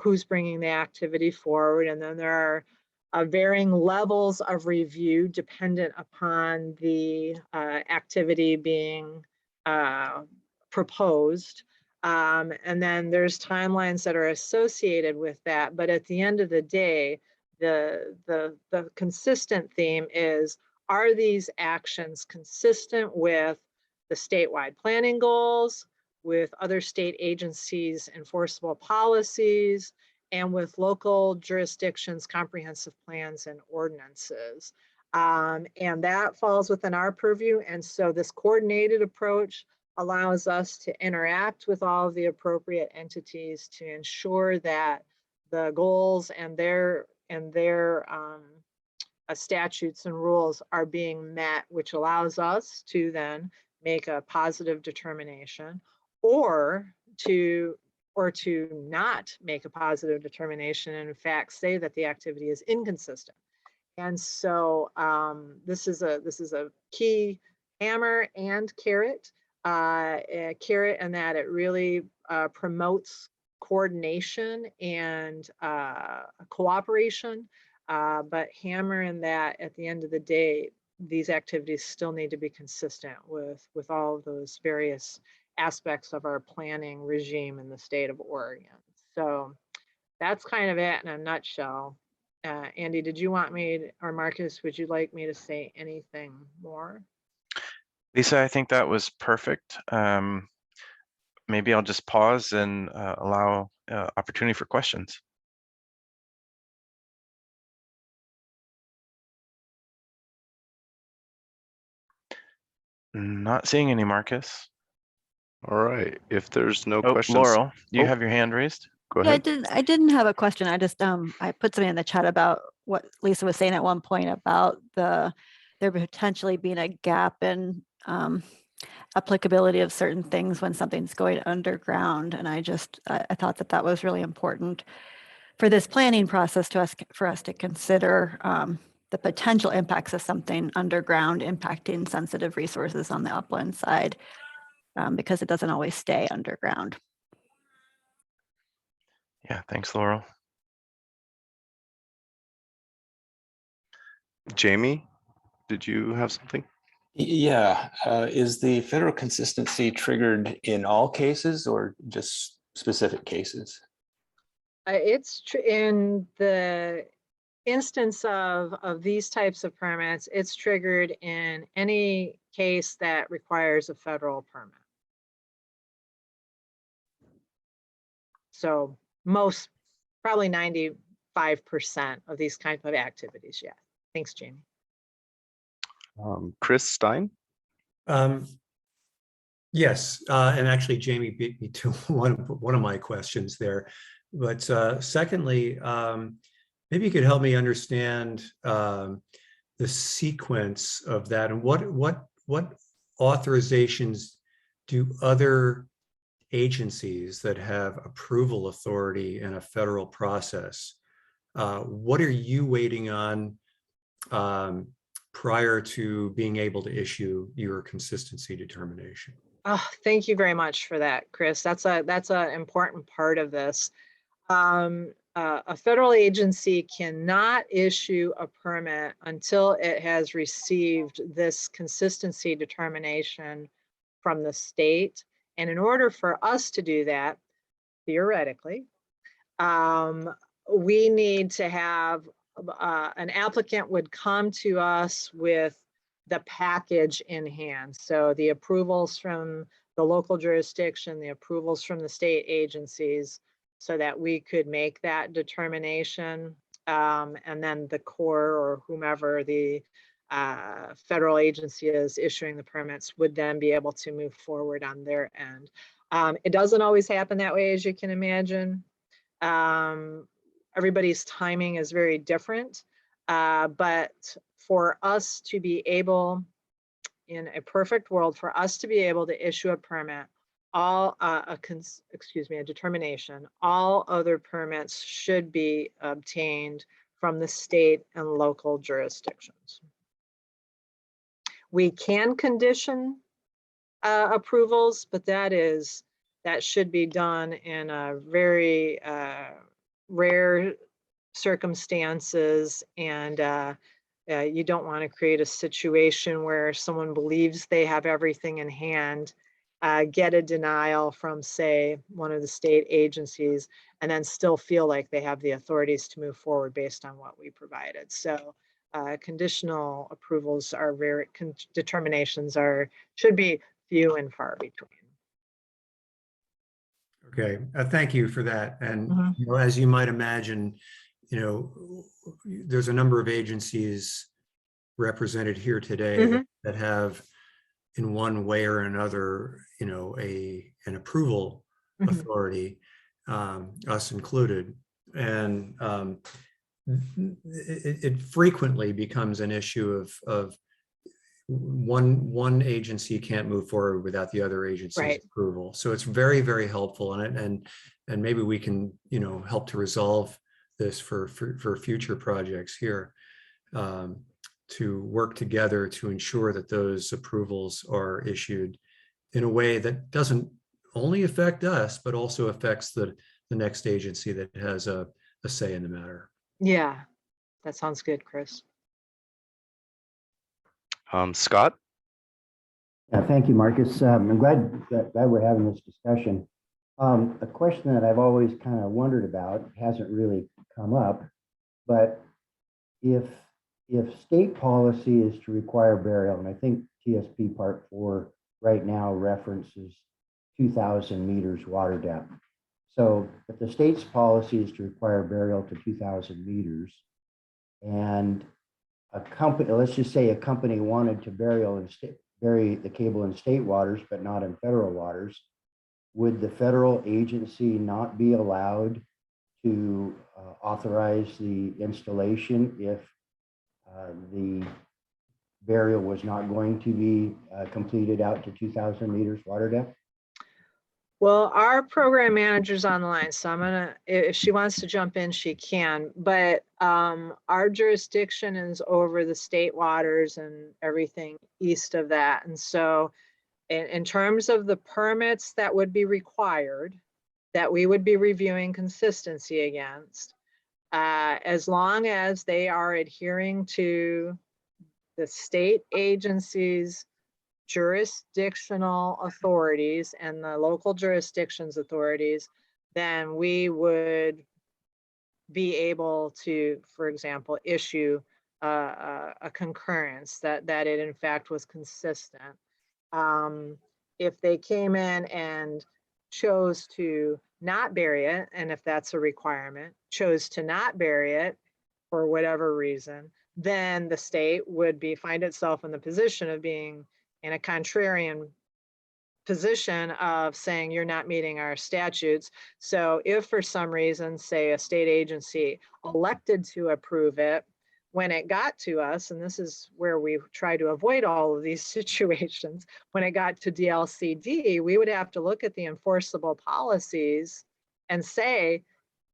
who's bringing the activity forward. And then there are varying levels of review dependent upon the activity being proposed. And then there's timelines that are associated with that. But at the end of the day, the consistent theme is, are these actions consistent with the statewide planning goals, with other state agencies' enforceable policies, and with local jurisdictions, comprehensive plans and ordinances. And that falls within our purview. And so this coordinated approach allows us to interact with all of the appropriate entities to ensure that the goals and their statutes and rules are being met, which allows us to then make a positive determination, or to not make a positive determination and in fact say that the activity is inconsistent. And so this is a key hammer and carrot. A carrot in that it really promotes coordination and cooperation, but hammer in that at the end of the day, these activities still need to be consistent with all of those various aspects of our planning regime in the state of Oregon. So that's kind of it in a nutshell. Andy, did you want me, or Marcus, would you like me to say anything more? Lisa, I think that was perfect. Maybe I'll just pause and allow opportunity for questions. Not seeing any, Marcus. All right, if there's no Oh, questions. Laurel, you Oh, have your hand raised. go Yeah, ahead. I didn't have a question. I just I put something in the chat about what Lisa was saying at one point about there potentially being a gap in applicability of certain things when something's going underground. And I thought that was really important for this planning process for us to consider the potential impacts of something underground impacting sensitive resources on the upland side, because it doesn't always stay underground. Yeah, thanks, Laurel. Jamie, did you have something? Yeah, is the federal consistency triggered in all cases or just specific cases? It's in the instance of these types of permits, it's triggered in any case that requires a federal permit. So most, probably 95% of these kinds of activities, yeah. Thanks, Jamie. Chris Stein? Yes, and actually Jamie beat me to one of my questions there. But secondly, maybe you could help me understand the sequence of that, and what authorizations do other agencies that have approval authority in a federal process, what are you waiting on prior to being able to issue your consistency determination? Oh, thank you very much for that, Chris. That's an important part of this. A federal agency cannot issue a permit until it has received this consistency determination from the state. And in order for us to do that, theoretically, we need to have an applicant would come to us with the package in hand. So the approvals from the local jurisdiction, the approvals from the state agencies, so that we could make that determination. And then the Corps or whomever the federal agency is issuing the permits would then be able to move forward on their end. It doesn't always happen that way, as you can imagine. Everybody's timing is very different, but for us to be able, in a perfect world, for us to be able to issue a permit, a determination, all other permits should be obtained from the state and local jurisdictions. We can condition approvals, but that should be done in a very rare circumstances, and you don't want to create a situation where someone believes they have everything in hand, get a denial from, say, one of the state agencies, and then still feel like they have the authorities to move forward based on what we provided. So conditional approvals are determinations should be few and far between. Okay, thank you for that. And you know, as you might imagine, you know, there's a number of agencies represented here today that have, in one way or another, you know, an approval authority, us included, and it frequently becomes an issue of one agency can't move forward without the other agency's approval. So it's very, very helpful, and maybe we can, you know, help to resolve this for future projects here, to work together to ensure that those approvals are issued in a way that doesn't only affect us, but also affects the next agency that has a say in the matter. Yeah, that sounds good, Chris. Scott? Thank you, Marcus. I'm glad we're having this discussion. A question that I've always kind of wondered about, hasn't really come up, but if state policy is to require burial, and I think TSP Part 4 right now references 2,000 meters water depth. So if the state's policy is to require burial to 2,000 meters, and a company, let's just say a company wanted to bury the cable in state waters, but not in federal waters, would the federal agency not be allowed to authorize the installation if the burial was not going to be completed out to 2,000 meters water depth? Well, our program manager's on the line, so I'm gonna, if she wants to jump in, she can. But our jurisdiction is over the state waters and everything east of that. And so in terms of the permits that would be required, that we would be reviewing consistency against, as long as they are adhering to the state agencies' jurisdictional authorities and the local jurisdictions authorities, then we would be able to, for example, issue a concurrence that it in fact was consistent. If they came in and chose to not bury it, and if that's a requirement, chose to not bury it for whatever reason, then the state would find itself in the position of being in a contrarian position of saying you're not meeting our statutes. So if for some reason, say a state agency elected to approve it, when it got to us, and this is where we try to avoid all of these situations, when it got to DLCD, we would have to look at the enforceable policies and say,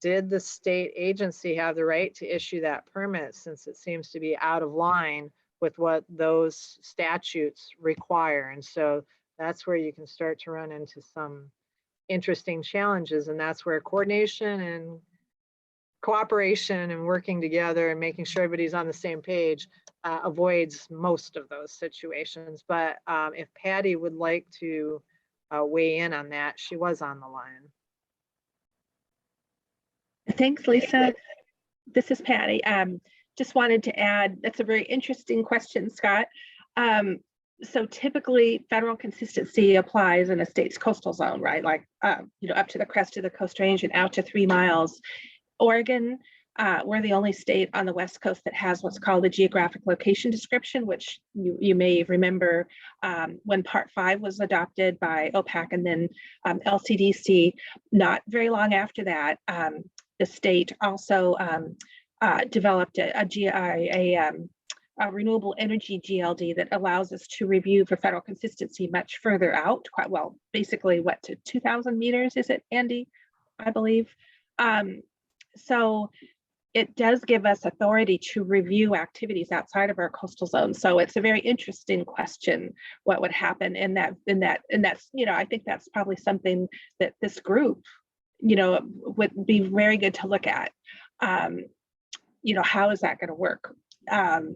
did the state agency have the right to issue that permit, since it seems to be out of line with what those statutes require? And so that's where you can start to run into some interesting challenges. And that's where coordination and cooperation and working together and making sure everybody's on the same page avoids most of those situations. But if Patty would like to weigh in on that, she was on the line. Thanks, Lisa. This is Patty. Just wanted to add, that's a very interesting question, Scott. So typically federal consistency applies in a state's coastal zone, right? Like, you know, up to the crest of the Coast Range and out to 3 miles. Oregon, we're the only state on the West Coast that has what's called a geographic location description, which you may remember when Part 5 was adopted by OPAC and then LCDC. Not very long after that, the state also developed a renewable energy GLD that allows us to review for federal consistency much further out, quite well, basically what, to 2,000 meters, is it, Andy? I believe. So it does give us authority to review activities outside of our coastal zone. So it's a very interesting question, what would happen in that, and that's, you know, I think that's probably something that this group, you know, would be very good to look at. You know, how is that going to work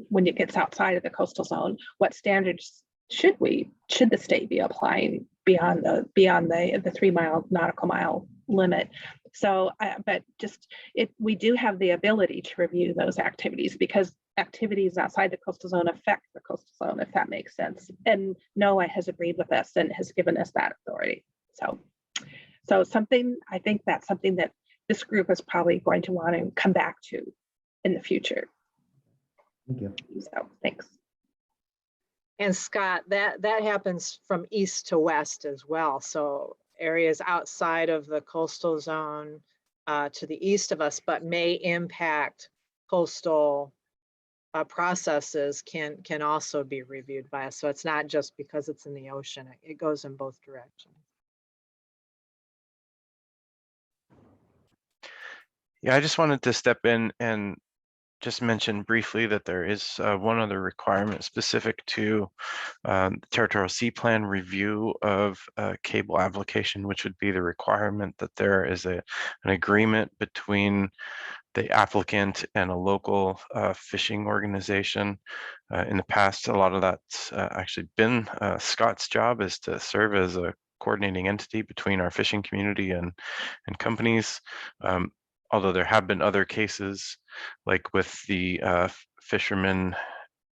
when it gets outside of the coastal zone? What standards should the state be applying beyond the 3 mile nautical mile limit? So, but we do have the ability to review those activities, because activities outside the coastal zone affect the coastal zone, if that makes sense. And NOAA has agreed with us and has given us that authority. So So I think that's something that this group is probably going to want to come back to in the future. Thank you. So thanks. And Scott, that happens from east to west as well. So areas outside of the coastal zone to the east of us, but may impact coastal processes can also be reviewed by us. So it's not just because it's in the ocean, it goes in both directions. Yeah, I just wanted to step in and just mention briefly that there is one other requirement specific to the Territorial Sea Plan review of cable application, which would be the requirement that there is an agreement between the applicant and a local fishing organization. In the past, a lot of that's actually been Scott's job, is to serve as a coordinating entity between our fishing community and companies. Although there have been other cases, like with the fishermen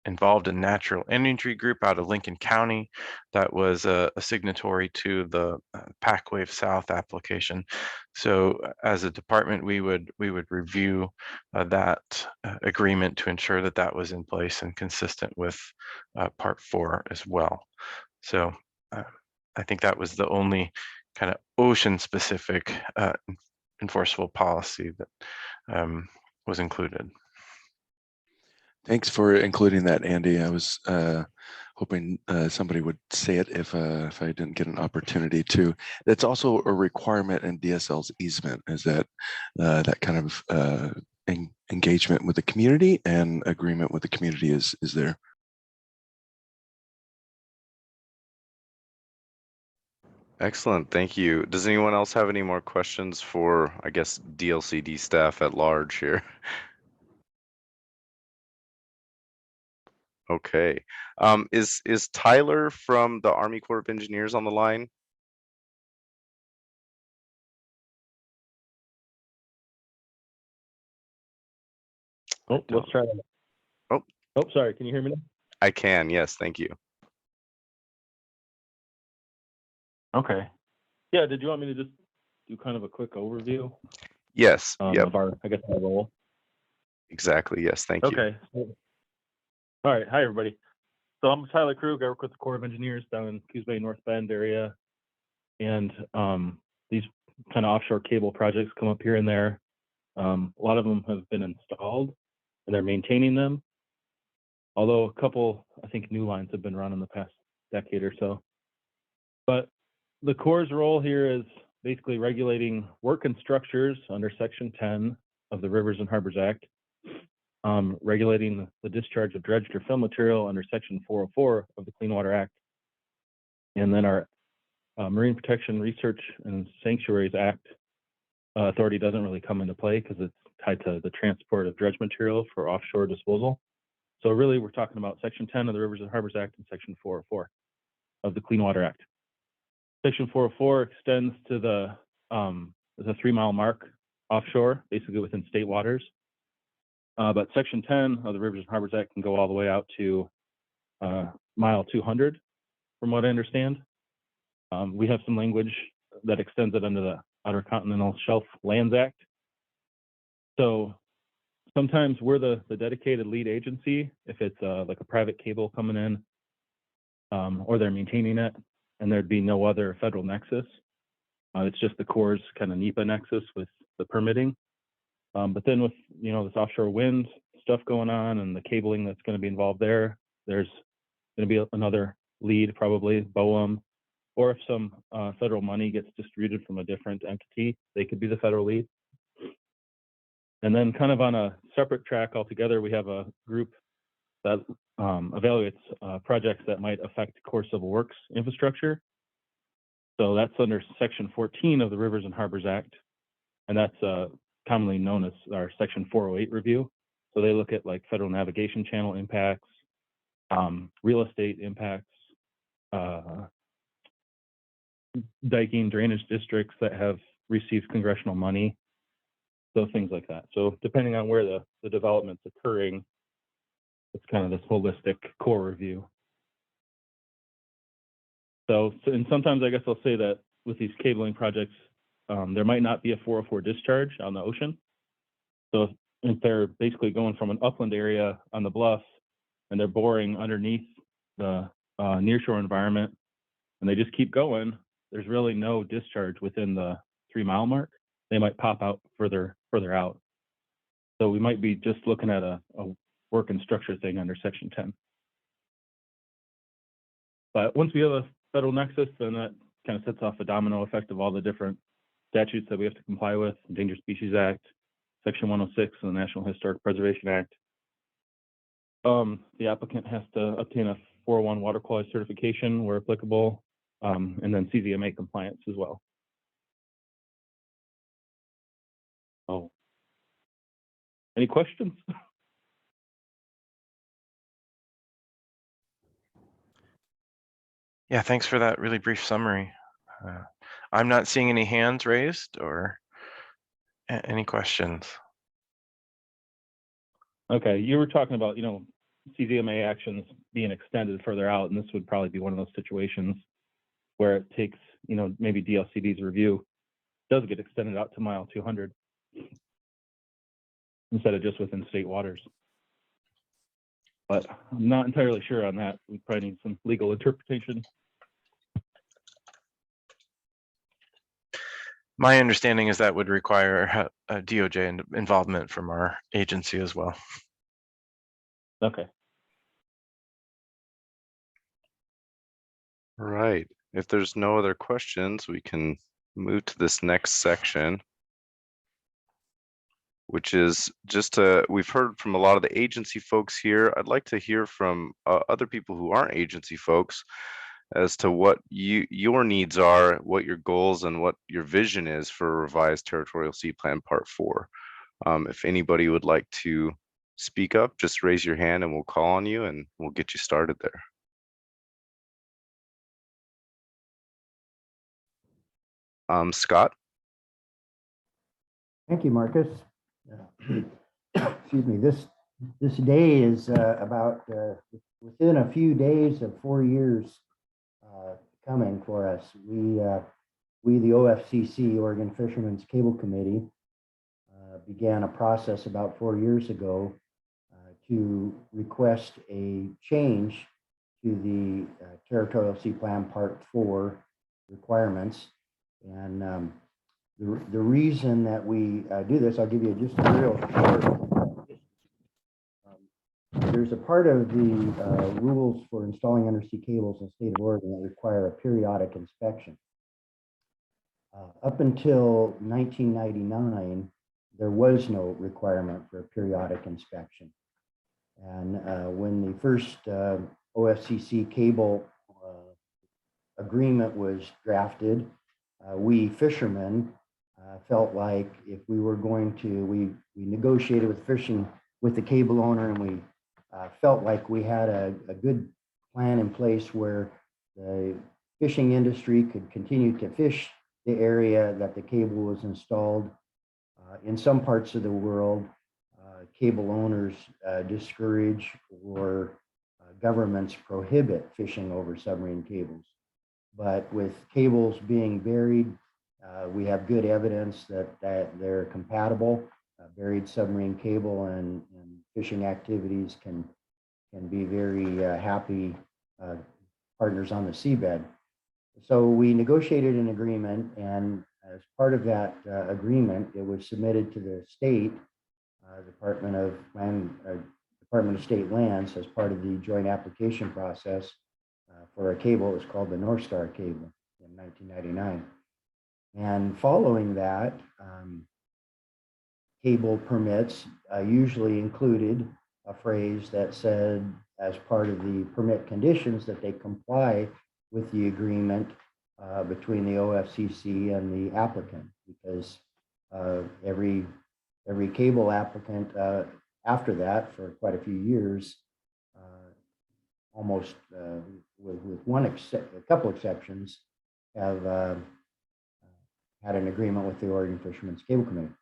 involved in Natural Energy Group out of Lincoln County, that was a signatory to the Packwave South application. So as a department, we would review that agreement to ensure that that was in place and consistent with Part 4 as well. So I think that was the only kind of ocean-specific enforceable policy that was included. Thanks for including that, Andy. I was hoping somebody would say it if I didn't get an opportunity to. That's also a requirement in DSL's easement, is that that kind of engagement with the community and agreement with the community is there. Excellent, thank you. Does anyone else have any more questions for, I guess, DLCD staff at large here? Okay, is Tyler from the Army Corps of Engineers on the line? Oh, let's try that. Oh, sorry, can you hear me now? I can, yes, thank you. Okay. Yeah, did you want me to just do kind of a quick overview? Yes, yep. Of our, I guess, our role? Exactly, yes, thank you. Okay. All right, hi, everybody. So I'm Tyler Krug. I work with the Corps of Engineers down in Coos Bay, North Bend area. And these kind of offshore cable projects come up here and there. A lot of them have been installed and they're maintaining them. Although a couple, I think, new lines have been run in the past decade or so. But the Corps' role here is basically regulating work and structures under Section 10 of the Rivers and Harbors Act, regulating the discharge of dredged or fill material under Section 404 of the Clean Water Act, and then our Marine Protection Research and Sanctuaries Act authority doesn't really come into play because it's tied to the transport of dredge material for offshore disposal. So really, we're talking about Section 10 of the Rivers and Harbors Act and Section 404 of the Clean Water Act. Section 404 extends to the 3-mile mark offshore, basically within state waters. But Section 10 of the Rivers and Harbors Act can go all the way out to mile 200, from what I understand. We have some language that extends it under the Outer Continental Shelf Lands Act. So sometimes we're the dedicated lead agency if it's like a private cable coming in, or they're maintaining it, and there'd be no other federal nexus. It's just the Corps' kind of NEPA nexus with the permitting. But then with, this offshore wind stuff going on and the cabling that's going to be involved there, there's going to be another lead, probably BOEM, or if some federal money gets distributed from a different entity, they could be the federal lead. And then kind of on a separate track altogether, we have a group that evaluates projects that might affect Corps Civil Works infrastructure. So that's under Section 14 of the Rivers and Harbors Act, and that's commonly known as our Section 408 review. So they look at like federal navigation channel impacts, real estate impacts, diking, drainage districts that have received congressional money, so things like that. So depending on where the development's occurring, it's kind of this holistic core review. So and sometimes I guess I'll say that with these cabling projects, there might not be a 404 discharge on the ocean. So if they're basically going from an upland area on the bluffs and they're boring underneath the nearshore environment and they just keep going, there's really no discharge within the 3 mile mark. They might pop out further out. So we might be just looking at a work and structure thing under Section 10. But once we have a federal nexus, then that kind of sets off a domino effect of all the different statutes that we have to comply with: Endangered Species Act, Section 106 of the National Historic Preservation Act. The applicant has to obtain a 401 water quality certification where applicable, and then CZMA compliance as well. Oh, any questions? Yeah, thanks for that really brief summary. I'm not seeing any hands raised or any questions. Okay, you were talking about, CZMA actions being extended further out, and this would probably be one of those situations where it takes, maybe DLCD's review does get extended out to mile 200 instead of just within state waters. But I'm not entirely sure on that. We probably need some legal interpretation. My understanding is that would require a DOJ involvement from our agency as well. Okay. Right. If there's no other questions, we can move to this next section, which is just we've heard from a lot of the agency folks here. I'd like to hear from other people who aren't agency folks as to what your needs are, what your goals and what your vision is for a revised Territorial Sea Plan Part 4. If anybody would like to speak up, just raise your hand and we'll call on you and we'll get you started there. Scott? Thank you, Marcus. Excuse me. This day is about within a few days of 4 years coming for us. We the OFCC, Oregon Fishermen's Cable Committee, began a process about 4 years ago to request a change to the Territorial Sea Plan Part 4 requirements. And the reason that we do this, I'll give you just a real short. There's a part of the rules for installing undersea cables in the state of Oregon that require a periodic inspection. Up until 1999, there was no requirement for a periodic inspection. And when the first OFCC cable agreement was drafted, we fishermen felt like if we were going to, we negotiated with the cable owner, and we felt like we had a good plan in place where the fishing industry could continue to fish the area that the cable was installed. In some parts of the world, cable owners discourage or governments prohibit fishing over submarine cables. But with cables being buried, we have good evidence that they're compatible. Buried submarine cable and fishing activities can be very happy partners on the seabed. So we negotiated an agreement, and as part of that agreement, it was submitted to the state Department of State Lands as part of the joint application process for a cable. It was called the North Star cable in 1999. And following that, cable permits usually included a phrase that said, as part of the permit conditions, that they comply with the agreement between the OFCC and the applicant, because every cable applicant after that, for quite a few years, almost with a couple exceptions, have had an agreement with the Oregon Fishermen's Cable Committee.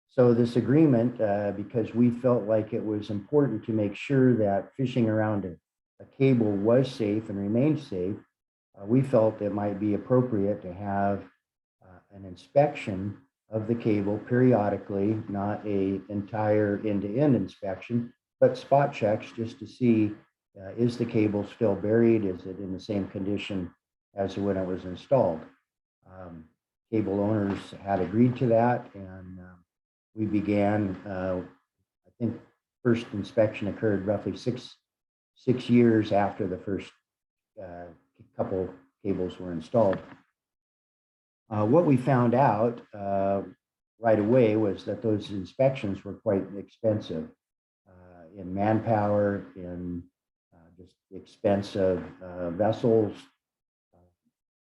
So this agreement, because we felt like it was important to make sure that fishing around a cable was safe and remained safe, we felt it might be appropriate to have an inspection of the cable periodically, not a entire end-to-end inspection, but spot checks just to see, is the cable still buried? Is it in the same condition as when it was installed? Cable owners had agreed to that, and we began, I think first inspection occurred roughly six years after the first couple cables were installed. What we found out right away was that those inspections were quite expensive in manpower, in just expensive vessels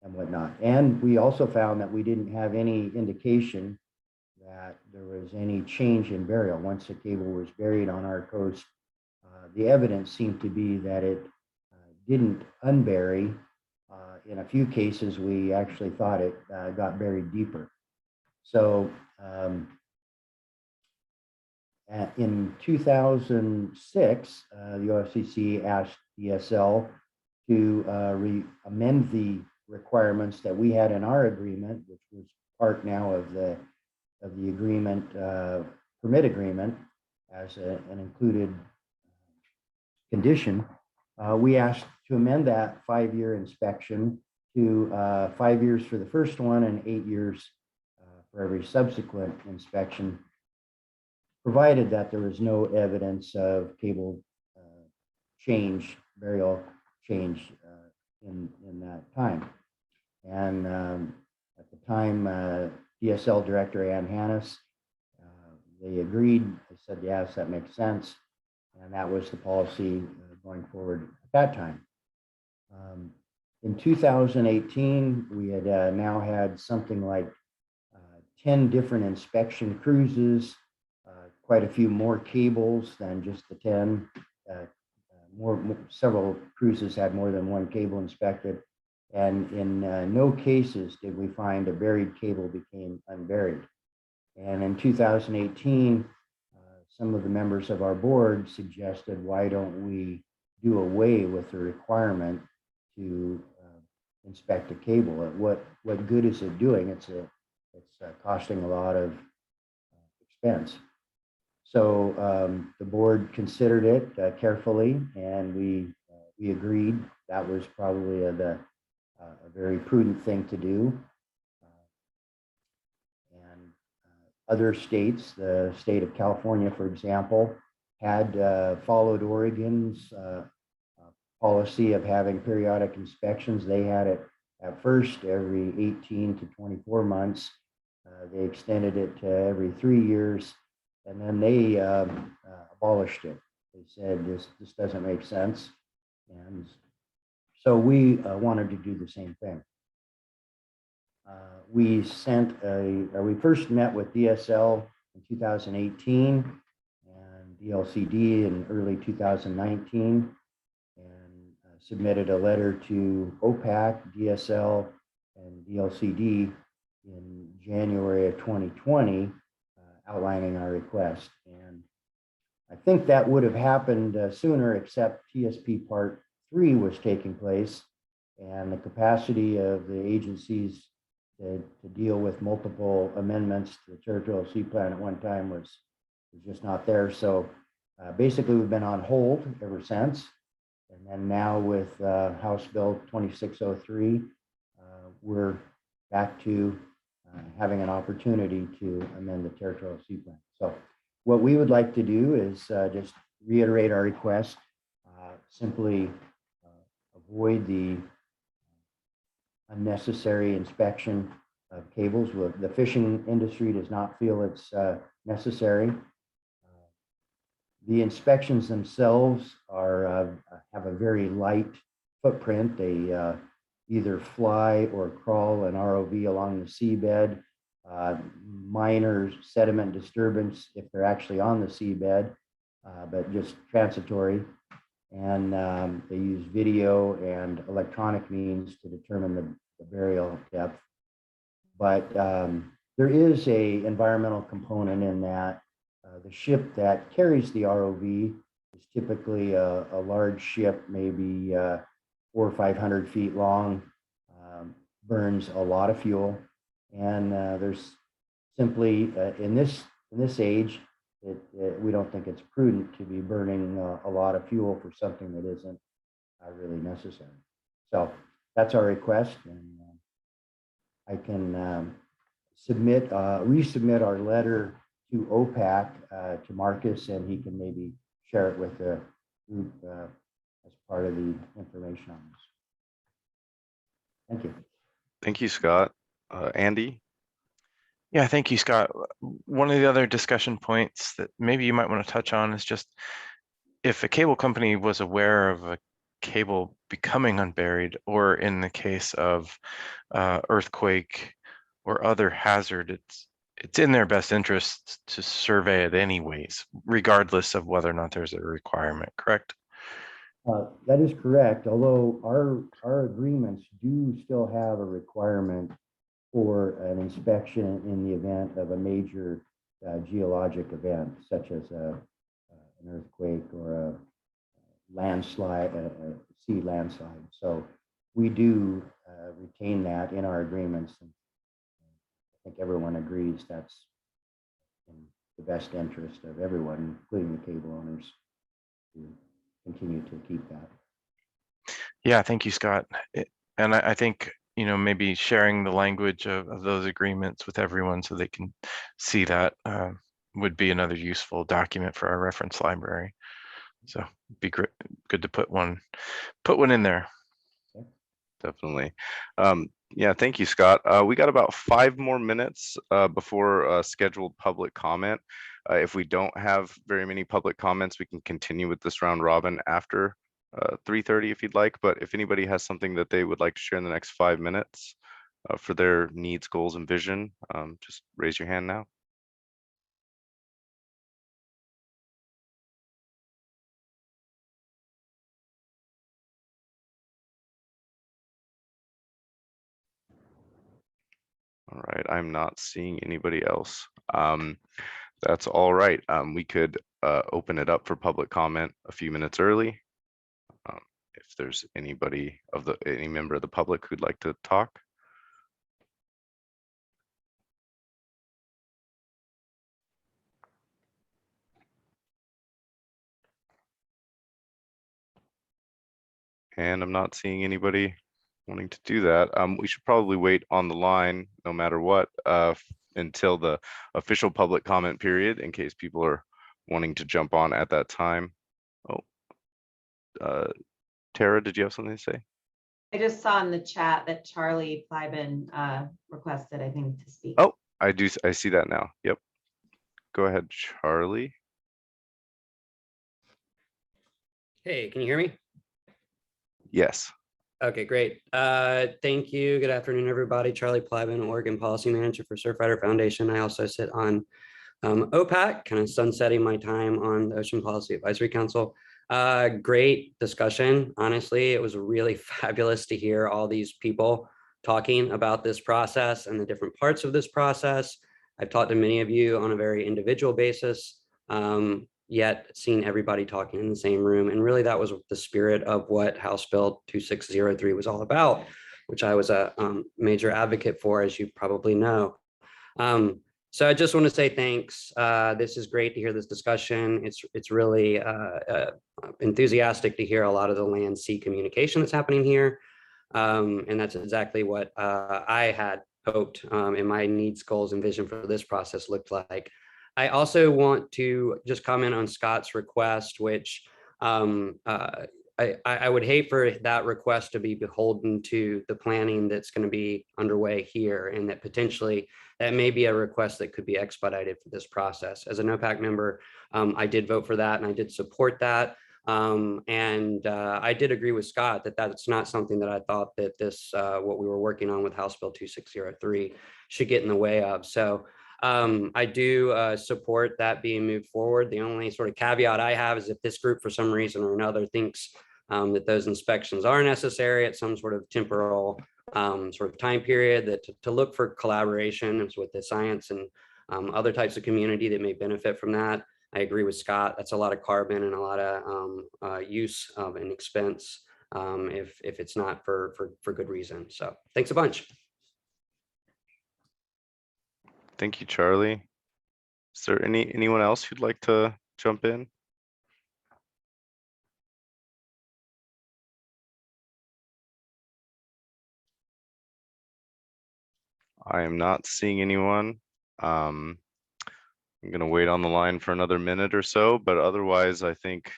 and whatnot. And we also found that we didn't have any indication that there was any change in burial. Once the cable was buried on our coast, the evidence seemed to be that it didn't unbury. In a few cases, we actually thought it got buried deeper. So in 2006, the OFCC asked DSL to amend the requirements that we had in our agreement, which was part now of the agreement, permit agreement, as an included condition. We asked to amend that 5-year inspection to 5 years for the first one and 8 years for every subsequent inspection, provided that there was no evidence of cable change, burial change in that time. And at the time, DSL Director Ann Hannes, they agreed. They said, yes, that makes sense. And that was the policy going forward at that time. In 2018, we had now had something like 10 different inspection cruises, quite a few more cables than just the 10. Several cruises had more than one cable inspected. And in no cases did we find a buried cable became unburied. And in 2018, some of the members of our board suggested, why don't we do away with the requirement to inspect a cable? What good is it doing? It's costing a lot of expense. So the board considered it carefully, and we agreed that was probably a very prudent thing to do. And other states, the state of California, for example, had followed Oregon's policy of having periodic inspections. They had it at first every 18 to 24 months. They extended it to every 3 years, and then they abolished it. They said this doesn't make sense, and so we wanted to do the same thing. We first met with DSL in 2018 and DLCD in early 2019, and submitted a letter to OPAC, DSL, and DLCD in January of 2020, outlining our request. And I think that would have happened sooner, except TSP Part 3 was taking place, and the capacity of the agencies to deal with multiple amendments to the Territorial Sea Plan at one time was just not there. So basically, we've been on hold ever since. And then now with House Bill 2603, we're back to having an opportunity to amend the Territorial Sea Plan. So what we would like to do is just reiterate our request, simply avoid the unnecessary inspection of cables. The fishing industry does not feel it's necessary. The inspections themselves have a very light footprint. They either fly or crawl an ROV along the seabed, minor sediment disturbance if they're actually on the seabed, but just transitory. And they use video and electronic means to determine the burial depth. But there is a environmental component in that. The ship that carries the ROV is typically a large ship, maybe 400 or 500 feet long, burns a lot of fuel, And there's simply in this age, we don't think it's prudent to be burning a lot of fuel for something that isn't really necessary. So that's our request, and I can resubmit our letter to OPAC to Marcus, and he can maybe share it with the group as part of the information on this. Thank you. Thank you, Scott. Andy? Yeah, thank you, Scott. One of the other discussion points that maybe you might want to touch on is just if a cable company was aware of a cable becoming unburied, or in the case of earthquake or other hazard, it's in their best interest to survey it anyways, regardless of whether or not there's a requirement, correct? That is correct, although our agreements do still have a requirement for an inspection in the event of a major geologic event, such as an earthquake or a landslide, a sea landslide. So we do retain that in our agreements. And I think everyone agrees that's in the best interest of everyone, including the cable owners, to continue to keep that. Yeah, thank you, Scott. And I think, you know, maybe sharing the language of those agreements with everyone so they can see that would be another useful document for our reference library. So it'd be good to put one in there. Definitely. Yeah, thank you, Scott. We got about 5 more minutes before scheduled public comment. If we don't have very many public comments, we can continue with this round robin after 3:30 if you'd like. But if anybody has something that they would like to share in the next 5 minutes for their needs, goals, and vision, just raise your hand now. All right, I'm not seeing anybody else. That's all right. We could open it up for public comment a few minutes early. If there's anybody any member of the public who'd like to talk. And I'm not seeing anybody wanting to do that. We should probably wait on the line no matter what until the official public comment period in case people are wanting to jump on at that time. Oh, Tara, did you have something to say? I just saw in the chat that Charlie Plyben requested, I think, to speak. Oh, I see that now. Yep. Go ahead, Charlie. Hey, can you hear me? Yes. Okay, great. Thank you. Good afternoon, everybody. Charlie Plyben, Oregon Policy Manager for Surfrider Foundation. I also sit on OPAC, kind of sunsetting my time on the Ocean Policy Advisory Council. Great discussion. Honestly, it was really fabulous to hear all these people talking about this process and the different parts of this process. I've talked to many of you on a very individual basis, yet seeing everybody talking in the same room. And really that was the spirit of what House Bill 2603 was all about, which I was a major advocate for, as you probably know. So I just want to say thanks. This is great to hear this discussion. It's really enthusiastic to hear a lot of the land sea communication that's happening here. And that's exactly what I had hoped in my needs, goals, and vision for this process looked like. I also want to just comment on Scott's request, which I would hate for that request to be beholden to the planning that's going to be underway here, and that potentially that may be a request that could be expedited for this process. As an OPAC member, I did vote for that and I did support that. I did agree with Scott that that's not something that I thought that this, what we were working on with House Bill 2603 should get in the way of. So I do support that being moved forward. The only sort of caveat I have is if this group for some reason or another thinks that those inspections are necessary at some sort of temporal sort of time period, that to look for collaboration with the science and other types of community that may benefit from that. I agree with Scott. That's a lot of carbon and a lot of use and expense if it's not for good reason. So thanks a bunch. Thank you, Charlie. Is there anyone else who'd like to jump in? I am not seeing anyone. I'm gonna wait on the line for another minute or so, but otherwise I think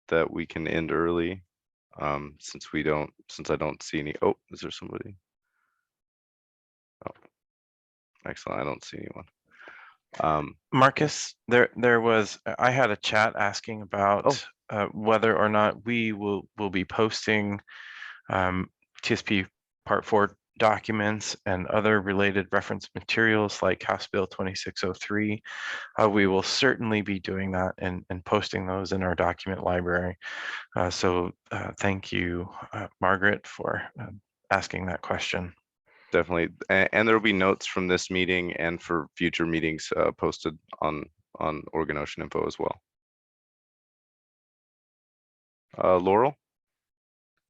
that we can end early. Since I don't see any. Oh, is there somebody? Oh, excellent. I don't see anyone. Marcus, I had a chat asking about whether or not we will be posting TSP Part 4 documents and other related reference materials like House Bill 2603. We will certainly be doing that and posting those in our document library. So thank you, Margaret, for asking that question. Definitely, and there will be notes from this meeting and for future meetings posted on Oregon Ocean Info as well. Laurel?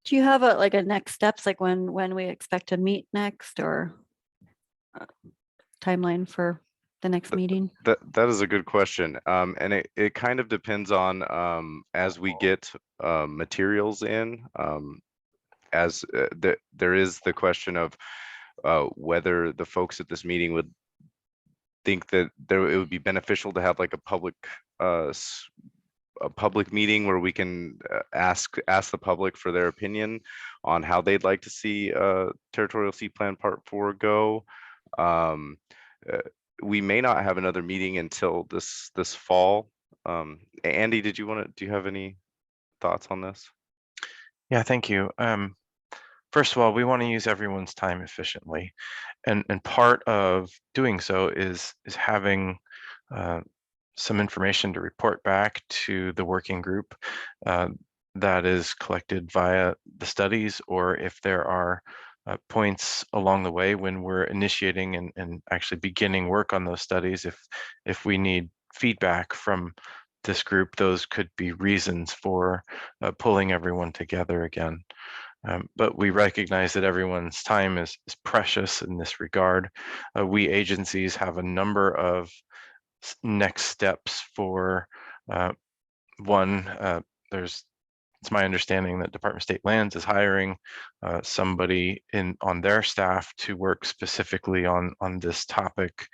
Do you have a next steps, like when we expect to meet next, or timeline for the next meeting? That is a good question. And it kind of depends on as we get materials in, there is the question of whether the folks at this meeting would think that it would be beneficial to have like a public meeting where we can ask the public for their opinion on how they'd like to see Territorial Sea Plan Part 4 go. We may not have another meeting until this fall. Andy, do you have any thoughts on this? Yeah, thank you. First of all, we want to use everyone's time efficiently, and part of doing so is having some information to report back to the working group that is collected via the studies, or if there are points along the way when we're initiating and actually beginning work on those studies, if we need feedback from this group, those could be reasons for pulling everyone together again. But we recognize that everyone's time is precious in this regard. We agencies have a number of next steps for one. It's my understanding that Department of State Lands is hiring somebody on their staff to work specifically on this topic.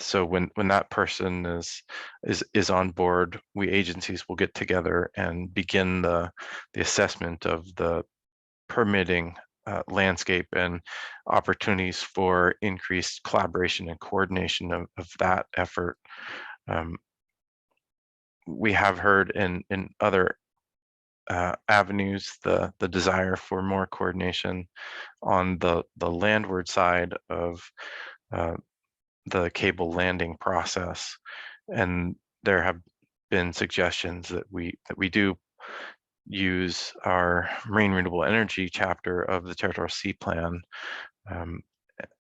So when that person is on board, we agencies will get together and begin the assessment of the permitting landscape and opportunities for increased collaboration and coordination of that effort. We have heard in other avenues the desire for more coordination on the landward side of the cable landing process, and there have been suggestions that we do use our marine renewable energy chapter of the Territorial Sea Plan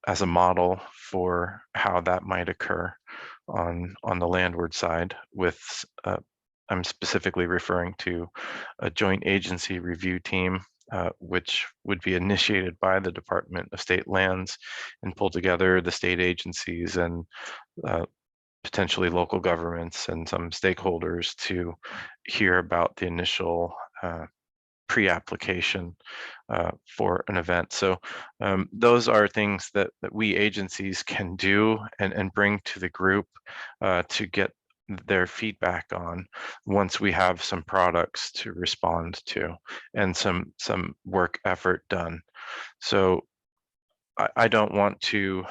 as a model for how that might occur on the landward side. With I'm specifically referring to a joint agency review team, which would be initiated by the Department of State Lands and pull together the state agencies and potentially local governments and some stakeholders to hear about the initial pre-application for an event. So those are things that we agencies can do and bring to the group to get their feedback on once we have some products to respond to and some work effort done. So I don't want to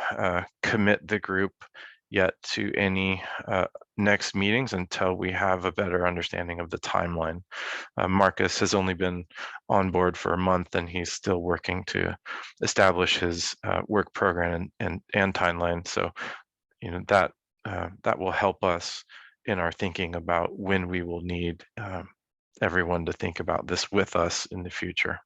commit the group yet to any next meetings until we have a better understanding of the timeline. Marcus has only been on board for a month, and he's still working to establish his work program and timeline. So, that will help us in our thinking about when we will need everyone to think about this with us in the future.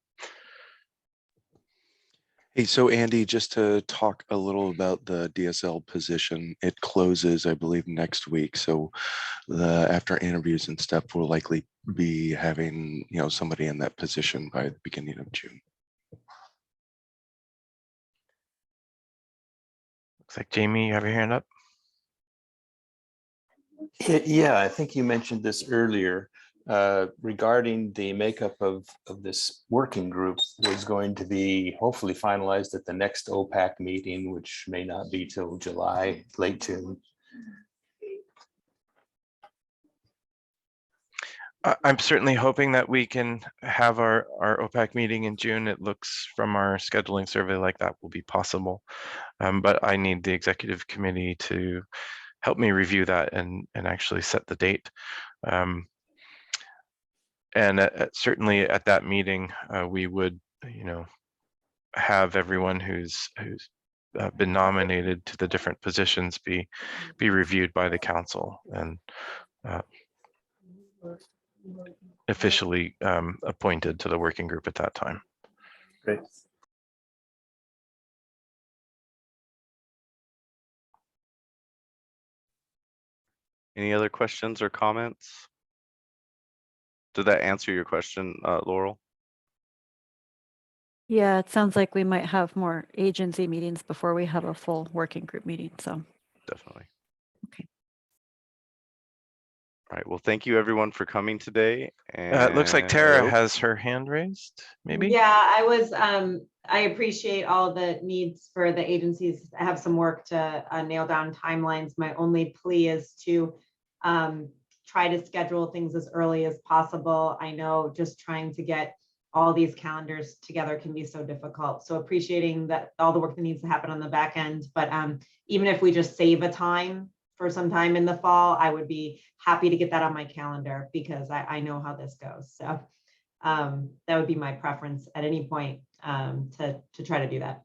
Hey, so Andy, just to talk a little about the DSL position, it closes, I believe, next week. So after interviews and stuff, we'll likely be having, somebody in that position by the beginning of June. Looks like Jamie, you have your hand up. Yeah, I think you mentioned this earlier regarding the makeup of this working group was going to be hopefully finalized at the next OPAC meeting, which may not be till July, late June. I'm certainly hoping that we can have our OPAC meeting in June. It looks from our scheduling survey like that will be possible. But I need the executive committee to help me review that and actually set the date. And certainly at that meeting, we would, have everyone who's been nominated to the different positions be reviewed by the council and officially appointed to the working group at that time. Great. Any other questions or comments? Did that answer your question, Laurel? Yeah, it sounds like we might have more agency meetings before we have a full working group meeting, so. Definitely. Okay. All right, well, thank you everyone for coming today. And It looks like Tara has her hand raised, maybe? Yeah, I appreciate all the needs for the agencies to have some work to nail down timelines. My only plea is to try to schedule things as early as possible. I know just trying to get all these calendars together can be so difficult. So appreciating that all the work that needs to happen on the back end, but even if we just save a time for some time in the fall, I would be happy to get that on my calendar because I know how this goes. So that would be my preference at any point to try to do that.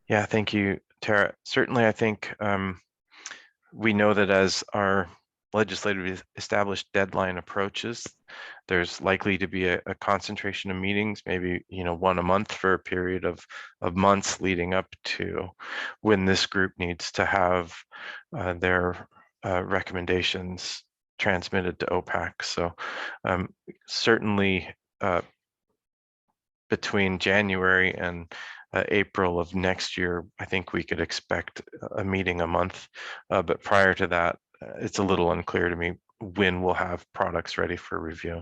Yeah, thank you, Tara. Certainly, I think we know that as our legislatively established deadline approaches, there's likely to be a concentration of meetings, maybe one a month for a period of months leading up to when this group needs to have their recommendations transmitted to OPAC. So certainly between January and April of next year, I think we could expect a meeting a month. But prior to that, it's a little unclear to me when we'll have products ready for review.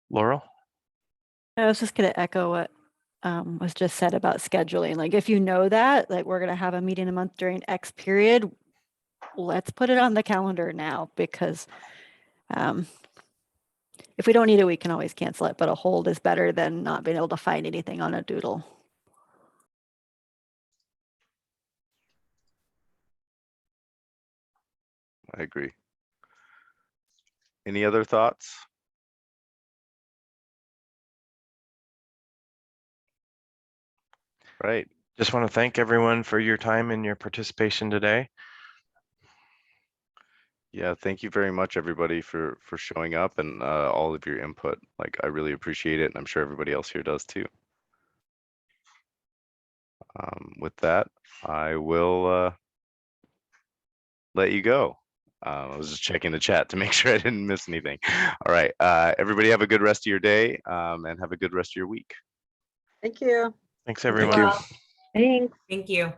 Laurel? I was just going to echo what was just said about scheduling. Like, if you know that, like, we're going to have a meeting a month during X period, let's put it on the calendar now, because if we don't need it, we can always cancel it, but a hold is better than not being able to find anything on a doodle. I agree. Any other thoughts? Right. Just want to thank everyone for your time and your participation today. Yeah, thank you very much, everybody, for showing up and all of your input. Like, I really appreciate it, and I'm sure everybody else here does too. With that, I will let you go. I was just checking the chat to make sure I didn't miss anything. All right, everybody have a good rest of your day and have a good rest of your week. Thank you. Thanks, everyone. Thanks. Thank you.